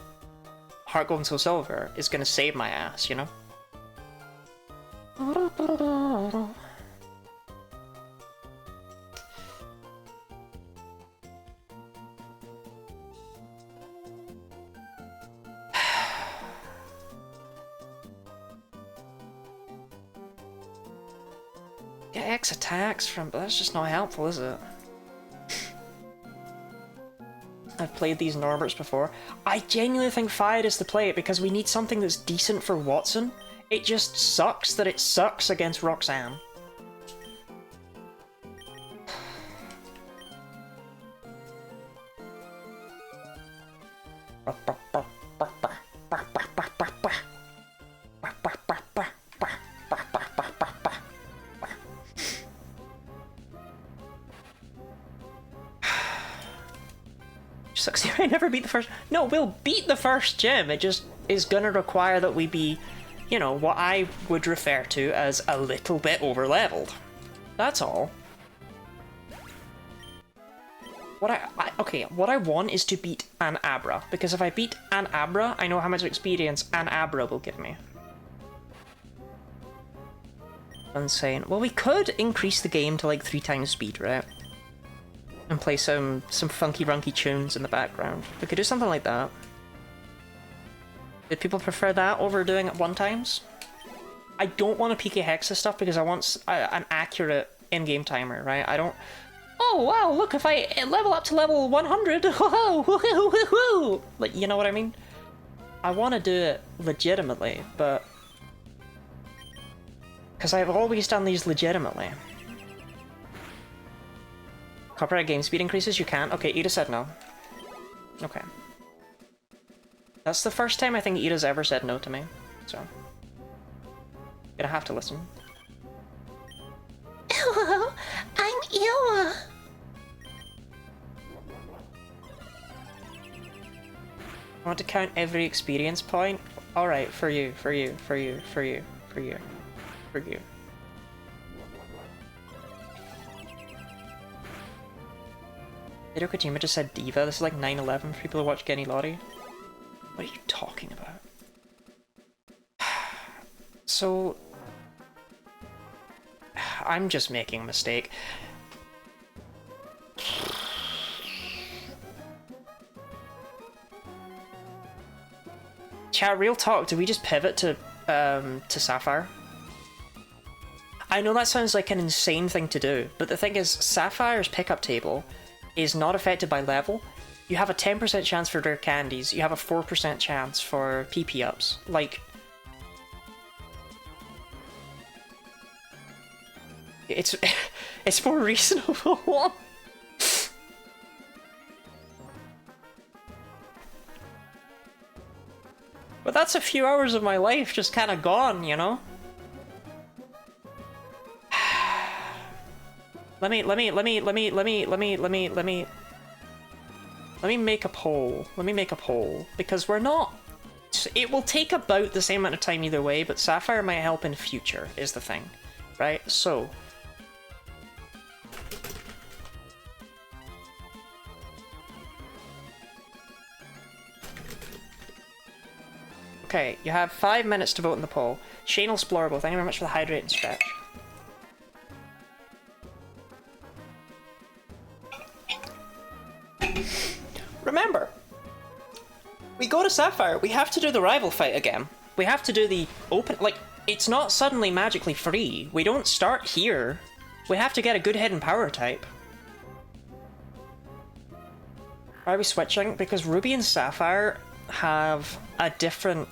Heart Gold and Soul Silver is gonna save my ass, you know? Get X attacks from, but that's just not helpful, is it? I've played these Norberts before. I genuinely think Fiat is the play because we need something that's decent for Watson. It just sucks that it sucks against Roxanne. Sucks you might never beat the first. No, we'll beat the first gym. It just is gonna require that we be, you know, what I would refer to as a little bit over leveled. That's all. What what I want is to beat an Abra, because if I beat an Abra, I know how much experience an Abra will give me. Insane. Well, we could increase the game to like 3 times speed, right? And play some funky runky tunes in the background. We could do something like that. Did people prefer that over doing it 1 times? I don't want to PK Hexa stuff because I want an accurate in-game timer, right? I don't... Oh, wow, look, if I level up to level 100, like, you know what I mean? I want to do it legitimately, but... Because I've always done these legitimately. Copyright game speed increases? You can't? Okay, Ida said no. Okay. That's the first time I think Ida's ever said no to me, so... Gonna have to listen. Hello, I'm Illa. I want to count every experience point? Alright, for you. Hideo Kojima just said Diva. This is like 9/11 for people who watch Genny Lottie. What are you talking about? So... I'm just making a mistake. Chat, real talk, do we just pivot to Sapphire? I know that sounds like an insane thing to do, but the thing is, Sapphire's pickup table is not affected by level. You have a 10% chance for rare candies, you have a 4% chance for PP ups. Like... It's more reasonable. But that's a few hours of my life just kind of gone, you know? Let me make a poll. Let me make a poll. Because we're not... It will take about the same amount of time either way, but Sapphire might help in future, is the thing. Right? So... Okay, you have 5 minutes to vote in the poll. Shane Explorable, thank you very much for the hydrate and stretch. Remember, we go to Sapphire, we have to do the rival fight again. We have to do the open, like, it's not suddenly magically free. We don't start here. We have to get a good hidden power type. Why are we switching? Because Ruby and Sapphire have a different...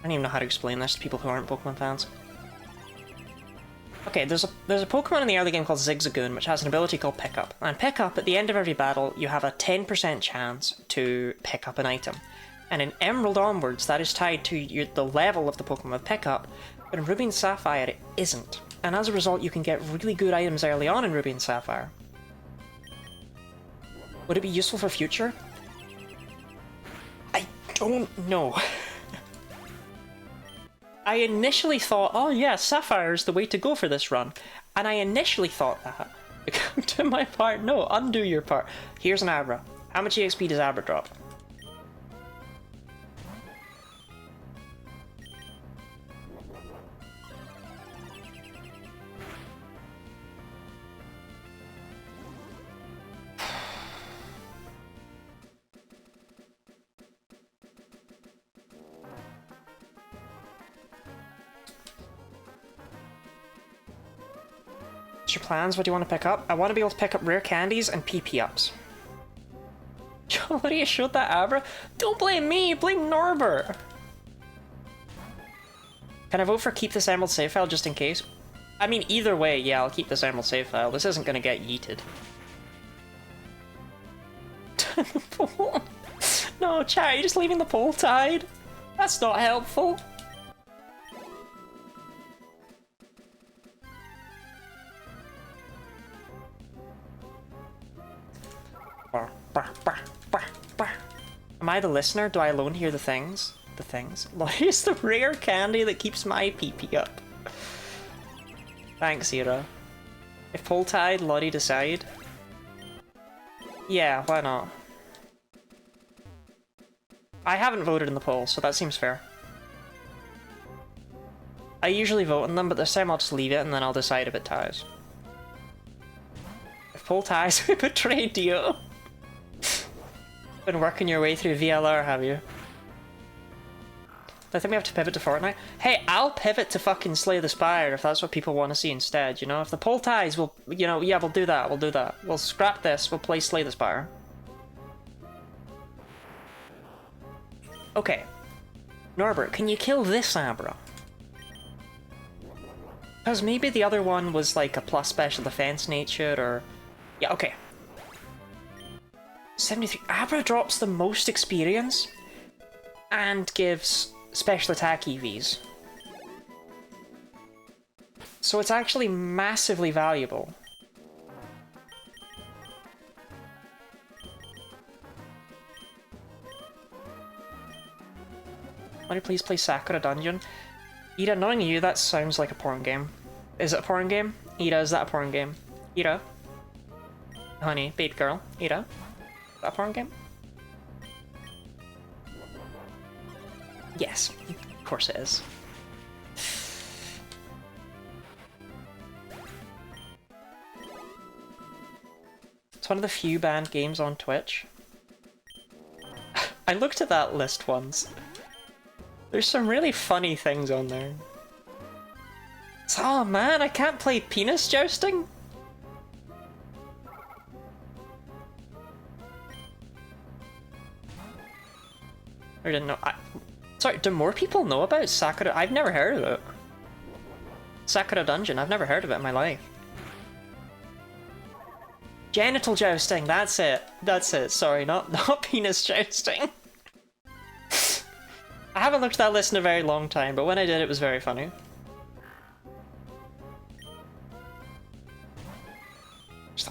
I don't even know how to explain this to people who aren't Pokemon fans. Okay, there's a Pokemon in the early game called Zigzagoon, which has an ability called Pickup. And Pickup, at the end of every battle, you have a 10% chance to pick up an item. And in Emerald onwards, that is tied to the level of the Pokemon with Pickup, but in Ruby and Sapphire, it isn't. And as a result, you can get really good items early on in Ruby and Sapphire. Would it be useful for future? I don't know. I initially thought, oh yeah, Sapphire is the way to go for this run. And I initially thought that. Come to my part. No, undo your part. Here's an Abra. How much EXP does Abra drop? What's your plans? What do you want to pick up? I want to be able to pick up rare candies and PP ups. Jolly showed that Abra? Don't blame me, blame Norbert! Can I vote for keep this emerald save file just in case? I mean, either way, yeah, I'll keep this emerald save file. This isn't gonna get yeeted. No, chat, you're just leaving the pole tied? That's not helpful. Am I the listener? Do I alone hear the things? The things? It's the rare candy that keeps my PP up. Thanks, Ira. If pull tied, Lottie decide. Yeah, why not? I haven't voted in the poll, so that seems fair. I usually vote in them, but this time I'll just leave it and then I'll decide if it ties. If poll ties, we betrayed you. Been working your way through VLR, have you? I think we have to pivot to Fortnite. Hey, I'll pivot to fucking Slay the Spire if that's what people want to see instead, you know? If the poll ties, we'll, you know, yeah, we'll do that, we'll do that. We'll scrap this, we'll play Slay the Spire. Okay. Norbert, can you kill this Abra? Because maybe the other one was like a plus special defense nature, or... Yeah, okay. 73. Abra drops the most experience and gives special attack EVs. So it's actually massively valuable. Want to please play Sakura Dungeon? Ira, knowing you, that sounds like a porn game. Is it a porn game? Ira, is that a porn game? Ira? Honey, babe girl, Ira? Is that a porn game? Yes, of course it is. It's one of the few banned games on Twitch. I looked at that list once. There's some really funny things on there. Oh man, I can't play penis jousting? I didn't know. Sorry, do more people know about Sakura? I've never heard of it. Sakura Dungeon, I've never heard of it in my life. Genital jousting, that's it. That's it, sorry, not penis jousting. I haven't looked at that list in a very long time, but when I did, it was very funny.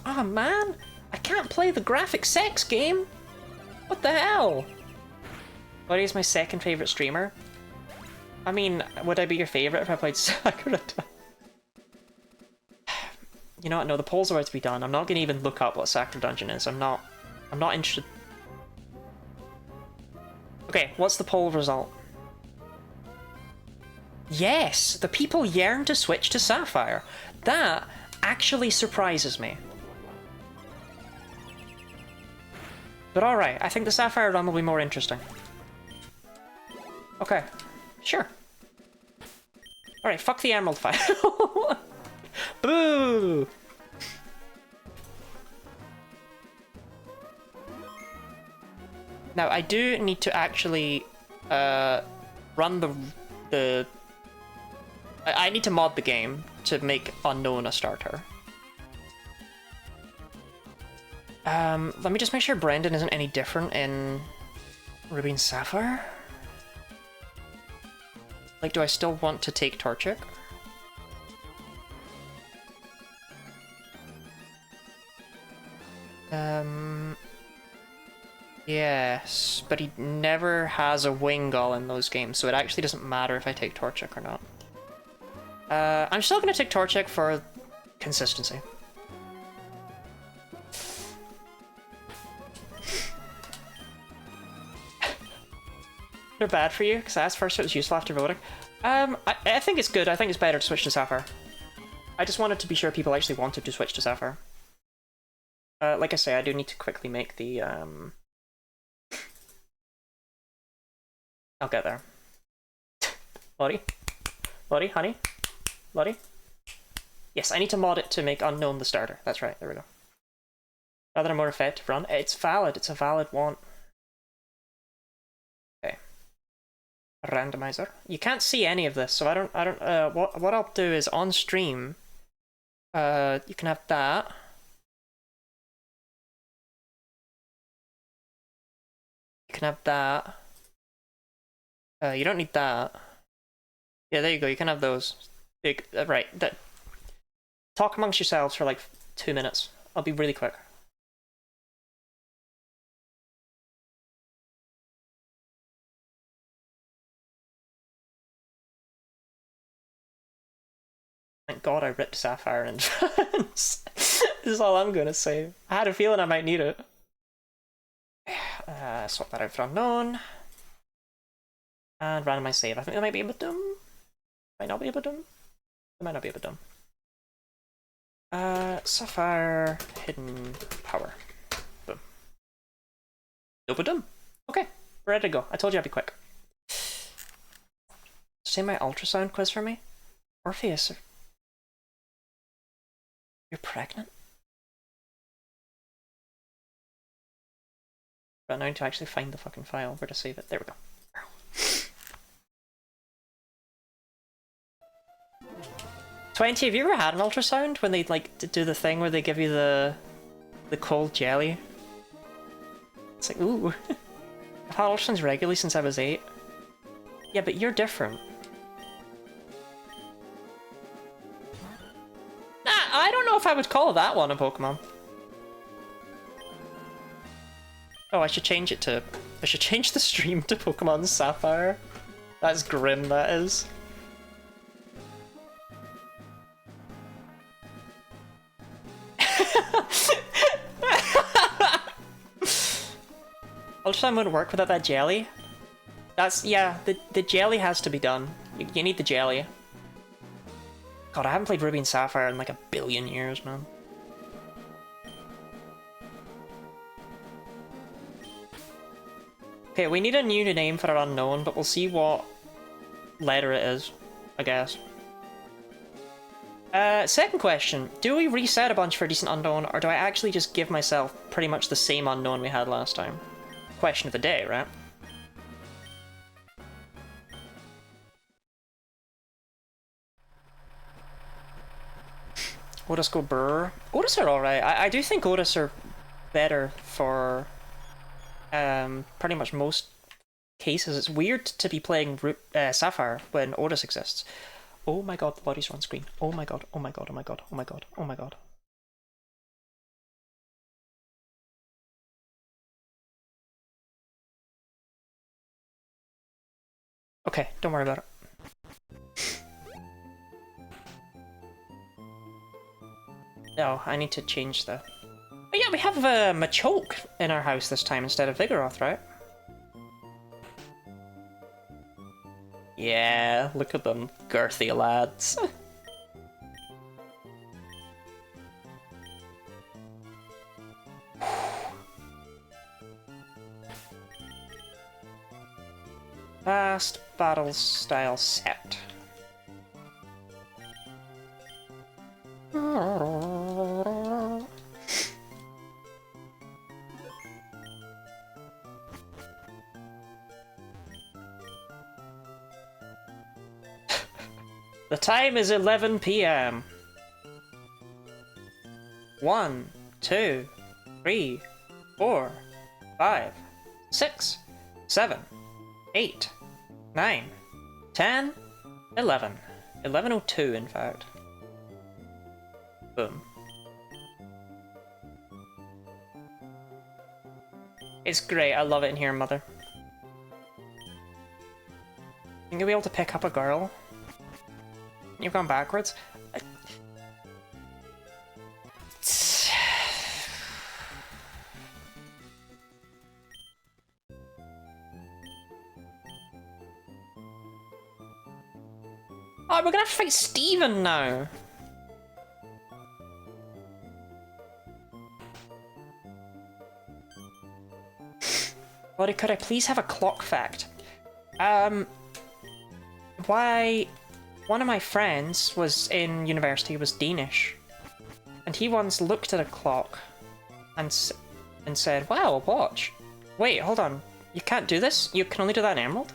Oh man, I can't play the graphic sex game! What the hell? What is my second favourite streamer? I mean, would I be your favourite if I played Sakura? You know what, no, the poll's about to be done. I'm not gonna even look up what Sakura Dungeon is. I'm not interested. Okay, what's the poll result? Yes! The people yearn to switch to Sapphire. That actually surprises me. But alright, I think the Sapphire run will be more interesting. Okay, sure. Alright, fuck the Emerald file. Boo! Now, I do need to actually run the... I need to mod the game to make Unknown a starter. Let me just make sure Brendan isn't any different in Ruby and Sapphire. Like, do I still want to take Torchic? Yes. but he never has a Wingull in those games, so it actually doesn't matter if I take Torchic or not. I'm still going to take Torchic for consistency. They're bad for you, because I asked first if it was useful after voting. I think it's good. I think it's better to switch to Sapphire. I just wanted to be sure people actually wanted to switch to Sapphire. Like I say, I do need to quickly make the, I'll get there. Lottie? Lottie, honey? Lottie? Yes, I need to mod it to make unknown the starter. That's right, there we go. Rather than more effective run. It's valid, it's a valid want. Okay. Randomizer. You can't see any of this, so what I'll do is on stream, you can have that. You can have that. You don't need that. Yeah, there you go. You can have those. Right. Talk amongst yourselves for like 2 minutes. I'll be really quick. Thank God I ripped Sapphire in advance. This is all I'm gonna say. I had a feeling I might need it. Swap that out for unknown. And randomize save. I think that might be a bit dumb. Might not be a bit dumb. It might not be a bit dumb. Sapphire, hidden power. Boom. No but dumb. Okay, we're ready to go. I told you I'd be quick. Say my ultrasound quiz for me? Orpheus, you're pregnant? But now I need to actually find the fucking file where to save it. There we go. 20, have you ever had an ultrasound when they like do the thing where they give you the cold jelly? It's like, ooh. I've had ultrasounds regularly since I was 8. Yeah, but you're different. Nah, I don't know if I would call that one a Pokemon. Oh, I should change it to... I should change the stream to Pokemon Sapphire. That's grim, that is. Ultrasound wouldn't work without that jelly. That's... yeah, the jelly has to be done. You need the jelly. God, I haven't played Ruby and Sapphire in like a billion years, man. Okay, we need a new name for our unknown, but we'll see what letter it is, I guess. Second question. Do we reset a bunch for a decent unknown, or do I actually just give myself pretty much the same unknown we had last time? Question of the day, right? Otis go brr. Otis are alright. I do think Otis are better for pretty much most cases. It's weird to be playing Sapphire when Otis exists. Oh my god, the bodies are on screen. Oh my god, oh my god, oh my god, oh my god, oh my god. Okay, don't worry about it. No, I need to change the... Oh yeah, we have Machoke in our house this time instead of Vigoroth, right? Yeah, look at them, girthy lads. Fast battle style set. The time is 11 PM. 1, 2, 3, 4, 5, 6, 7, 8, 9, 10, 11. 11:02 in fact. Boom. It's great, I love it in here, mother. Think you'll be able to pick up a girl? You've gone backwards? Oh, we're gonna have to fight Steven now! Buddy, could I please have a clock fact? Why... One of my friends was in university, was Danish. And he once looked at a clock and said, wow, a watch. Wait, hold on. You can't do this? You can only do that in Emerald?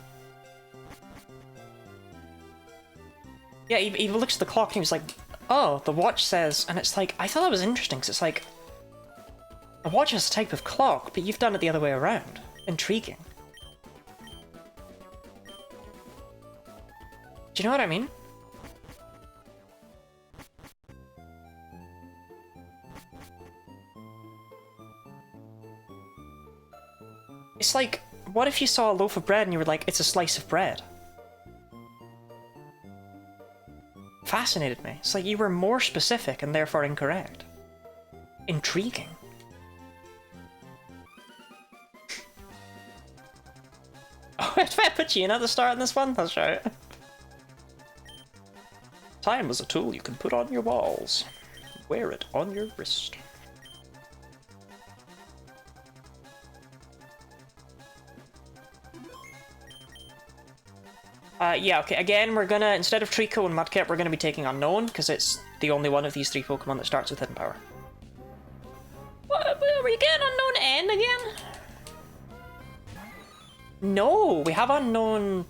Yeah, he looks at the clock and he was like, oh, the watch says... And it's like, I thought that was interesting, because it's like... A watch is a type of clock, but you've done it the other way around. Intriguing. Do you know what I mean? It's like, what if you saw a loaf of bread and you were like, it's a slice of bread? Fascinated me. It's like you were more specific and therefore incorrect. Intriguing. Oh, did I put you in at the start in this one? That's right. Time is a tool you can put on your walls. Wear it on your wrist. Yeah, okay, again, we're gonna, instead of Trico and Mudkip, we're gonna be taking Unknown, because it's the only one of these three Pokemon that starts with Hidden Power. What, are we getting Unknown N again? No, we have Unknown...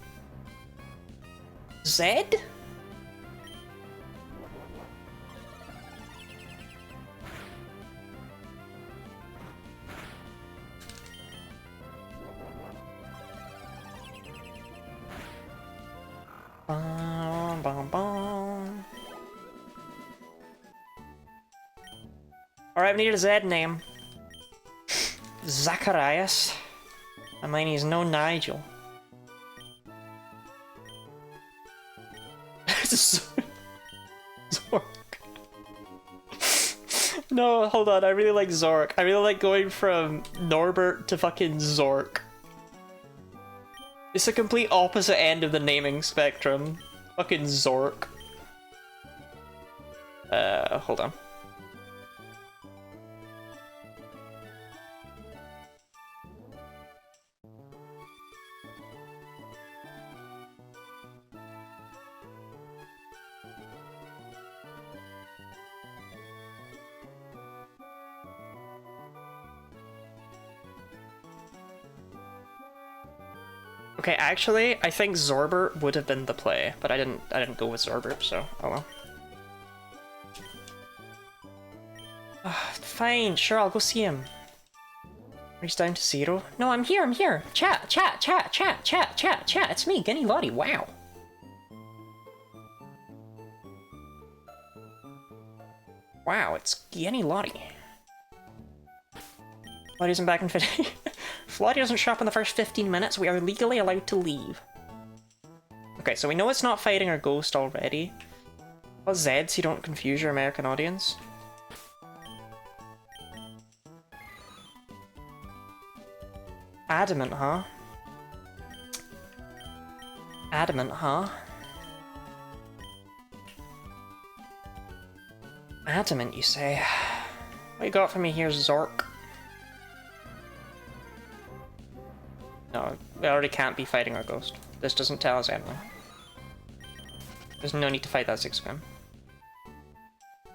Z? Bum, bum, bum. Alright, we need a Z name. Zacharias. And mine is no Nigel. Zork. No, hold on, I really like Zork. I really like going from Norbert to fucking Zork. It's the complete opposite end of the naming spectrum. Fucking Zork. Hold on. Okay, actually, I think Zorbert would have been the play, but I didn't go with Zorbert, so oh well. Fine, sure, I'll go see him. Reach down to 0. No, I'm here, I'm here. Chat, chat, chat, chat, chat, chat, chat. It's me, Ginny Lottie. Wow. Wow, it's Ginny Lottie. Lottie isn't back in 50. If Lottie doesn't show up in the first 15 minutes, we are legally allowed to leave. Okay, so we know it's not fighting our ghost already. What's Z so you don't confuse your American audience? Adamant, huh? Adamant, huh? Adamant, you say? What you got for me here, Zork? No, we already can't be fighting our ghost. This doesn't tell us anything. There's no need to fight that 6-gram.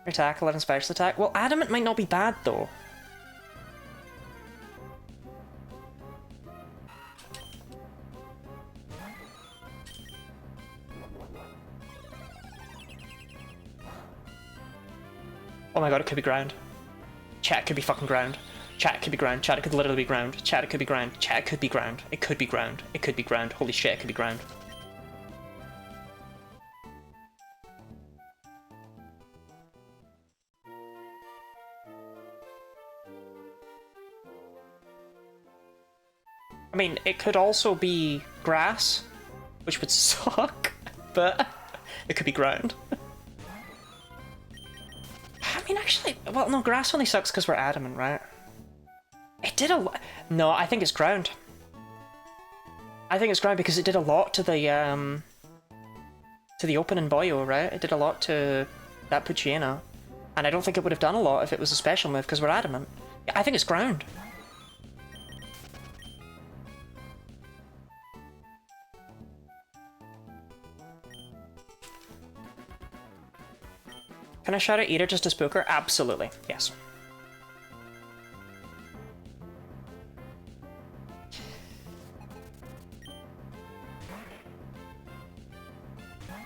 Attack, 11 special attack. Well, Adamant might not be bad, though. Oh my god, it could be ground. Chat, it could be fucking ground. Chat, it could be ground. Chat, it could literally be ground. Chat, it could be ground. Chat, it could be ground. It could be ground. It could be ground. Holy shit, it could be ground. I mean, it could also be grass, which would suck, but it could be ground. I mean, actually, well, no, grass only sucks because we're adamant, right? It did a lot. No, I think it's ground. I think it's ground because it did a lot to the opening boyo, right? It did a lot to that Puccina. And I don't think it would have done a lot if it was a special move because we're adamant. Yeah, I think it's ground. Can I shout at Ida just to spook her? Absolutely, yes.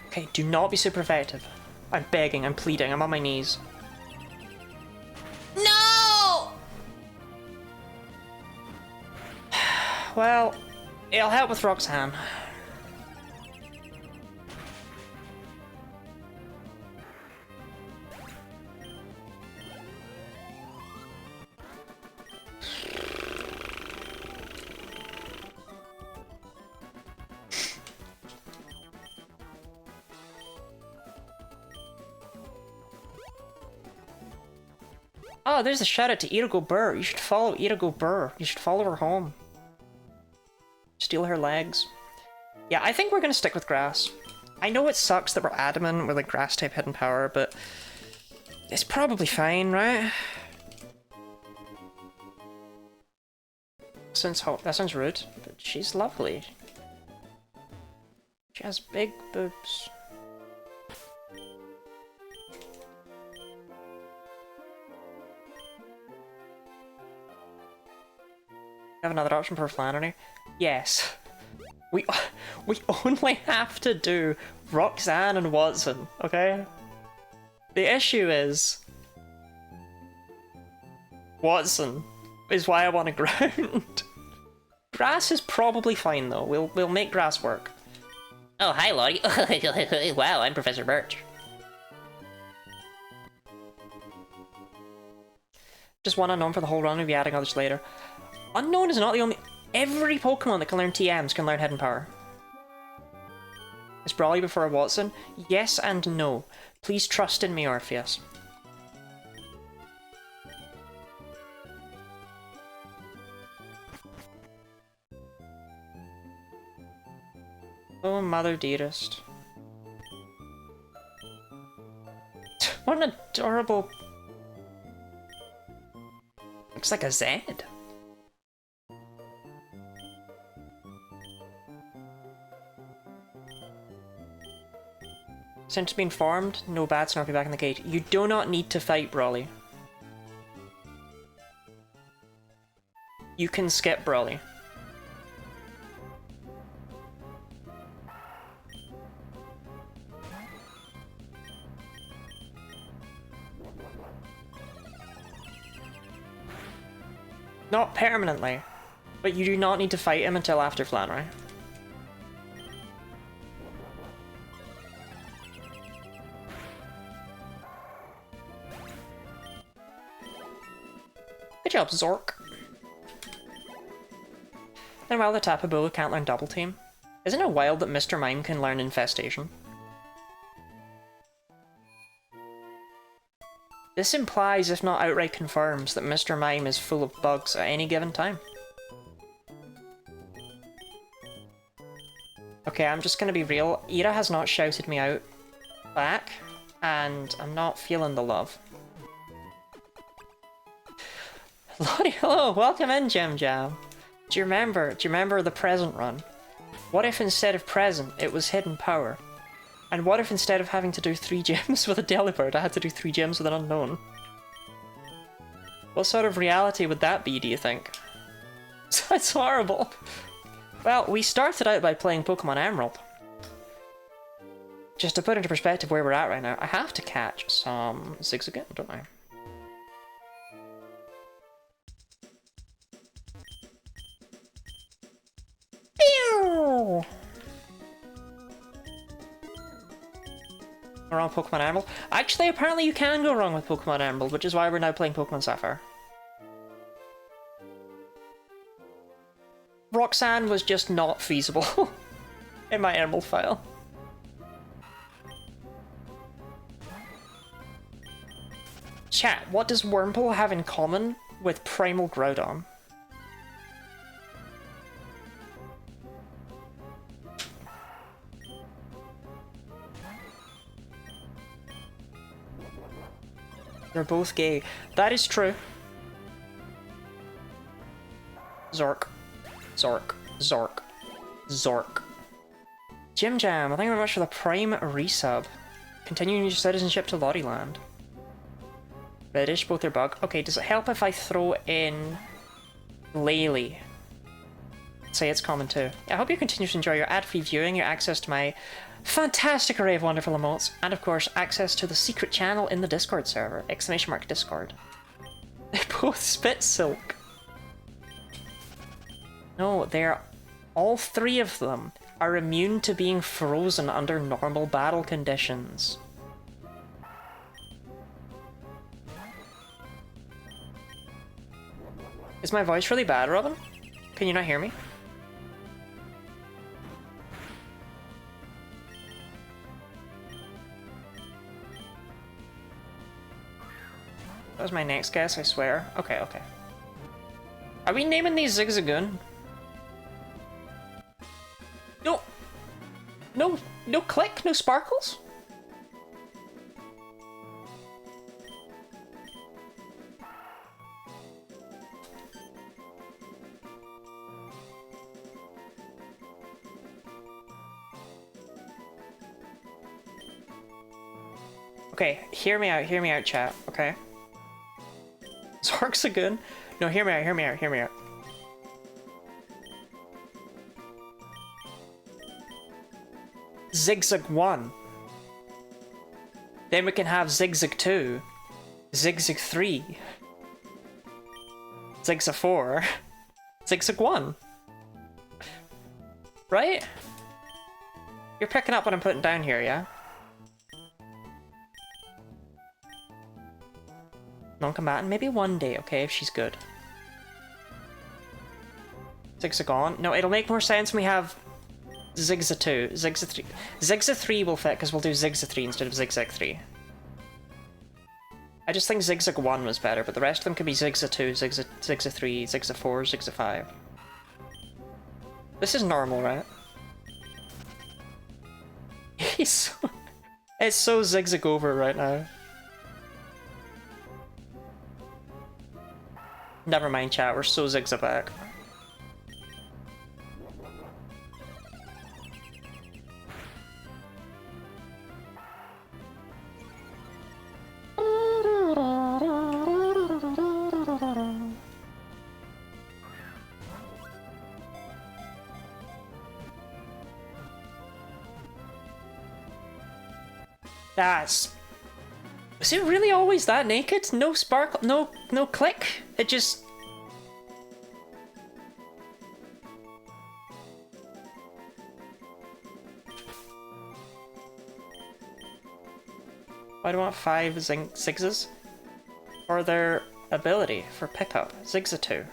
Okay, do not be super effective. I'm begging, I'm pleading, I'm on my knees. No! Well, it'll help with Roxanne. Oh, there's a shout out to Irigo Burr. You should follow Irigo Burr. You should follow her home. Steal her legs. Yeah, I think we're gonna stick with grass. I know it sucks that we're adamant with a grass type hidden power, but it's probably fine, right? That sounds rude, but she's lovely. She has big boobs. Have another option for Flannery? Yes. We only have to do Roxanne and Watson, okay? The issue is Watson is why I want to ground. Grass is probably fine though. We'll make grass work. Oh, hi, Lottie. Wow, I'm Professor Birch. Just one unknown for the whole run, we'll be adding others later. Unknown is not the only... Every Pokemon that can learn TMs can learn Hidden Power. Is Brawly before Watson? Yes and no. Please trust in me, Orpheus. Oh, mother dearest. What an adorable... Looks like a Z. Since being formed, no bad Snarpy back in the cage. You do not need to fight Brawly. You can skip Brawly. Not permanently, but you do not need to fight him until after Flannery. Good job, Zork. And while the Tapu Bulu can't learn Double Team, isn't it wild that Mr. Mime can learn Infestation? This implies, if not outright confirms, that Mr. Mime is full of bugs at any given time. Okay, I'm just gonna be real. Ira has not shouted me out back, and I'm not feeling the love. Lottie, hello, welcome in, Jim Jam. Do you remember the present run? What if instead of present, it was hidden power? And what if instead of having to do 3 gyms with a Delibird, I had to do 3 gyms with an unknown? What sort of reality would that be, do you think? That's horrible. Well, we started out by playing Pokemon Emerald. Just to put into perspective where we're at right now, I have to catch some Zigzagoon, don't I? Pew! Wrong Pokemon Emerald. Actually, apparently you can go wrong with Pokemon Emerald, which is why we're now playing Pokemon Sapphire. Roxanne was just not feasible. in my emerald file. Chat, what does Wurmple have in common with Primal Groudon? They're both gay. That is true. Zork. Zork. Zork. Zork. Jim Jam, thank you very much for the Prime resub. Continuing your citizenship to Lottie-land. Reddish, both are bug. Okay, does it help if I throw in Laylee? Say it's common too. I hope you continue to enjoy your ad-free viewing, your access to my fantastic array of wonderful emotes, and of course, access to the secret channel in the Discord server. ! Discord. They both spit silk. No, they're... all three of them are immune to being frozen under normal battle conditions. Is my voice really bad, Robin? Can you not hear me? That was my next guess, I swear. Okay, okay. Are we naming these Zigzagoon? No click, no sparkles? Okay, hear me out, chat, okay? Zorksagoon? No, hear me out. Zigzag 1. Then we can have Zigzag 2. Zigzag 3. Zigzag 4. Zigzag 1. Right? You're picking up what I'm putting down here, yeah? Non-combatant? Maybe one day, okay, if she's good. Zigzagon? No, it'll make more sense when we have Zigzag 2, Zigzag 3. Zigzag 3 will fit because we'll do Zigzag 3 instead of Zigzag 3. I just think Zigzag 1 was better, but the rest of them could be Zigzag 2, Zigzag 3, Zigzag 4, Zigzag 5. This is normal, right? It's so Zigzag over right now. Never mind, chat, we're so Zigzag back. Is it really always that naked? No sparkle, no click? It just... Why do I want 5 Zigzags? For their ability for pickup. Zigzag 2.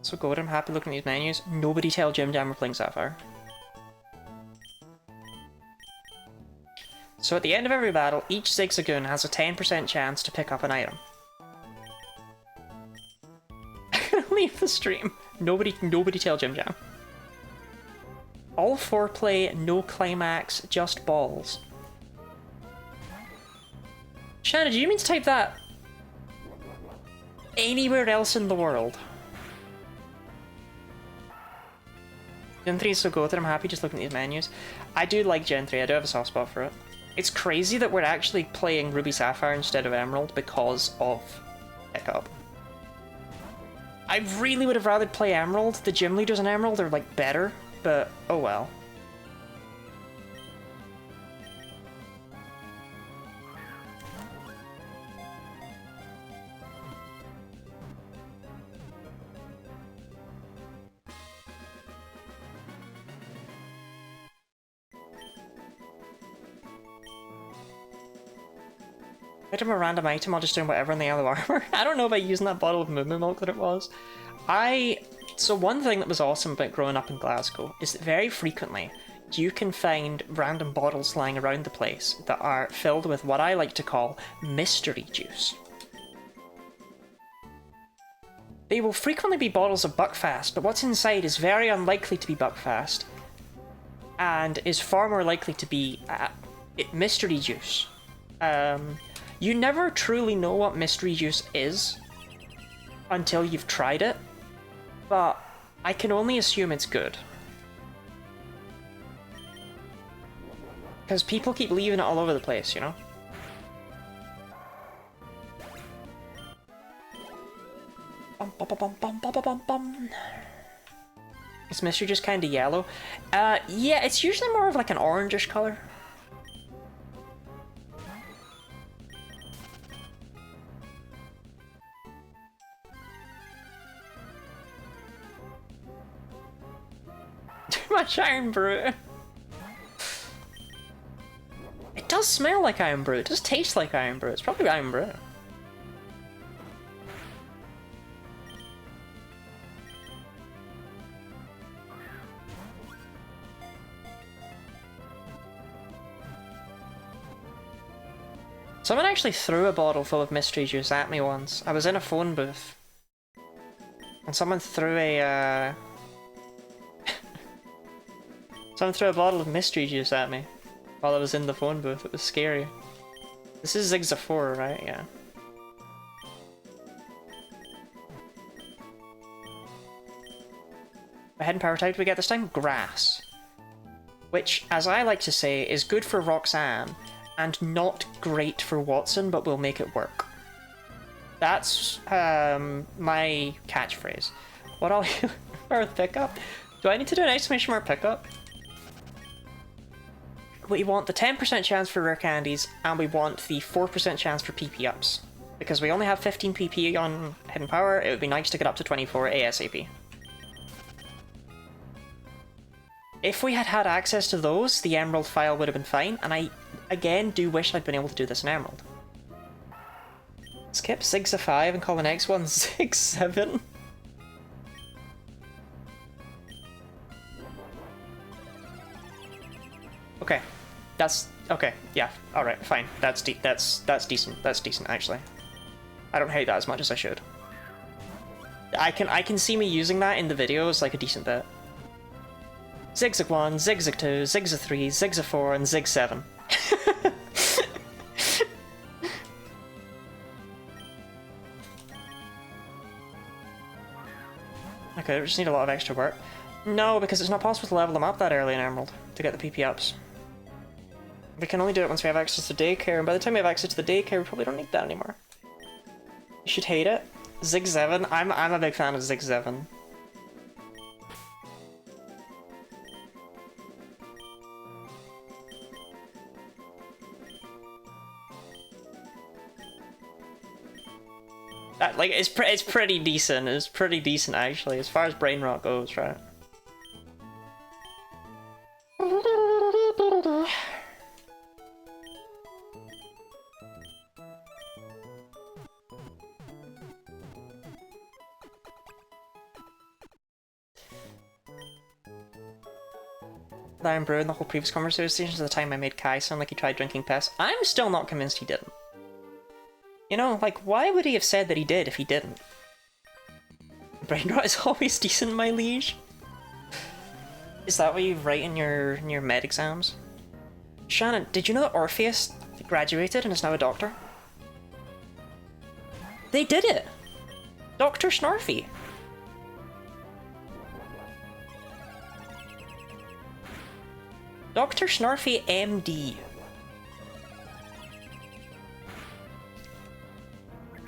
So good, I'm happy looking at these menus. Nobody tell Jim Jam we're playing Sapphire. So at the end of every battle, each Zigzagoon has a 10% chance to pick up an item. Leave the stream. Nobody tell Jim Jam. All foreplay, no climax, just balls. Shanna, do you mean to type that anywhere else in the world? Gen 3 is so good that I'm happy just looking at these menus. I do like Gen 3, I do have a soft spot for it. It's crazy that we're actually playing Ruby Sapphire instead of Emerald because of pickup. I really would have rather play Emerald. The gym leaders in Emerald are like better, but oh well. Item a random item, I'll just do whatever in the yellow armor. I don't know about using that bottle of moo moo milk that it was. So one thing that was awesome about growing up in Glasgow is that very frequently you can find random bottles lying around the place that are filled with what I like to call mystery juice. They will frequently be bottles of Buckfast, but what's inside is very unlikely to be Buckfast, and is far more likely to be mystery juice. You never truly know what mystery juice is until you've tried it, but I can only assume it's good. Because people keep leaving it all over the place, you know? Bum, bum, bum, bum, bum, bum, bum. Is mystery just kind of yellow? Yeah, it's usually more of like an orangish color. Too much Iron Brew. It does smell like Iron Brew. It does taste like Iron Brew. It's probably Iron Brew. Someone actually threw a bottle full of mystery juice at me once. I was in a phone booth. And someone threw a, Someone threw a bottle of mystery juice at me while I was in the phone booth. It was scary. This is Zigza 4, right? Yeah. What hidden power type do we get this time? Grass. Which, as I like to say, is good for Roxanne and not great for Watson, but will make it work. That's my catchphrase. What all you are pickup? Do I need to do an exclamation mark pickup? We want the 10% chance for rare candies, and we want the 4% chance for PP ups. Because we only have 15 PP on hidden power, it would be nice to get up to 24 ASAP. If we had had access to those, the Emerald file would have been fine, and I, again, do wish I'd been able to do this in Emerald. Skip Zigza 5 and call the next one Zig 7. Okay, that's okay. Yeah, all right, fine. That's decent. That's decent actually. I don't hate that as much as I should. I can see me using that in the video as like a decent bit. Zigzag 1, Zigzag 2, Zigzag 3, Zigzag 4, and Zig 7. Okay, we just need a lot of extra work. No, because it's not possible to level them up that early in Emerald to get the PP ups. We can only do it once we have access to daycare, and by the time we have access to the daycare, we probably don't need that anymore. You should hate it. Zig 7, I'm a big fan of Zig 7. Like, it's pretty decent. It's pretty decent, actually, as far as brain rot goes, right? The Iron Brew in the whole previous conversations at the time I made Kai sound like he tried drinking piss. I'm still not convinced he didn't. You know, like, why would he have said that he did if he didn't? Brain rot is always decent, my liege. Is that what you write in your med exams? Shannon, did you know that Orpheus graduated and is now a doctor? They did it! Dr. Snarfy! Dr. Snarfy MD.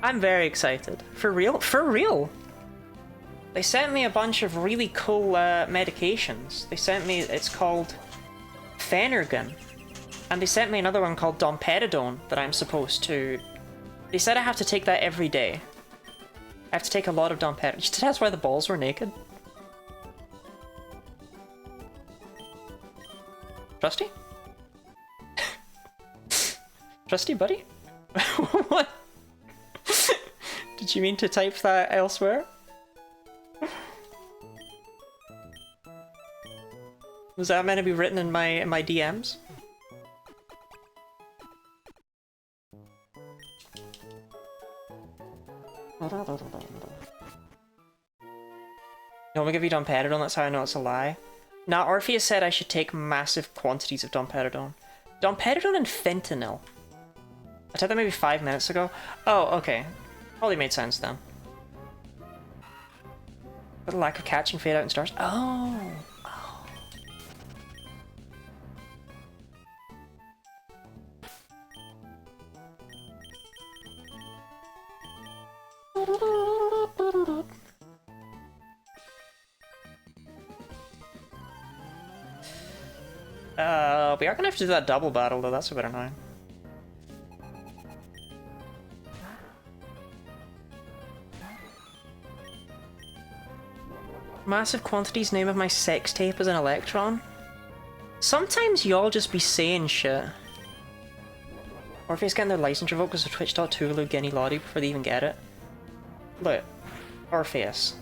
I'm very excited. For real? For real! They sent me a bunch of really cool medications. They sent me, it's called Phenergan. And they sent me another one called Domperidone that I'm supposed to... They said I have to take that every day. I have to take a lot of Domperidone. That's why the balls were naked. Trusty? Trusty, buddy? What? Did you mean to type that elsewhere? Was that meant to be written in my DMs? No, we give you domperidone, that's how I know it's a lie. Now, Orpheus said I should take massive quantities of domperidone. Domperidone and fentanyl. I said that maybe 5 minutes ago. Oh, okay. Probably made sense then. But the lack of catching fade out in stars. Oh. We are gonna have to do that double battle though, that's a bit annoying. Massive quantities, name of my sex tape is an electron. Sometimes y'all just be saying shit. Orpheus getting their license revoked because of Twitch.Tulu Guinea Lottie before they even get it. Look, Orpheus.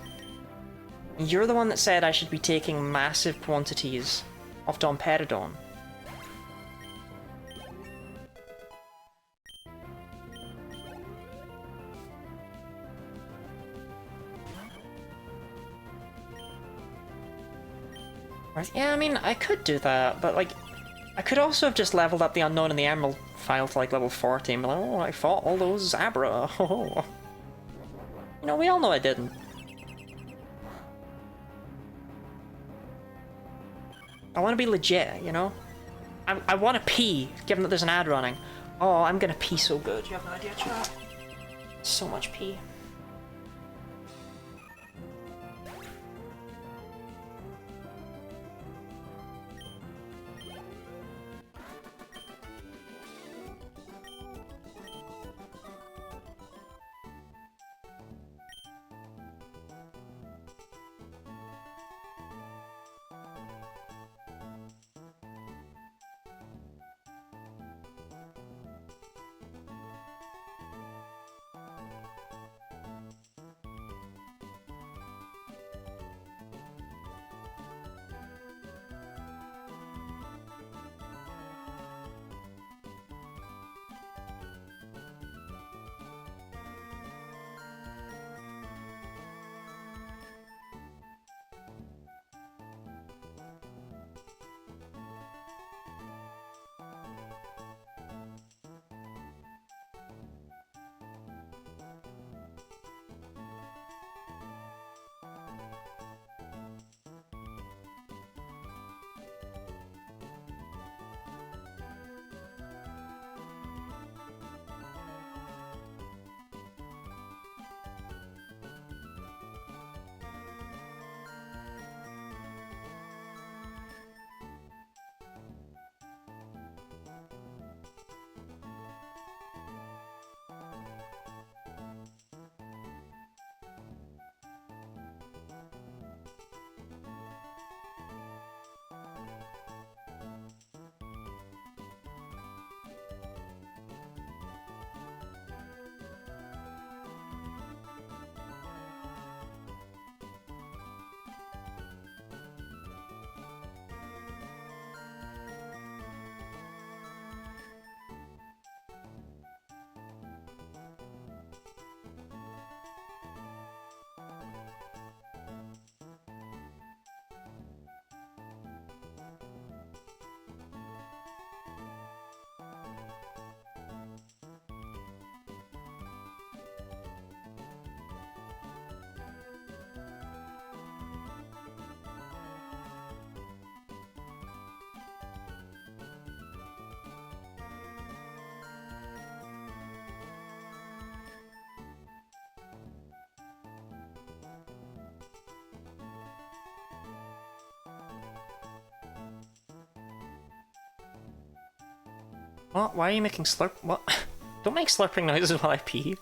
You're the one that said I should be taking massive quantities of domperidone. Yeah, I mean, I could do that, but like, I could also have just leveled up the Unknown and the Emerald file to like level 40 and be like, oh, I fought all those Abra. Oh. You know, we all know I didn't. I want to be legit, you know? I want to pee, given that there's an ad running. Oh, I'm gonna pee so good. You have no idea, chat. So much pee. What? Why are you making slurp? What? Don't make slurping noises while I pee. You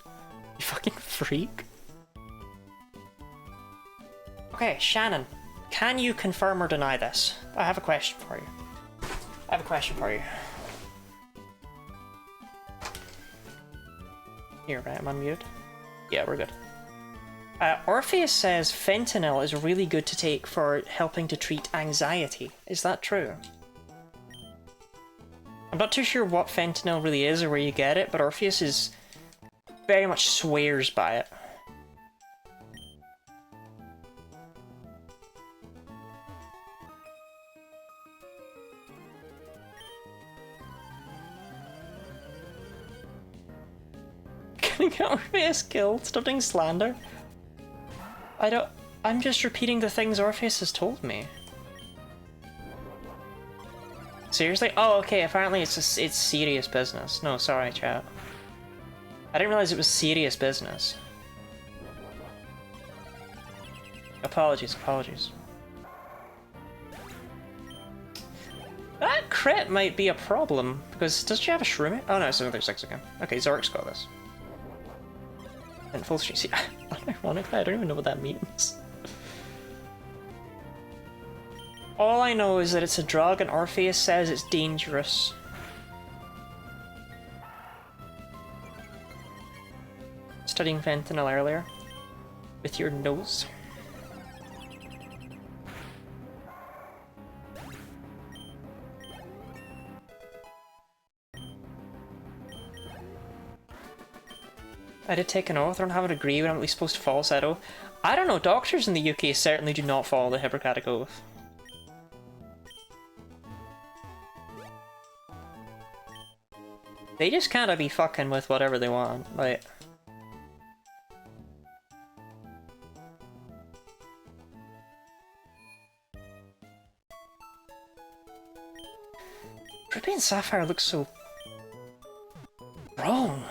fucking freak. Okay, Shannon. Can you confirm or deny this? I have a question for you. I have a question for you. Here, right? I'm unmuted. Yeah, we're good. Orpheus says fentanyl is really good to take for helping to treat anxiety. Is that true? I'm not too sure what fentanyl really is or where you get it, but Orpheus is very much swears by it. Can I get Orpheus killed? Stop doing slander. I'm just repeating the things Orpheus has told me. Seriously? Oh, okay, apparently it's serious business. No, sorry, chat. I didn't realize it was serious business. Apologies, apologies. That crit might be a problem, because does she have a shroom? Oh no, it's another 6 again. Okay, Zork's got this. And full street. See, ironically, I don't even know what that means. All I know is that it's a drug and Orpheus says it's dangerous. Studying fentanyl earlier. With your nose. I did take an oath. I don't have a degree, but I'm at least supposed to follow said oath. I don't know, doctors in the UK certainly do not follow the Hippocratic Oath. They just kinda be fucking with whatever they want, like... Ruby and Sapphire look so... wrong.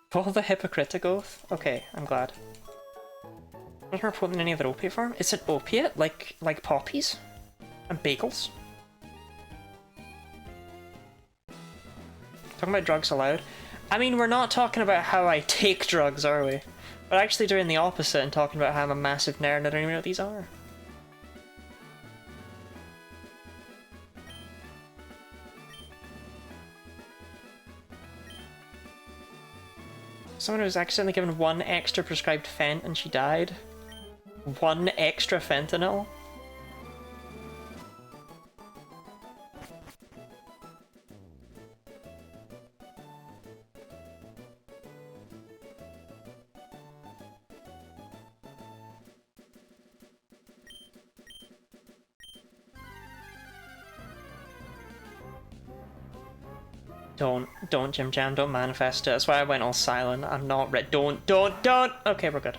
Follow the Hippocratic Oath? Okay, I'm glad. Doesn't report in any other opiate form? It's an opiate? Like poppies? And bagels? Talking about drugs allowed? I mean, we're not talking about how I take drugs, are we? We're actually doing the opposite and talking about how I'm a massive nerd and I don't even know what these are. Someone who was accidentally given 1 extra prescribed fent and she died. 1 extra fentanyl? Don't Jim Jam, don't manifest it. That's why I went all silent. I'm not ready. Don't! Okay, we're good.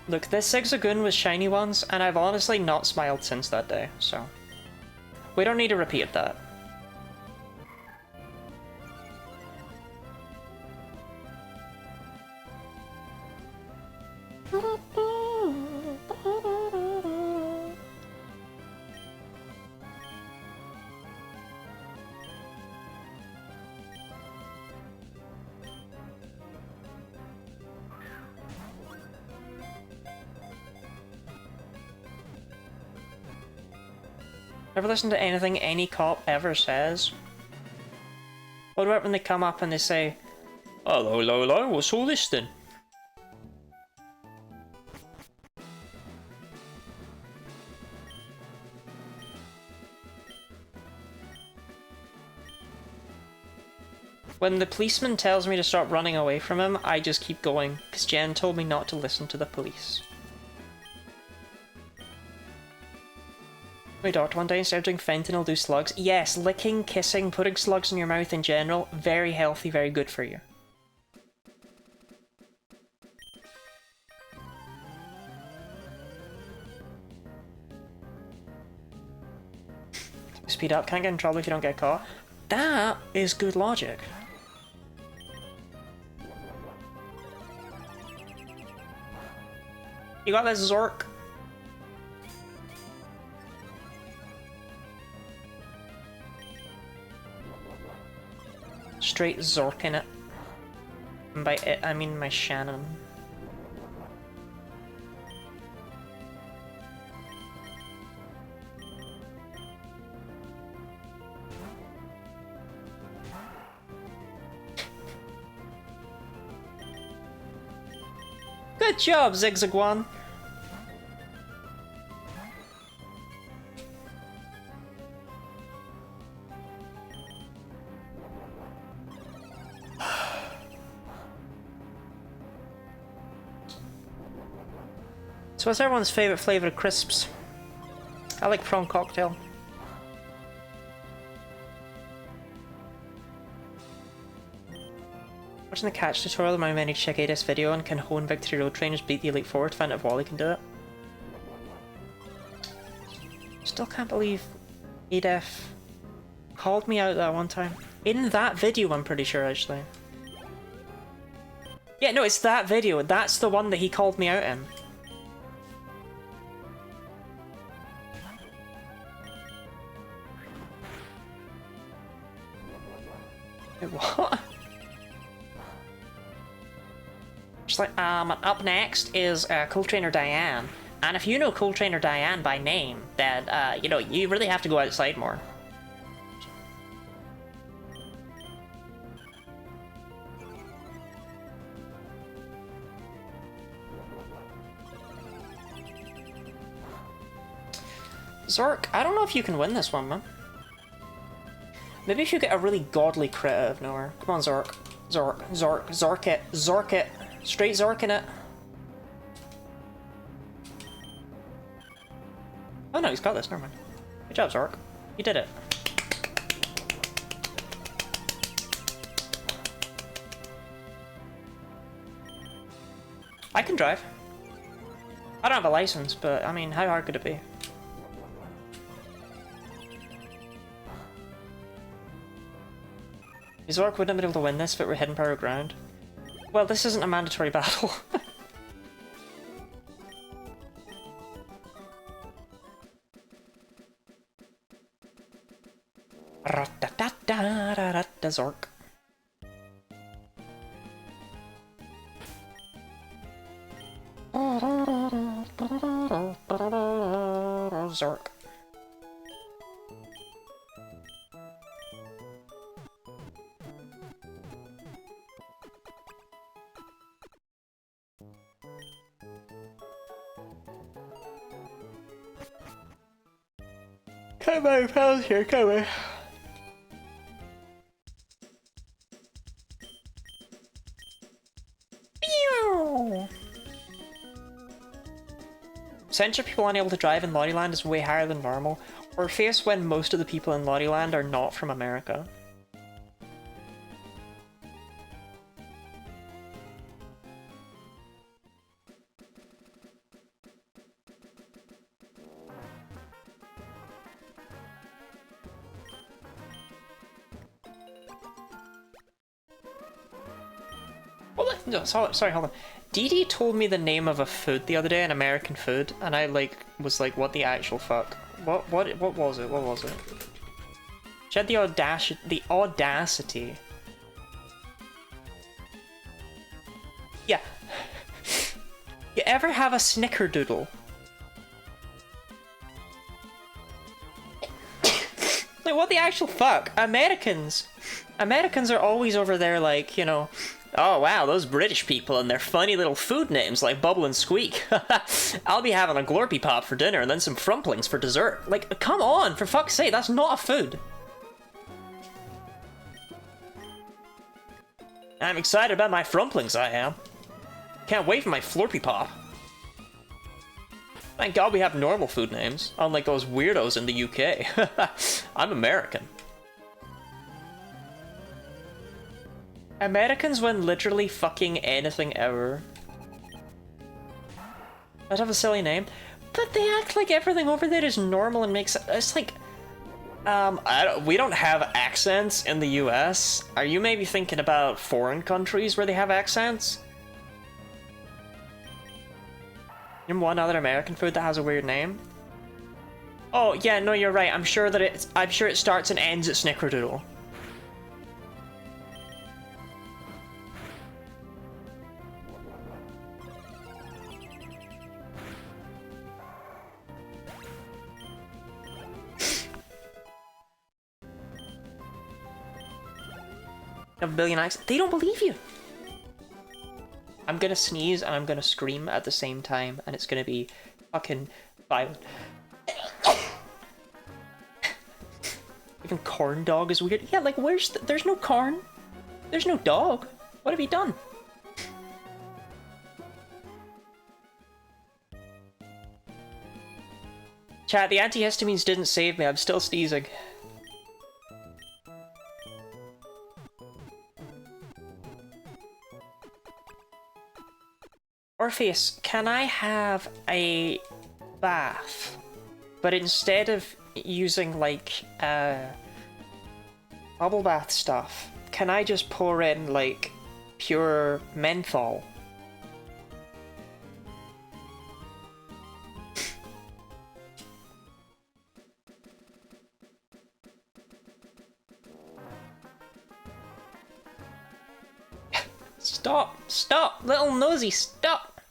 Look, this Zigzagoon was shiny once, and I've honestly not smiled since that day, so... We don't need to repeat that. Never listen to anything any cop ever says. What about when they come up and they say, hello, what's all this then? When the policeman tells me to stop running away from him, I just keep going, because Jen told me not to listen to the police. My doctor one day, instead of doing fentanyl, do slugs. Yes, licking, kissing, putting slugs in your mouth in general, very healthy, very good for you. Speed up, can't get in trouble if you don't get caught. That is good logic. You got this, Zork. Straight Zork in it. And by it, I mean my Shannon. Good job, Zigzaguan. So what's everyone's favourite flavour of crisps? I like prawn cocktail. Watching the catch tutorial of my many check ADS video and can hone Victory Road Trainers beat the Elite Four to find out if Wally can do it. Still can't believe Adef called me out that one time. In that video, I'm pretty sure, actually. Yeah, no, it's that video. That's the one that he called me out in. Wait, what? She's like, up next is Cool Trainer Diane. And if you know Cool Trainer Diane by name, then, you know, you really have to go outside more. Zork, I don't know if you can win this one, man. Maybe if you get a really godly crit out of nowhere. Come on, Zork. Zork, Zork, Zork it, Zork it. Straight Zorking it. Oh no, he's got this, never mind. Good job, Zork. You did it. I can drive. I don't have a license, but I mean, how hard could it be? Zork wouldn't have been able to win this if it were hidden power ground. Well, this isn't a mandatory battle. Zork. Zork. Come on, pals here, come on. Percentage of people unable to drive in Lottie is way higher than normal, or face when most of the people in Lottie are not from America. No, sorry, hold on. Dee Dee told me the name of a food the other day, an American food, and I was like, what the actual fuck? What was it? What was it? She had the audacity. Yeah. You ever have a snickerdoodle? Like, what the actual fuck? Americans are always over there like, you know, oh wow, those British people and their funny little food names like Bubble and Squeak. I'll be having a Glorpy Pop for dinner and then some Frumplings for dessert. Like, come on, for fuck's sake, that's not a food. I'm excited about my Frumplings, I am. Can't wait for my Florpy Pop. Thank God we have normal food names, unlike those weirdos in the UK. I'm American. Americans win literally fucking anything ever. I'd have a silly name, but they act like everything over there is normal and makes it's like, we don't have accents in the US. Are you maybe thinking about foreign countries where they have accents? Name one other American food that has a weird name. Oh yeah, no, you're right. I'm sure it starts and ends at Snickerdoodle. Have a billion accents. They don't believe you. I'm gonna sneeze and I'm gonna scream at the same time, and it's gonna be fucking violent. Even corn dog is weird. Yeah, like there's no corn. There's no dog. What have you done? Chat, the antihistamines didn't save me. I'm still sneezing. Orpheus, can I have a bath? But instead of using, like, bubble bath stuff, can I just pour in, like, pure menthol? Stop! Stop! Little nosy, stop!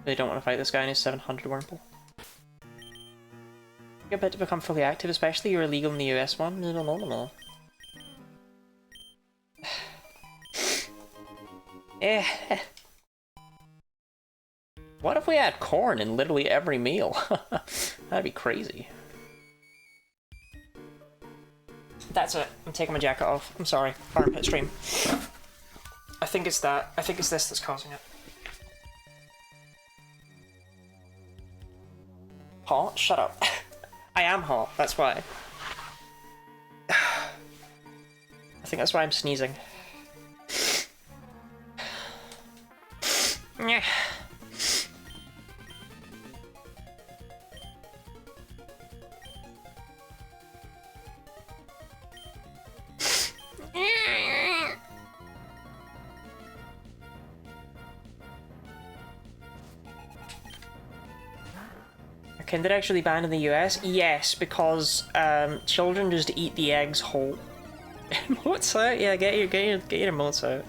They don't want to fight this guy in his 700 Wurmple. You're about to become fully active, especially you're illegal in the US one. No. Eh. What if we had corn in literally every meal? That'd be crazy. That's it. I'm taking my jacket off. I'm sorry. Armpit stream. I think it's that. I think it's this that's causing it. Hot? Shut up. I am hot, that's why. I think that's why I'm sneezing. Can that actually ban in the US? Yes, because children just eat the eggs whole. Emotes out? Yeah, get your emotes out.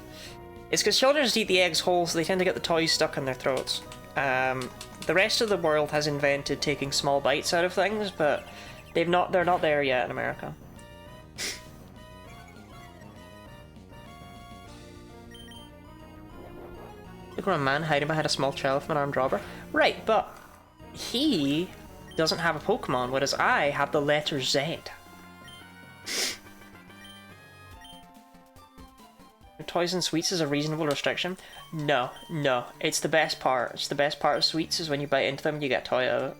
It's because children just eat the eggs whole, so they tend to get the toys stuck in their throats. The rest of the world has invented taking small bites out of things, but they're not there yet in America. Look at a man hiding behind a small child from an armed robber. Right, but he doesn't have a Pokemon, whereas I have the letter Z. Toys and sweets is a reasonable restriction? No. It's the best part. It's the best part of sweets is when you bite into them and you get a toy out of it.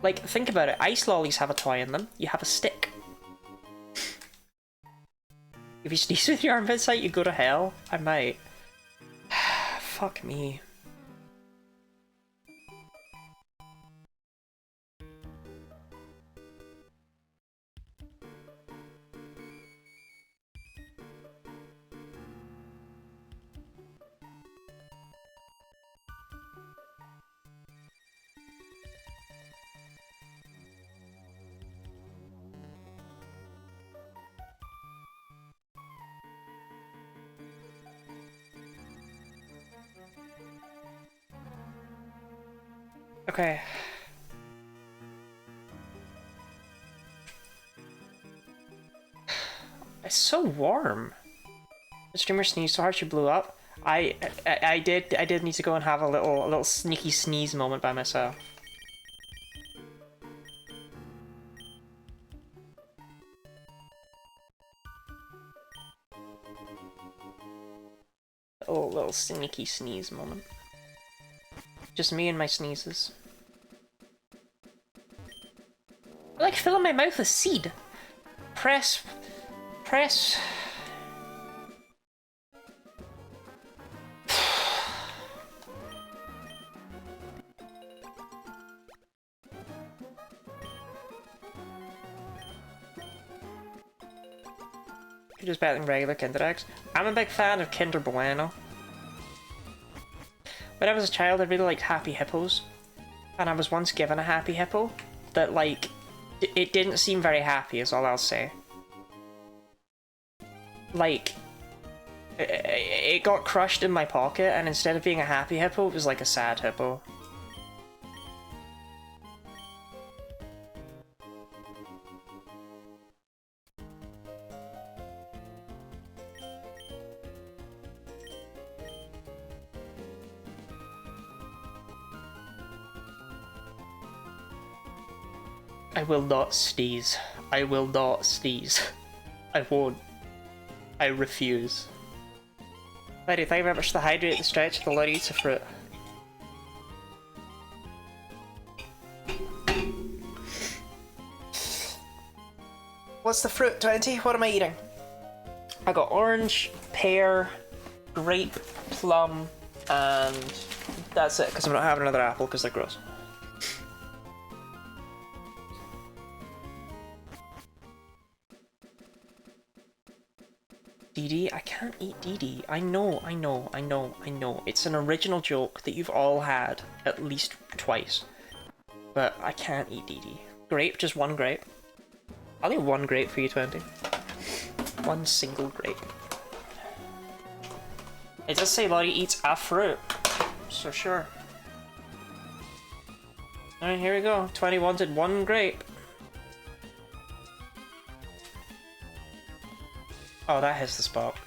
Like, think about it. Ice lollies have a toy in them. You have a stick. If you sneeze with your armpit sight, you go to hell. I might. Fuck me. Okay. It's so warm. The streamer sneezed so hard she blew up. I did need to go and have a little sneaky sneeze moment by myself. A little sneaky sneeze moment. Just me and my sneezes. I like filling my mouth with seed. Press. You're just better than regular Kinder Eggs. I'm a big fan of Kinder Bueno. When I was a child, I really liked Happy Hippos. And I was once given a Happy Hippo that, like, it didn't seem very happy, is all I'll say. Like, it got crushed in my pocket, and instead of being a happy hippo, it was like a sad hippo. I will not sneeze. I will not sneeze. I won't. I refuse. Lady, thank you very much for the hydrate, the stretch, the Lord eats a fruit. What's the fruit, 20? What am I eating? I got orange, pear, grape, plum, and that's it, because I'm not having another apple because they're gross. DD? I can't eat DD. I know. It's an original joke that you've all had at least twice. But I can't eat DD. Grape? Just one grape? I'll eat one grape for you, 20. One single grape. It does say Lottie eats a fruit. So sure. Alright, here we go. 20 wanted one grape. Oh, that hits the spot.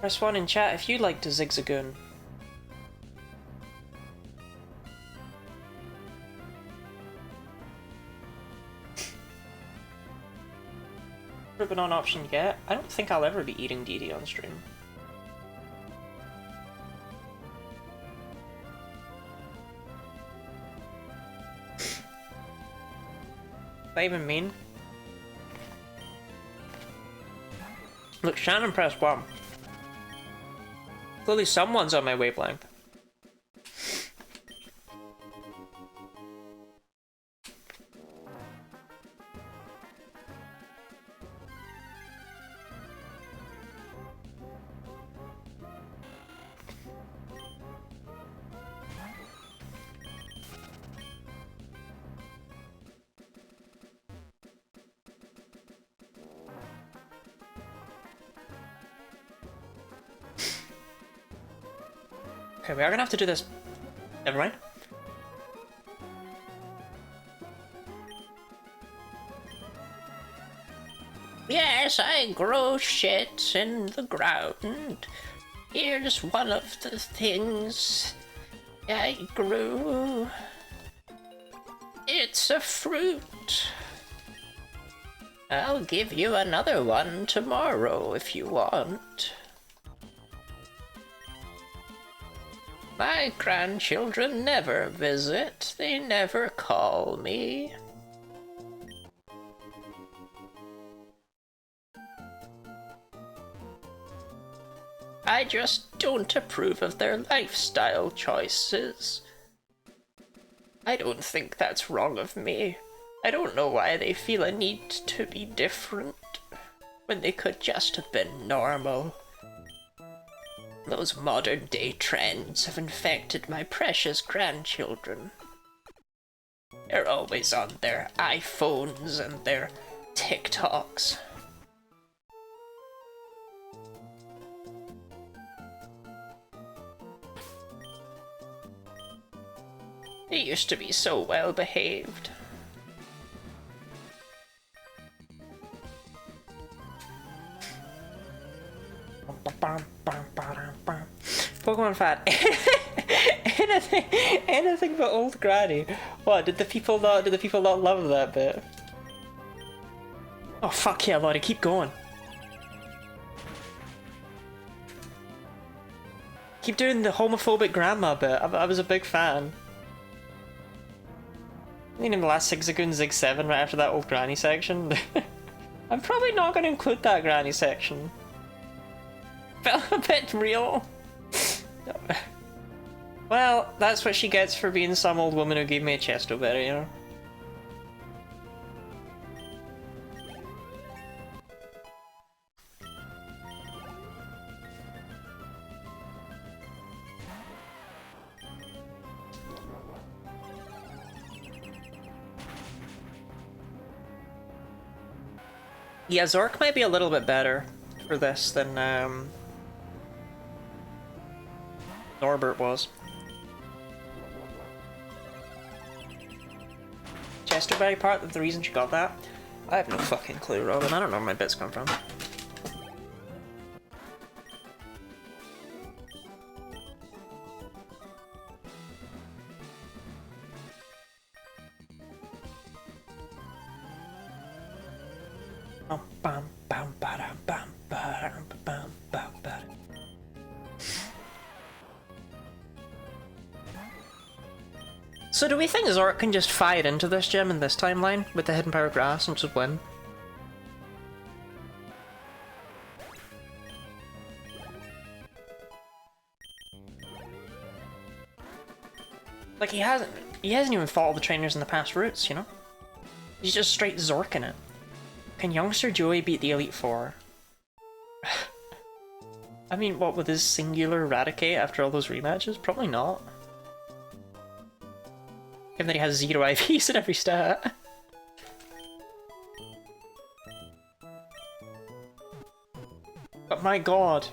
Press 1 in chat if you'd like to zigzagoon. Ribbon on option yet? I don't think I'll ever be eating DD on stream. That even mean? Look, Shannon pressed 1. Clearly someone's on my wavelength. Okay, we are gonna have to do this. Never mind. Yes, I grow shit in the ground. Here's one of the things I grew. It's a fruit. I'll give you another one tomorrow if you want. My grandchildren never visit. They never call me. I just don't approve of their lifestyle choices. I don't think that's wrong of me. I don't know why they feel a need to be different when they could just have been normal. Those modern day trends have infected my precious grandchildren. They're always on their iPhones and their TikToks. They used to be so well behaved. Pokemon fat. anything but old granny. What, did the people not love that bit? Oh fuck yeah, Lottie, keep going. Keep doing the homophobic grandma bit. I was a big fan. I mean, in the last Zigzagoon Zig 7 right after that old granny section. I'm probably not going to include that granny section. Felt a bit real. Well, that's what she gets for being some old woman who gave me a chesto berry, you know? Yeah, Zork might be a little bit better for this than Norbert was. Chesterberry part, the reason she got that? I have no fucking clue, Robin. I don't know where my bits come from. Bam, bam, bam, bam, bam, bam, bam, bam. So do we think Zork can just fire into this gym in this timeline with the hidden power grass and just win? Like he hasn't even fought all the trainers in the past routes, you know? He's just straight Zorking it. Can youngster Joey beat the Elite Four? I mean, what with his singular Eradicate after all those rematches? Probably not. Given that he has 0 IVs at every stat. But my god,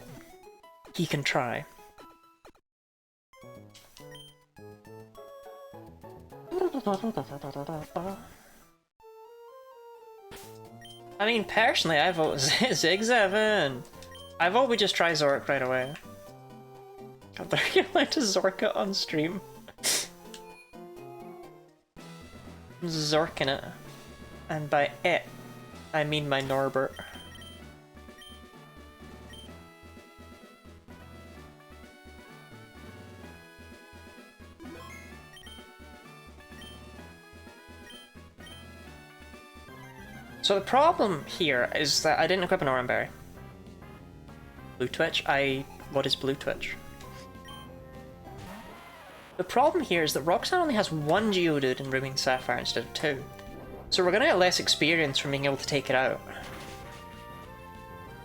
he can try. I mean, personally, I vote Zig7. I vote we just try Zork right away. God, they're gonna like to Zork it on stream. I'm Zorking it. And by it, I mean my Norbert. So the problem here is that I didn't equip an Oran Berry. Blue Twitch? What is Blue Twitch? The problem here is that Roxanne only has 1 Geodude in Ruby and Sapphire instead of 2. So we're gonna get less experience from being able to take it out.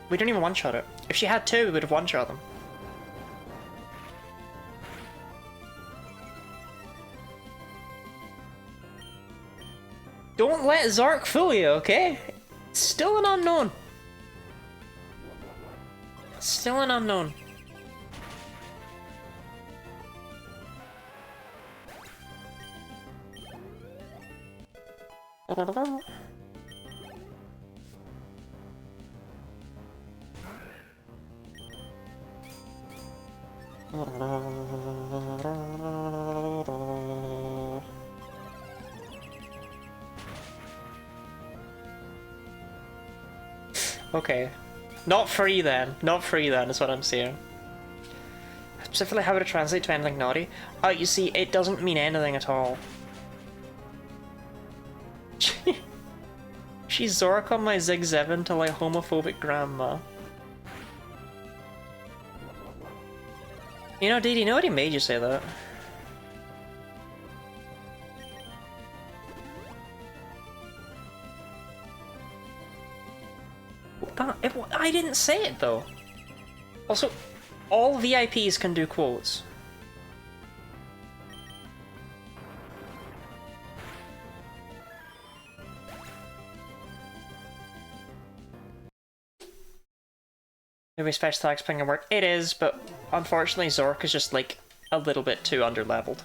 We don't even one-shot it. If she had 2, we would have one-shot them. Don't let Zark fool you, okay? It's still an unknown. Still an unknown. Okay. Not free then. Not free then is what I'm saying. Specifically how to translate to anything naughty. You see, it doesn't mean anything at all. She's Zork on my Zig7 to like homophobic grandma. You know, Didi, nobody made you say that. I didn't say it though. Also, all VIPs can do quotes. Maybe special attacks playing can work. It is, but unfortunately Zork is just like a little bit too underleveled.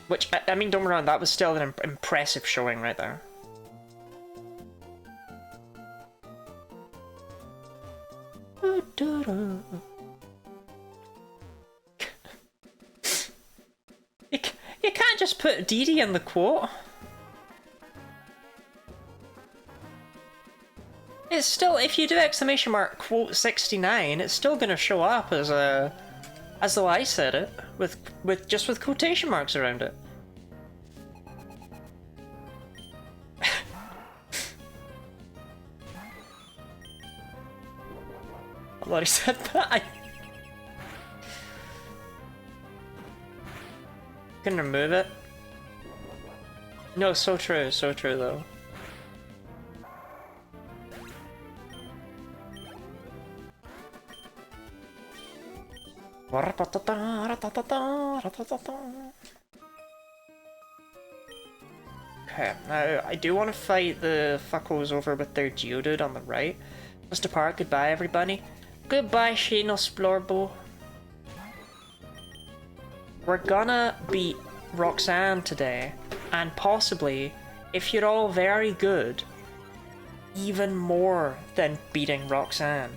Which, I mean, don't get me wrong, that was still an impressive showing right there. You can't just put Didi in the quote. It's still, if you do exclamation mark quote 69, it's still gonna show up as though I said it, with quotation marks around it. I already said that. Can remove it. No, so true though. Okay, now I do want to fight the fuckos over with their Geodude on the right. Mr. Park, goodbye everybody. Goodbye Shane Splorbo. We're gonna beat Roxanne today, and possibly, if you're all very good, even more than beating Roxanne.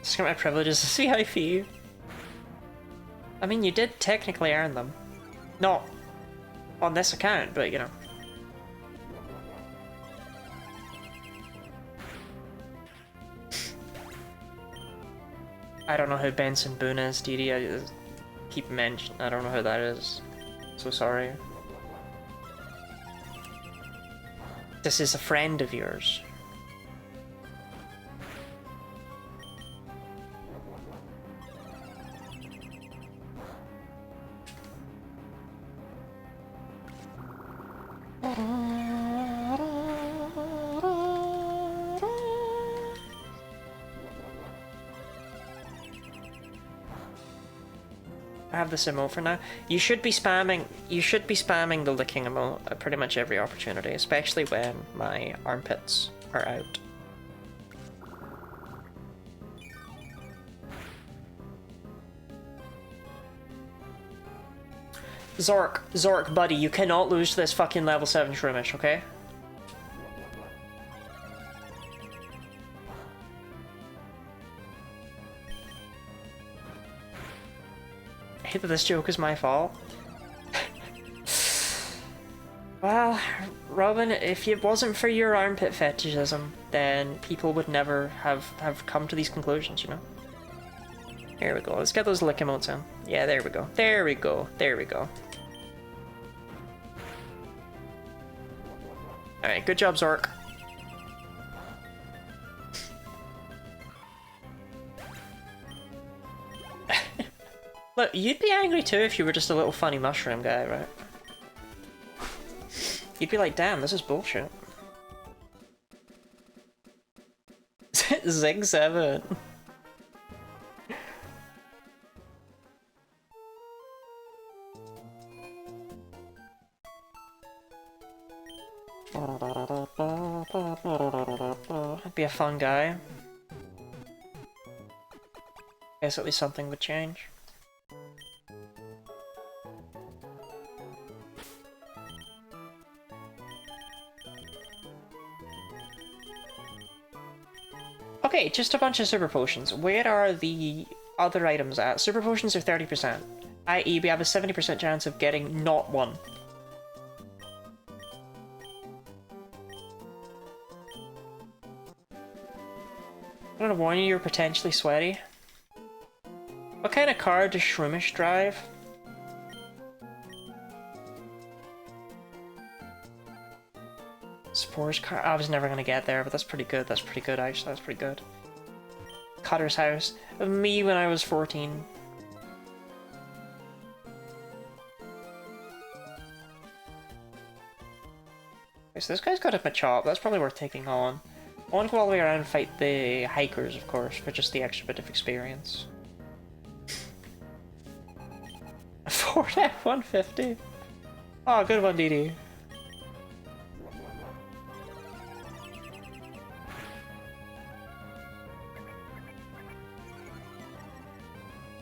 Just got my privileges as VIP. I mean, you did technically earn them. Not on this account, but you know. I don't know who Benson Boone is, Didi. I keep mentioning. I don't know who that is. So sorry. This is a friend of yours. I have this emote for now. You should be spamming the licking emote at pretty much every opportunity, especially when my armpits are out. Zork, buddy, you cannot lose to this fucking level 7 Shroomish, okay? I hate that this joke is my fault. Well, Robin, if it wasn't for your armpit fetishism, then people would never have come to these conclusions, you know? Here we go, let's get those lick emotes in. Yeah, there we go. There we go. There we go. Alright, good job, Zork. Look, you'd be angry too if you were just a little funny mushroom guy, right? You'd be like, damn, this is bullshit. Zig 7. Be a fun guy. Guess at least something would change. Okay, just a bunch of super potions. Where are the other items at? Super potions are 30%, i.e. we have a 70% chance of getting not one. I don't know, warn you, you're potentially sweaty. What kind of car does Shroomish drive? Spores car? I was never gonna get there, but that's pretty good. That's pretty good, actually. That's pretty good. Cutter's house. Me when I was 14. Okay, so this guy's got a Machop. That's probably worth taking on. I want to go all the way around and fight the hikers, of course, for just the extra bit of experience. Ford F-150. Oh, good one, DD.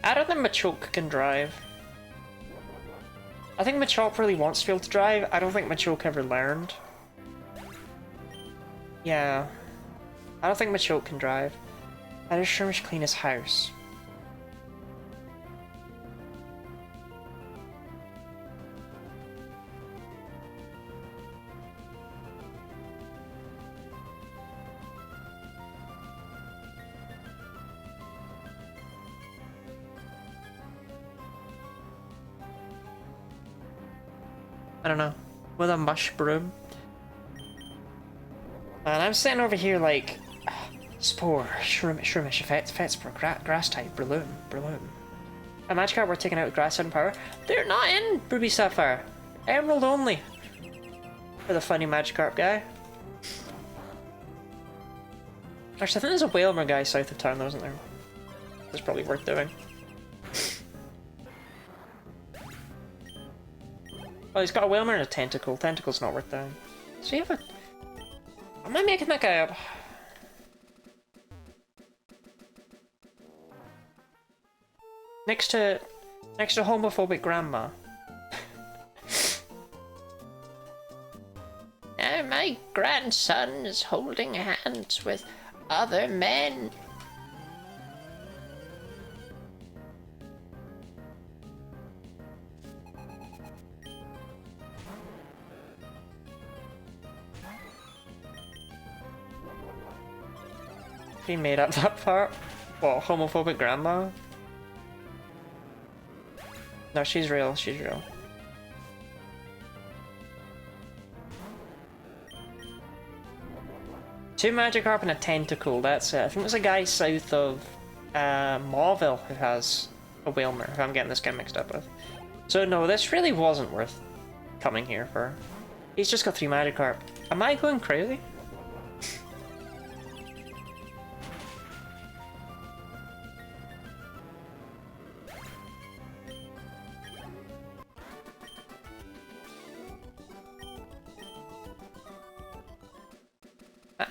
I don't think Machoke can drive. I think Machop really wants to be able to drive. I don't think Machoke ever learned. Yeah. I don't think Machoke can drive. How does Shroomish clean his house? I don't know. With a mush broom. And I'm sitting over here like... Spore, Shroomish, effects for grass type, Breloom. A Magikarp we're taking out with Grass and Power. They're not in Ruby Sapphire. Emerald only. For the funny Magikarp guy. Actually, I think there's a Whalmer guy south of town, though, isn't there? That's probably worth doing. Oh, he's got a Whalmer and a Tentacle. Tentacle's not worth doing. So you have a... Am I making that guy up? Next to homophobic grandma. Now my grandson is holding hands with other men. He made up that part. What, homophobic grandma? No, she's real, she's real. Two Magikarp and a Tentacool, that's it. I think there's a guy south of Mauville who has a Wailmer, who I'm getting this guy mixed up with. So no, this really wasn't worth coming here for. He's just got 3 Magikarp. Am I going crazy?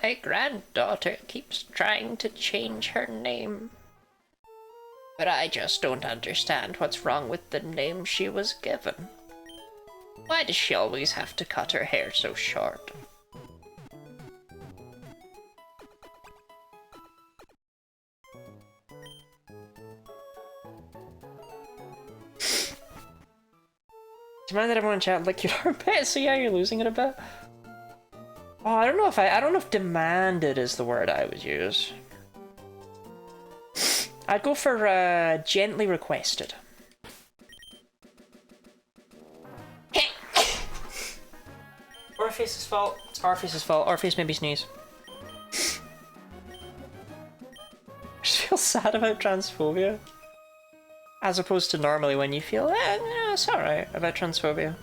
My granddaughter keeps trying to change her name. But I just don't understand what's wrong with the name she was given. Why does she always have to cut her hair so short? Do you mind that everyone in chat lick your armpit? So yeah, you're losing it a bit. Oh, I don't know if demanded is the word I would use. I'd go for gently requested. Orpheus' fault. It's Orpheus' fault. Orpheus made me sneeze. I just feel sad about transphobia. As opposed to normally when you feel, yeah, it's alright about transphobia.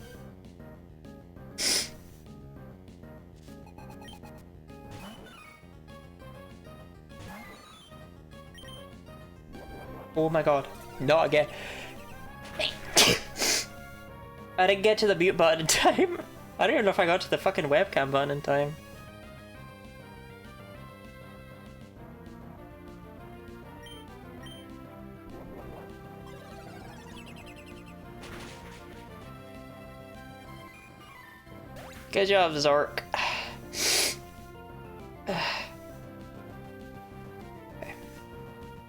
Oh my god, not again. I didn't get to the mute button in time. I don't even know if I got to the fucking webcam button in time. Good job, Zork. Okay.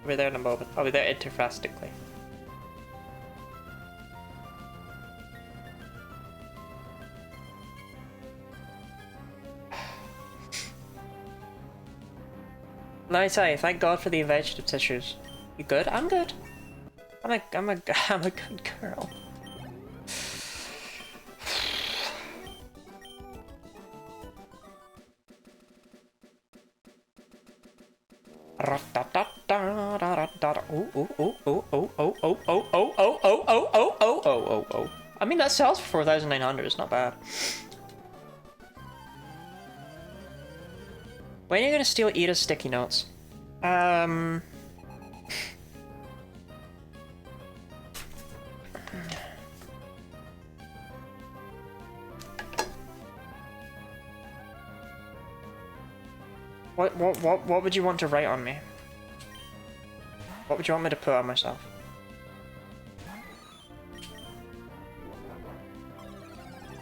I'll be there in a moment. I'll be there interfastically. Nice eye. Thank God for the vegetative tissues. You good? I'm good. I'm a good girl. Oh. I mean, that sells for 4,900. It's not bad. When are you gonna steal Ida's sticky notes? What would you want to write on me? What would you want me to put on myself?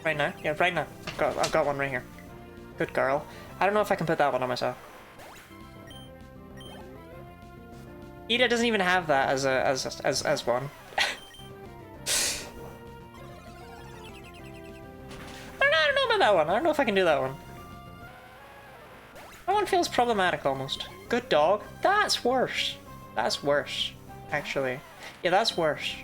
Right now? Yeah, right now. I've got one right here. Good girl. I don't know if I can put that one on myself. Ida doesn't even have that as one. I don't know about that one. I don't know if I can do that one. That one feels problematic almost. Good dog. That's worse. That's worse, actually. Yeah, that's worse.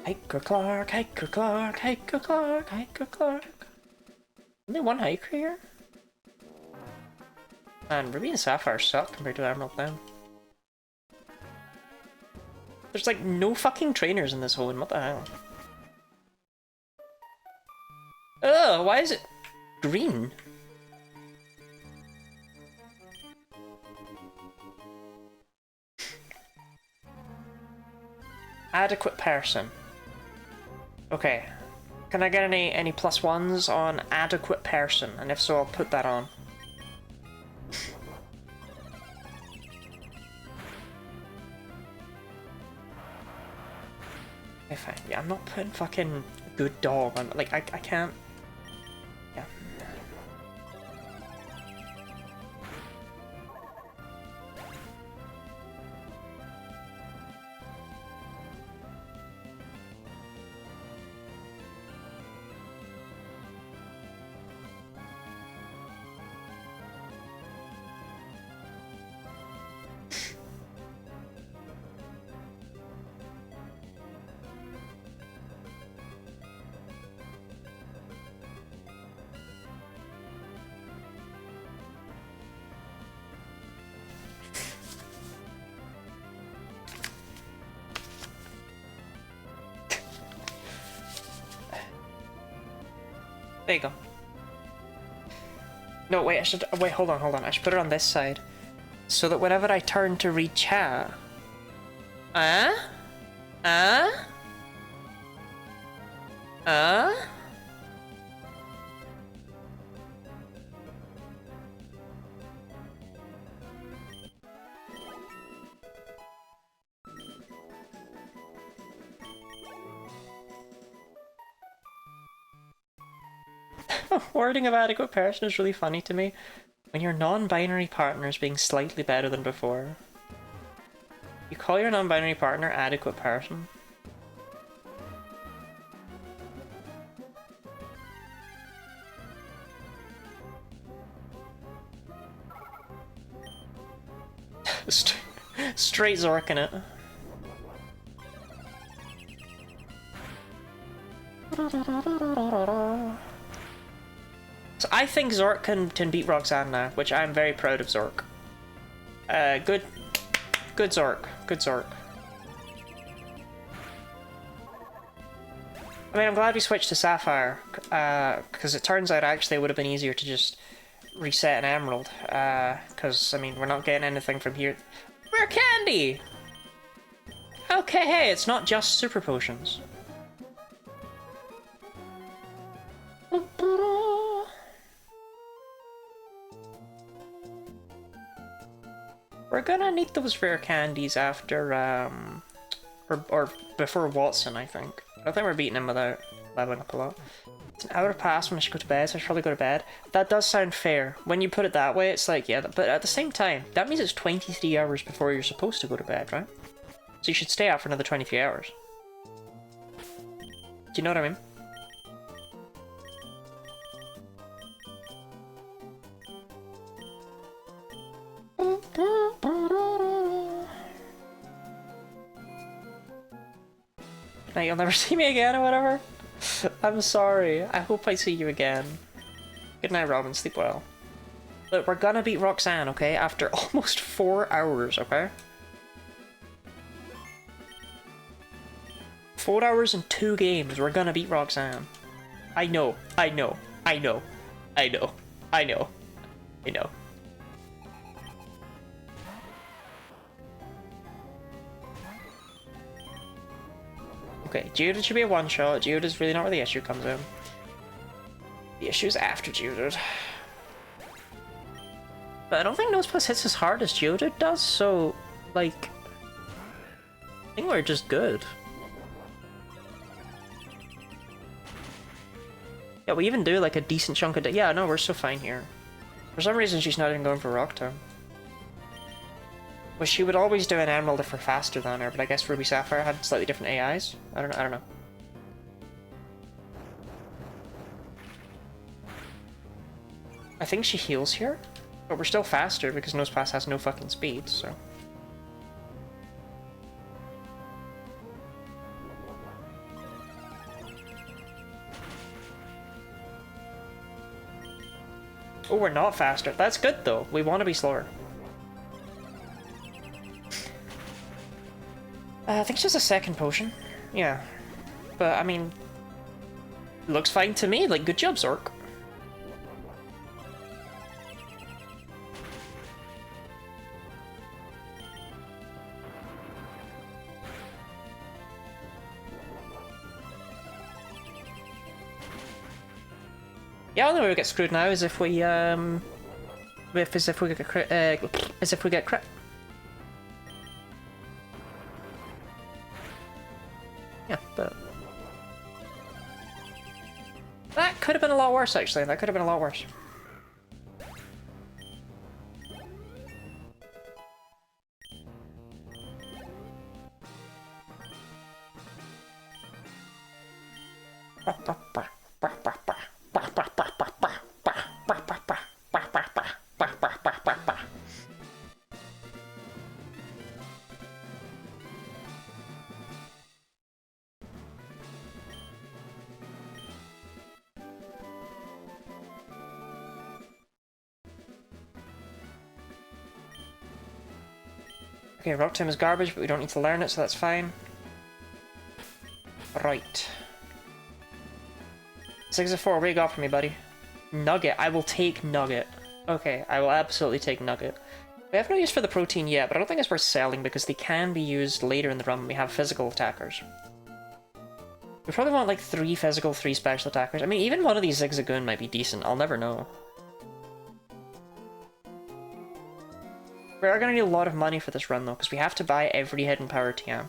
Hiker Clark, Hiker Clark, Hiker Clark, Hiker Clark. Only one hiker here? Man, Ruby and Sapphire suck compared to Emerald now. There's like no fucking trainers in this one, what the hell? Ugh, why is it green? Adequate person. Okay. Can I get any plus ones on adequate person? And if so, I'll put that on. Okay, fine. Yeah, I'm not putting fucking good dog on. Like, I can't. Yeah. There you go. No, wait, wait, hold on. I should put it on this side. So that whenever I turn to read chat... Wording of adequate person is really funny to me. When your non-binary partner is being slightly better than before. You call your non-binary partner adequate person? Straight Zork in it. So I think Zork can beat Roxanne now, which I'm very proud of Zork. Good Zork. Good Zork. I mean, I'm glad we switched to Sapphire, because it turns out actually it would have been easier to just reset an Emerald, because, I mean, we're not getting anything from here. Rare candy! Okay, hey, it's not just super potions. We're gonna need those rare candies after, or before Watson, I think. I don't think we're beating him without leveling up a lot. It's an hour past when I should go to bed, so I should probably go to bed. That does sound fair. When you put it that way, it's like, yeah, but at the same time, that means it's 23 hours before you're supposed to go to bed, right? So you should stay out for another 23 hours. Do you know what I mean? Now you'll never see me again or whatever? I'm sorry. I hope I see you again. Good night, Robin. Sleep well. Look, we're gonna beat Roxanne, okay? After almost 4 hours, okay? 4 hours and 2 games, we're gonna beat Roxanne. I know. Okay, Geodude should be a one-shot. Geodude is really not where the issue comes in. The issue's after Geodude. But I don't think Nose Plus hits as hard as Geodude does, so, like... I think we're just good. Yeah, we even do, like, a decent chunk of... Yeah, no, we're so fine here. For some reason, she's not even going for Rock Tomb. Well, she would always do an Emerald if we're faster than her, but I guess Ruby Sapphire had slightly different AIs. I don't know. I think she heals here, but we're still faster because Nosepass has no fucking speed, so... Oh, we're not faster. That's good, though. We want to be slower. I think it's just a second potion. Yeah. But, I mean... Looks fine to me. Like, good job, Zork. Yeah, the only way we get screwed now is if we, is if we get crit. Yeah, but... That could have been a lot worse, actually. That could have been a lot worse. Okay, Rock Tomb is garbage, but we don't need to learn it, so that's fine. Right. 6-4, what do you got for me, buddy? Nugget. I will take Nugget. Okay, I will absolutely take Nugget. We have no use for the protein yet, but I don't think it's worth selling because they can be used later in the run when we have physical attackers. We probably want like 3 physical, 3 special attackers. I mean, even one of these Zigzagoon might be decent. I'll never know. We are going to need a lot of money for this run though, because we have to buy every hidden power TM.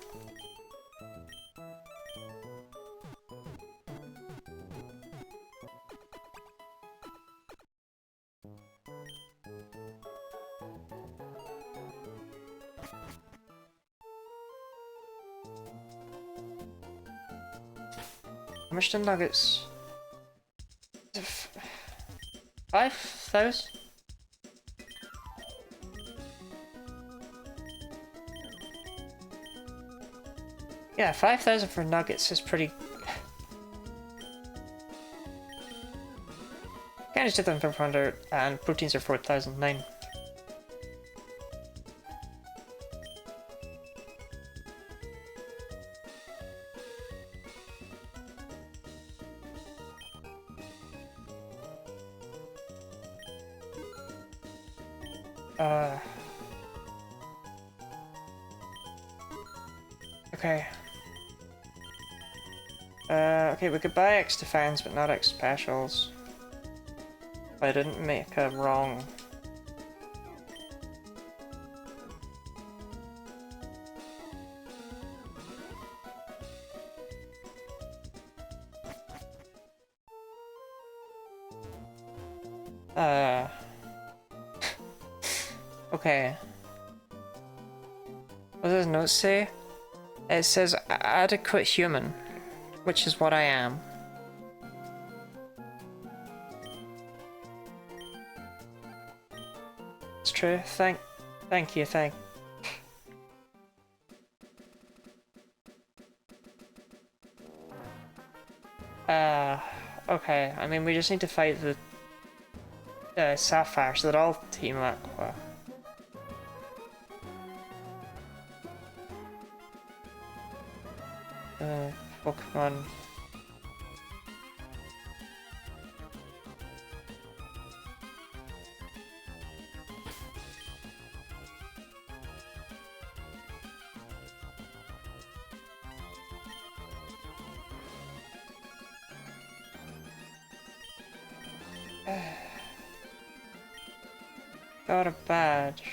How much do nuggets? 5,000? Yeah, 5,000 for nuggets is pretty... Can't just do them for 400 and proteins are 4,009. Okay. Okay, we could buy X defense, but not X specials. I didn't make a wrong. Okay. What does the note say? It says adequate human, which is what I am. It's true. Thank you. Okay. I mean, we just need to fight the Sapphire so that all Team Aqua. Pokémon. Got a badge.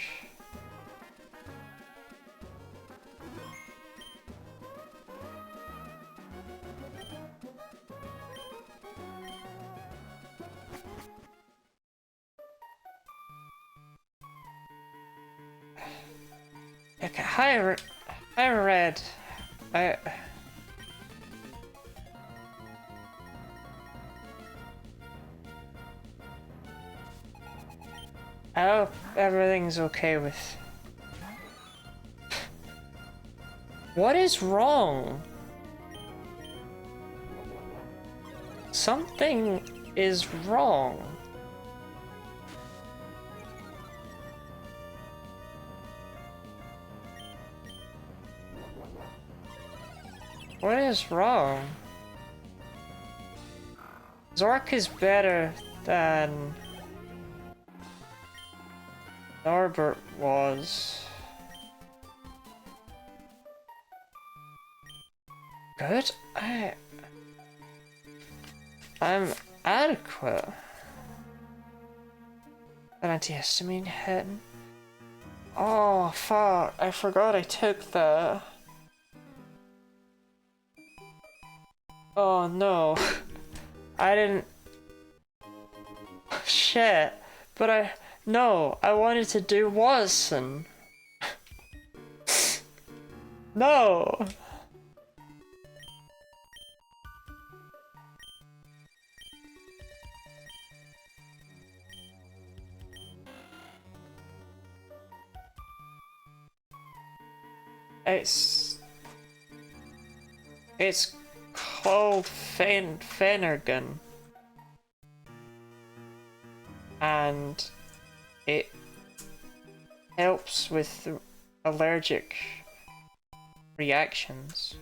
Okay, hi Red. I hope everything's okay with... What is wrong? Something is wrong. What is wrong? Zork is better than Norbert was. Good? I'm adequate. An antihistamine hit. Oh fuck, I forgot I took the... Oh no. I didn't... Shit. But No, I wanted to do Watson. No! It's called Fenergan. And it helps with allergic reactions.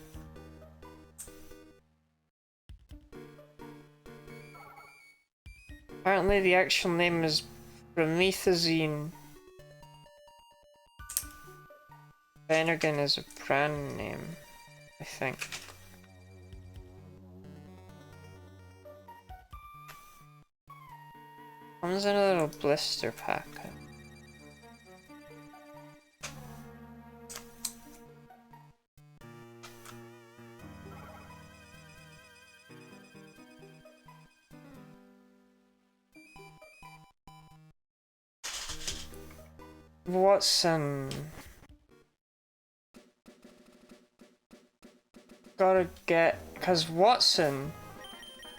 Apparently the actual name is Promethazine. Venergan is a brand name, I think. Comes in a little blister pack. Watson. Gotta get, cause Watson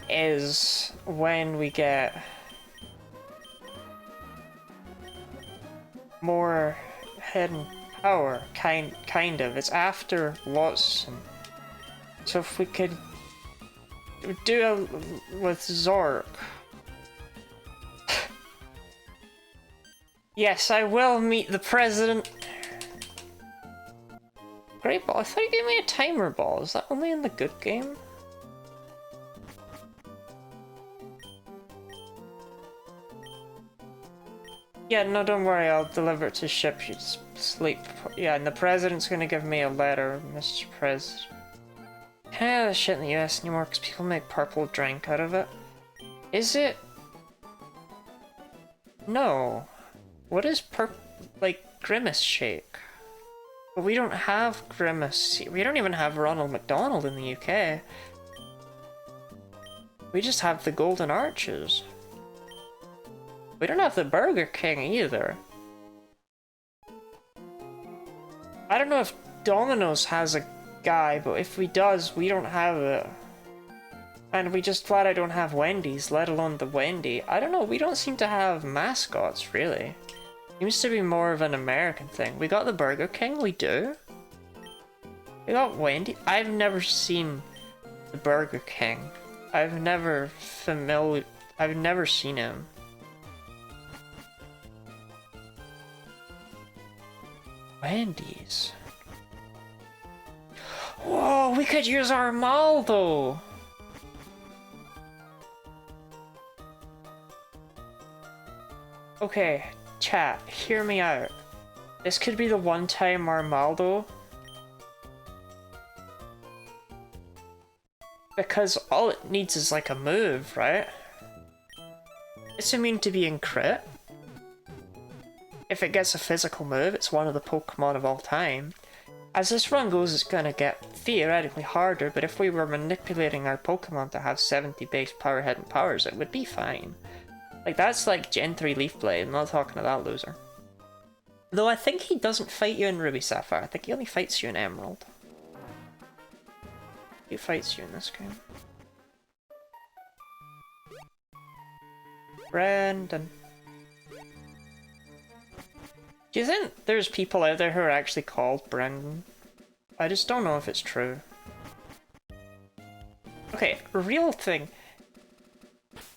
is when we get more hidden power, kind of. It's after Watson. So if we could do a with Zork. Yes, I will meet the president. Great ball. I thought you gave me a timer ball. Is that only in the good game? Yeah, no, don't worry. I'll deliver it to ship. You sleep. Yeah, and the president's gonna give me a letter, Mr. President. Can I have this shit in the US anymore? Because people make purple drink out of it. Is it? No. What is like Grimace shake? But we don't have Grimace. We don't even have Ronald McDonald in the UK. We just have the Golden Arches. We don't have the Burger King either. I don't know if Domino's has a guy, but if we does, we don't have it. And we just flat out don't have Wendy's, let alone the Wendy. I don't know, we don't seem to have mascots, really. Seems to be more of an American thing. We got the Burger King, we do. We got Wendy. I've never seen the Burger King. I've never seen him. Wendy's. Whoa, we could use our mall though. Okay, chat, hear me out. This could be the one-time Armaldo. Because all it needs is like a move, right? It's immune to being crit. If it gets a physical move, it's one of the Pokemon of all time. As this run goes, it's gonna get theoretically harder, but if we were manipulating our Pokemon to have 70 base power hidden powers, it would be fine. Like, that's like Gen 3 Leaf Blade, I'm not talking to that loser. Though I think he doesn't fight you in Ruby Sapphire, I think he only fights you in Emerald. He fights you in this game. Brandon. Do you think there's people out there who are actually called Brendan? I just don't know if it's true. Okay, real thing.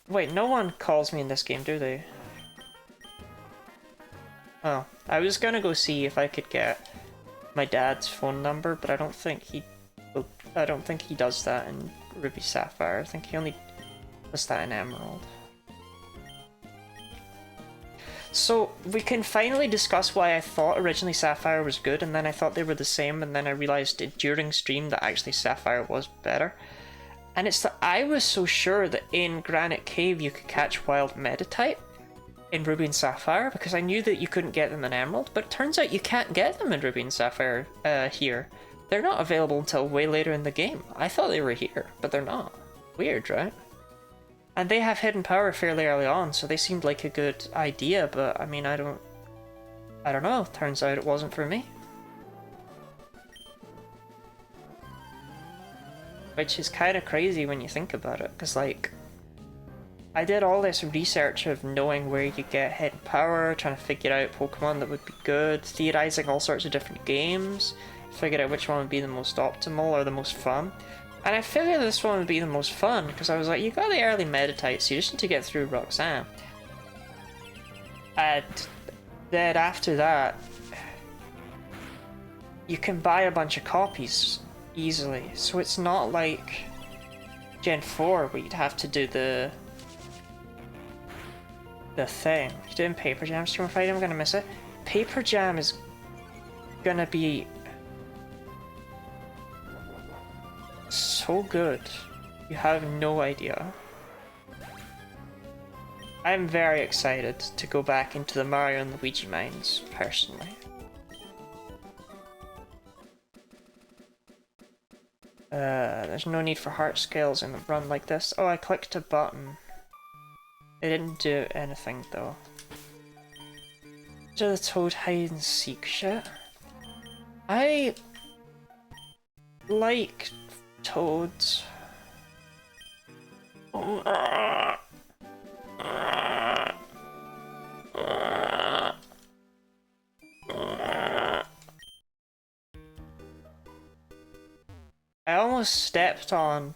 Wait, no one calls me in this game, do they? Oh, I was gonna go see if I could get my dad's phone number, but I don't think he does that in Ruby Sapphire. I think he only does that in Emerald. So, we can finally discuss why I thought originally Sapphire was good, and then I thought they were the same, and then I realised during stream that actually Sapphire was better. And it's that I was so sure that in Granite Cave you could catch wild Metatype in Ruby and Sapphire, because I knew that you couldn't get them in Emerald, but it turns out you can't get them in Ruby and Sapphire here. They're not available until way later in the game. I thought they were here, but they're not. Weird, right? And they have hidden power fairly early on, so they seemed like a good idea, but I mean, I don't know. Turns out it wasn't for me. Which is kind of crazy when you think about it, because like, I did all this research of knowing where you could get hidden power, trying to figure out Pokemon that would be good, theorizing all sorts of different games, figured out which one would be the most optimal or the most fun. And I figured this one would be the most fun, because I was like, you got the early Metatypes, so you just need to get through Roxanne. And then after that, you can buy a bunch of copies easily, so it's not like Gen 4 where you'd have to do the the thing. You're doing Paper Jam stream fight, I'm gonna miss it. Paper Jam is gonna be so good. You have no idea. I'm very excited to go back into the Mario and Luigi mines, personally. There's no need for heart scales in a run like this. Oh, I clicked a button. It didn't do anything though. To the Toad hide and seek shit. I like toads. I almost stepped on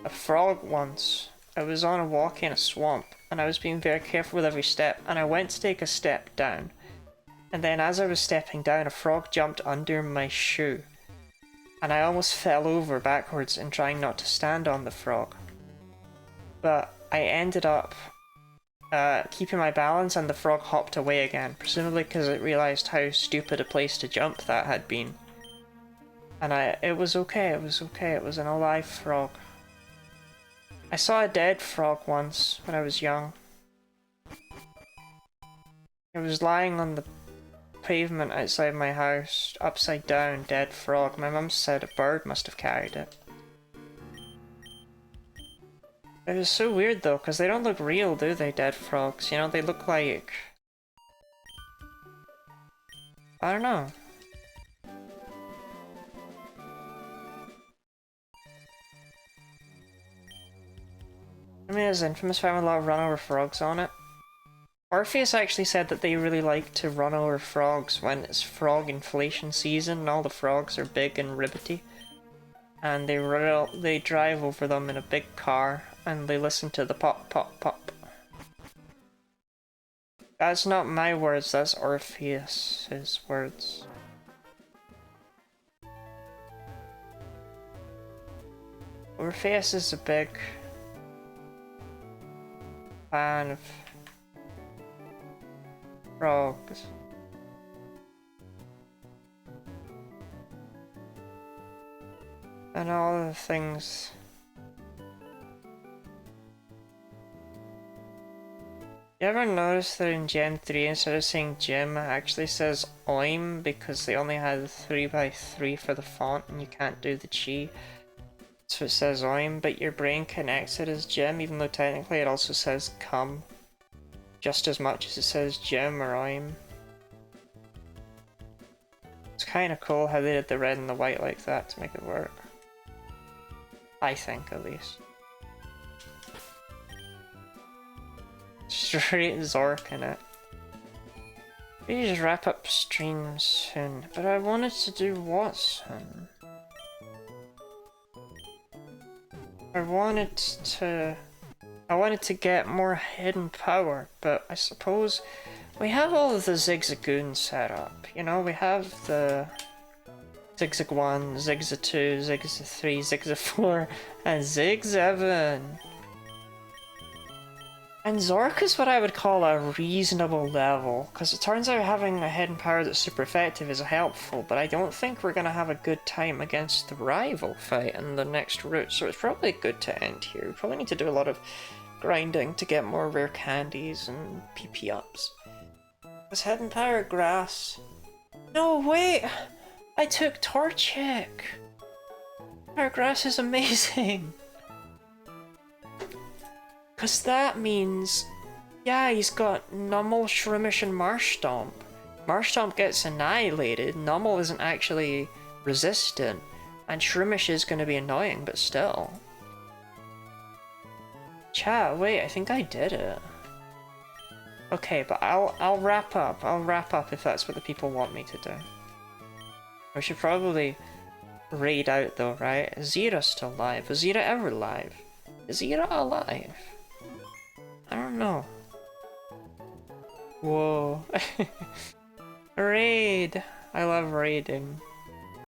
a frog once. I was on a walk in a swamp and I was being very careful with every step, and I went to take a step down, and then as I was stepping down, a frog jumped under my shoe and I almost fell over backwards in trying not to stand on the frog. But I ended up keeping my balance and the frog hopped away again, presumably because it realised how stupid a place to jump that had been. And it was okay, it was okay, it was an alive frog. I saw a dead frog once when I was young. It was lying on the pavement outside my house, upside down, dead frog. My mum said a bird must have carried it. It was so weird though, because they don't look real, do they, dead frogs? You know, they look like... I don't know. I mean, it's infamous for having a lot of run over frogs on it. Orpheus actually said that they really like to run over frogs when it's frog inflation season and all the frogs are big and ribbity. And they drive over them in a big car and they listen to the pop pop pop. That's not my words, that's Orpheus's words. Orpheus is a big fan of frogs. And all the things. You ever notice that in Gen 3 instead of saying gym it actually says OIM because they only had 3x3 for the font and you can't do the chi? So it says OIM, but your brain connects it as gym even though technically it also says come. Just as much as it says gym or OIM. It's kind of cool how they did the red and the white like that to make it work. I think, at least. Straight Zork in it. We just wrap up streams soon, but I wanted to do what soon? I wanted to get more hidden power, but I suppose we have all of the Zigzagoons set up. You know, we have the Zigzag 1, Zigzag 2, Zigzag 3, Zigzag 4, and Zig7. And Zork is what I would call a reasonable level, because it turns out having a hidden power that's super effective is helpful, but I don't think we're going to have a good time against the rival fight in the next route, so it's probably good to end here. We probably need to do a lot of grinding to get more rare candies and PP ups. This hidden power grass... No, wait! I took Torchic! Our grass is amazing! Cause that means... Yeah, he's got Nummel, Shroomish, and Marshtomp. Marshtomp gets annihilated, Nummel isn't actually resistant, and Shroomish is gonna be annoying, but still. Chat, wait, I think I did it. Okay, but I'll wrap up. I'll wrap up if that's what the people want me to do. We should probably raid out though, right? Is Zira still alive? Was Zira ever alive? Is Zira alive? I don't know. Whoa. Raid! I love raiding.